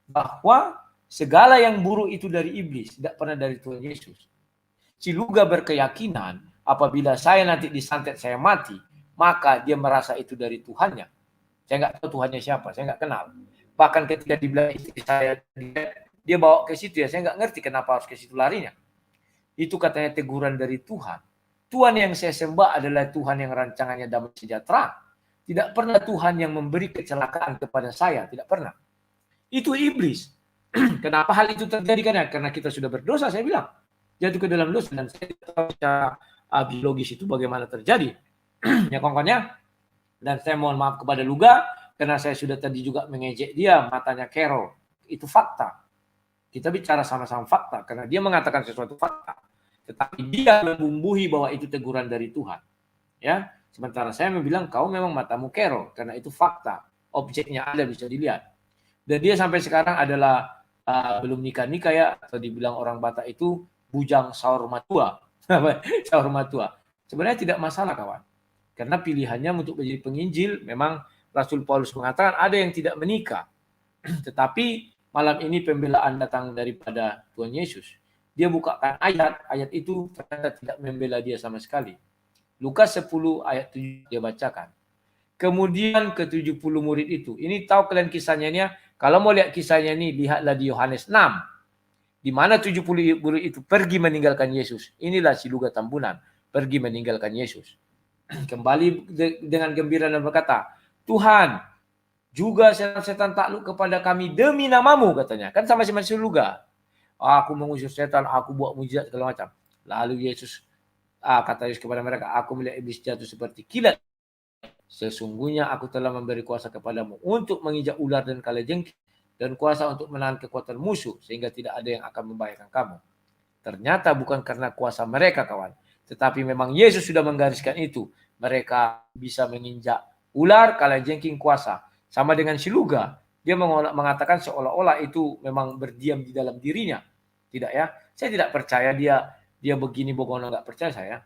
S2: bahwa segala yang buruk itu dari iblis, tidak pernah dari Tuhan Yesus. Si Luga berkeyakinan apabila saya nanti disantet saya mati, maka dia merasa itu dari Tuhannya. Saya nggak tahu Tuhannya siapa, saya nggak kenal. Bahkan ketika dibilang istri saya, dia bawa ke situ ya, saya nggak ngerti kenapa harus ke situ larinya. Itu katanya teguran dari Tuhan. Tuhan yang saya sembah adalah Tuhan yang rancangannya damai sejahtera. Tidak pernah Tuhan yang memberi kecelakaan kepada saya, tidak pernah. Itu iblis. Kenapa hal itu terjadi? Karena kita sudah berdosa, saya bilang. Jatuh ke dalam dosa dan saya tidak tahu secara biologis itu bagaimana terjadi. Ya kawan-kawannya. Dan saya mohon maaf kepada Luga karena saya sudah tadi juga mengejek dia, matanya Carol. Itu fakta. Kita bicara sama-sama fakta karena dia mengatakan sesuatu fakta. Tetapi dia membumbuhi bahwa itu teguran dari Tuhan. Ya. Sementara saya bilang kau memang matamu Carol karena itu fakta. Objeknya ada bisa dilihat. Dan dia sampai sekarang adalah belum nikah-nikah ya, atau dibilang orang Batak itu bujang saur matua. Saur matua. Sebenarnya tidak masalah kawan. Karena pilihannya untuk menjadi penginjil memang Rasul Paulus mengatakan ada yang tidak menikah. Tetapi malam ini pembelaan datang daripada Tuhan Yesus. Dia bukakan ayat itu ternyata tidak membela dia sama sekali. Lukas 10 ayat 7 dia bacakan. Kemudian ke 70 murid itu. Ini tahu kalian kisahnya ini ya? Kalau mau lihat kisahnya ini, lihatlah di Yohanes 6. Di mana 70 murid itu pergi meninggalkan Yesus. Inilah si Luga Tambunan. Pergi meninggalkan Yesus. Kembali dengan gembira dan berkata, Tuhan, juga setan-setan takluk kepada kami demi namamu katanya. Kan sama si Luga. Aku mengusir setan, aku buat mujizat segala macam. Lalu Yesus kata Yesus kepada mereka, aku melihat iblis jatuh seperti kilat. Sesungguhnya aku telah memberi kuasa kepadamu untuk menginjak ular dan kalajengking dan kuasa untuk menahan kekuatan musuh sehingga tidak ada yang akan membahayakan kamu. Ternyata bukan karena kuasa mereka kawan, tetapi memang Yesus sudah menggariskan itu. Mereka bisa menginjak ular, kalajengking, kuasa. Sama dengan si Luga, dia mengatakan seolah-olah itu memang berdiam di dalam dirinya. Tidak ya, saya tidak percaya dia begini bohong, nggak percaya saya.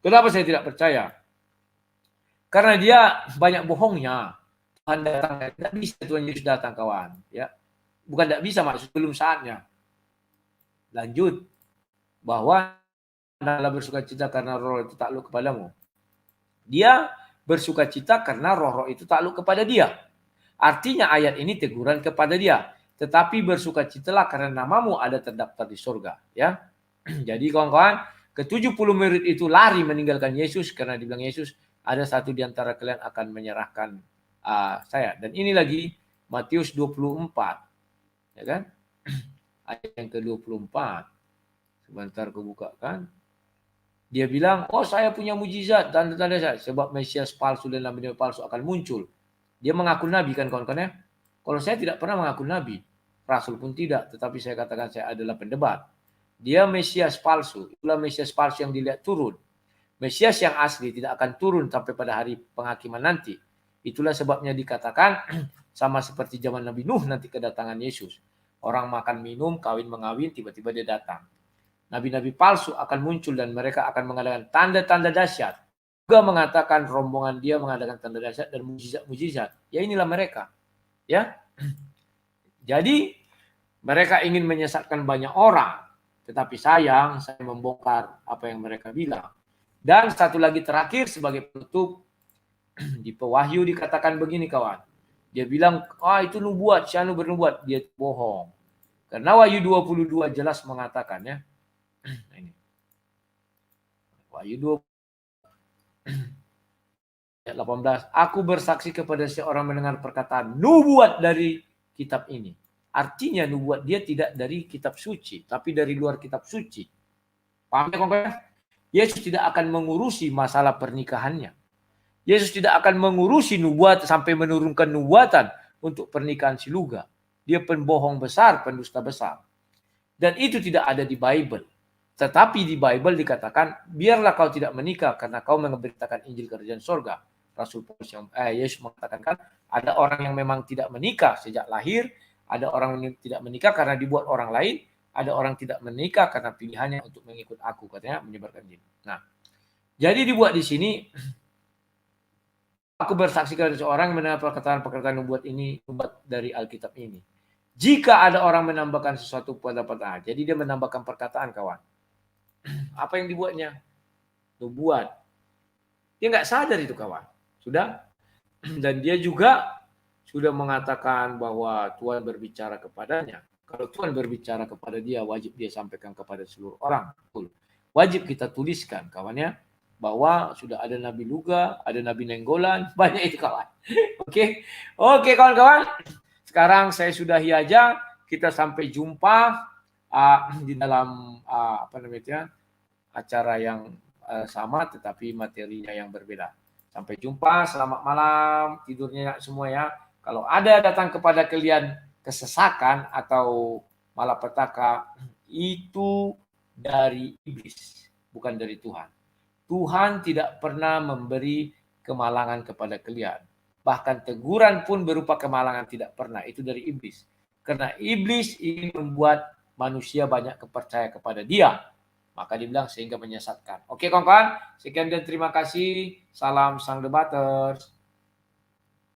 S2: Kenapa saya tidak percaya? Karena dia banyak bohongnya. Tuhan datang, tidak bisa Tuhan Yesus datang kawan. Ya, bukan tidak bisa maksud belum saatnya. Lanjut bahwa adalah bersukacita karena roh itu takluk kepadamu. Dia bersukacita karena roh itu takluk kepada dia. Artinya ayat ini teguran kepada dia. Tetapi bersukacitalah karena namamu ada terdaftar di surga. Ya. Jadi kawan-kawan, ke-70 murid itu lari meninggalkan Yesus karena dibilang Yesus, ada satu di antara kalian akan menyerahkan saya. Dan ini lagi Matius 24. Ya kan? Ayat yang ke-24. Sebentar aku bukakan. Dia bilang, oh saya punya mujizat, tanda-tanda saya. Sebab Mesias palsu dan nabi palsu akan muncul. Dia mengaku nabi kan kawan-kawan ya. Kalau saya tidak pernah mengaku nabi. Rasul pun tidak. Tetapi saya katakan saya adalah pendebat. Dia Mesias palsu. Itulah Mesias palsu yang dilihat turun. Mesias yang asli tidak akan turun sampai pada hari penghakiman nanti. Itulah sebabnya dikatakan sama seperti zaman Nabi Nuh nanti kedatangan Yesus. Orang makan minum, kawin mengawin, tiba-tiba dia datang. nabi-nabi palsu akan muncul dan mereka akan mengadakan tanda-tanda dahsyat. Juga mengatakan rombongan dia mengadakan tanda dahsyat dan mujizat-mujizat. Ya inilah mereka. Ya. Jadi mereka ingin menyesatkan banyak orang. Tetapi sayang, saya membongkar apa yang mereka bilang. Dan satu lagi terakhir sebagai penutup, di Pewahyu dikatakan begini kawan. Dia bilang, itu nubuat, Syanu bernubuat. Dia bohong. Karena Wahyu 22 jelas mengatakan ya. Ini. Wahyu 20 ayat 18. Aku bersaksi kepada seorang mendengar perkataan nubuat dari kitab ini. Artinya nubuat dia tidak dari kitab suci, tapi dari luar kitab suci. Paham ya kawan-kawan? Yesus tidak akan mengurusi masalah pernikahannya. Yesus tidak akan mengurusi nubuat sampai menurunkan nubuatan untuk pernikahan siluga. Dia pembohong besar, pendusta besar. Dan itu tidak ada di Bible. Tetapi di Bible dikatakan, biarlah kau tidak menikah karena kau memberitakan Injil Kerajaan Sorga. Rasul Paulus Yesus mengatakan kan, ada orang yang memang tidak menikah sejak lahir, ada orang yang tidak menikah karena dibuat orang lain, ada orang tidak menikah karena pilihannya untuk mengikut aku, katanya menyebarkan Injil. Nah, jadi dibuat di sini, aku bersaksi kepada seorang mendengar perkataan nubuat ini, nubuat dari Alkitab ini. Jika ada orang menambahkan sesuatu pada perkataan, jadi dia menambahkan perkataan kawan. Apa yang dibuatnya? Nubuat. Dia nggak sadar itu kawan. Sudah? Dan dia juga sudah mengatakan bahwa Tuhan berbicara kepadanya. Kalau Tuhan berbicara kepada dia, wajib dia sampaikan kepada seluruh orang. Wajib kita tuliskan kawannya, bahwa sudah ada Nabi Luga, ada Nabi Nenggolan, banyak itu kawan. Oke, kawan-kawan. Sekarang saya sudahi aja. Kita sampai jumpa di dalam acara yang sama, tetapi materinya yang berbeda. Sampai jumpa. Selamat malam. Tidurnya semua ya. Kalau ada datang kepada kalian kesesakan atau malapetaka, itu dari iblis, bukan dari Tuhan. Tuhan tidak pernah memberi kemalangan kepada kalian. Bahkan teguran pun berupa kemalangan tidak pernah. Itu dari iblis. Karena iblis ingin membuat manusia banyak percaya kepada dia. Maka dibilang sehingga menyesatkan. Oke kawan-kawan, sekian dan terima kasih. Salam sang debaters.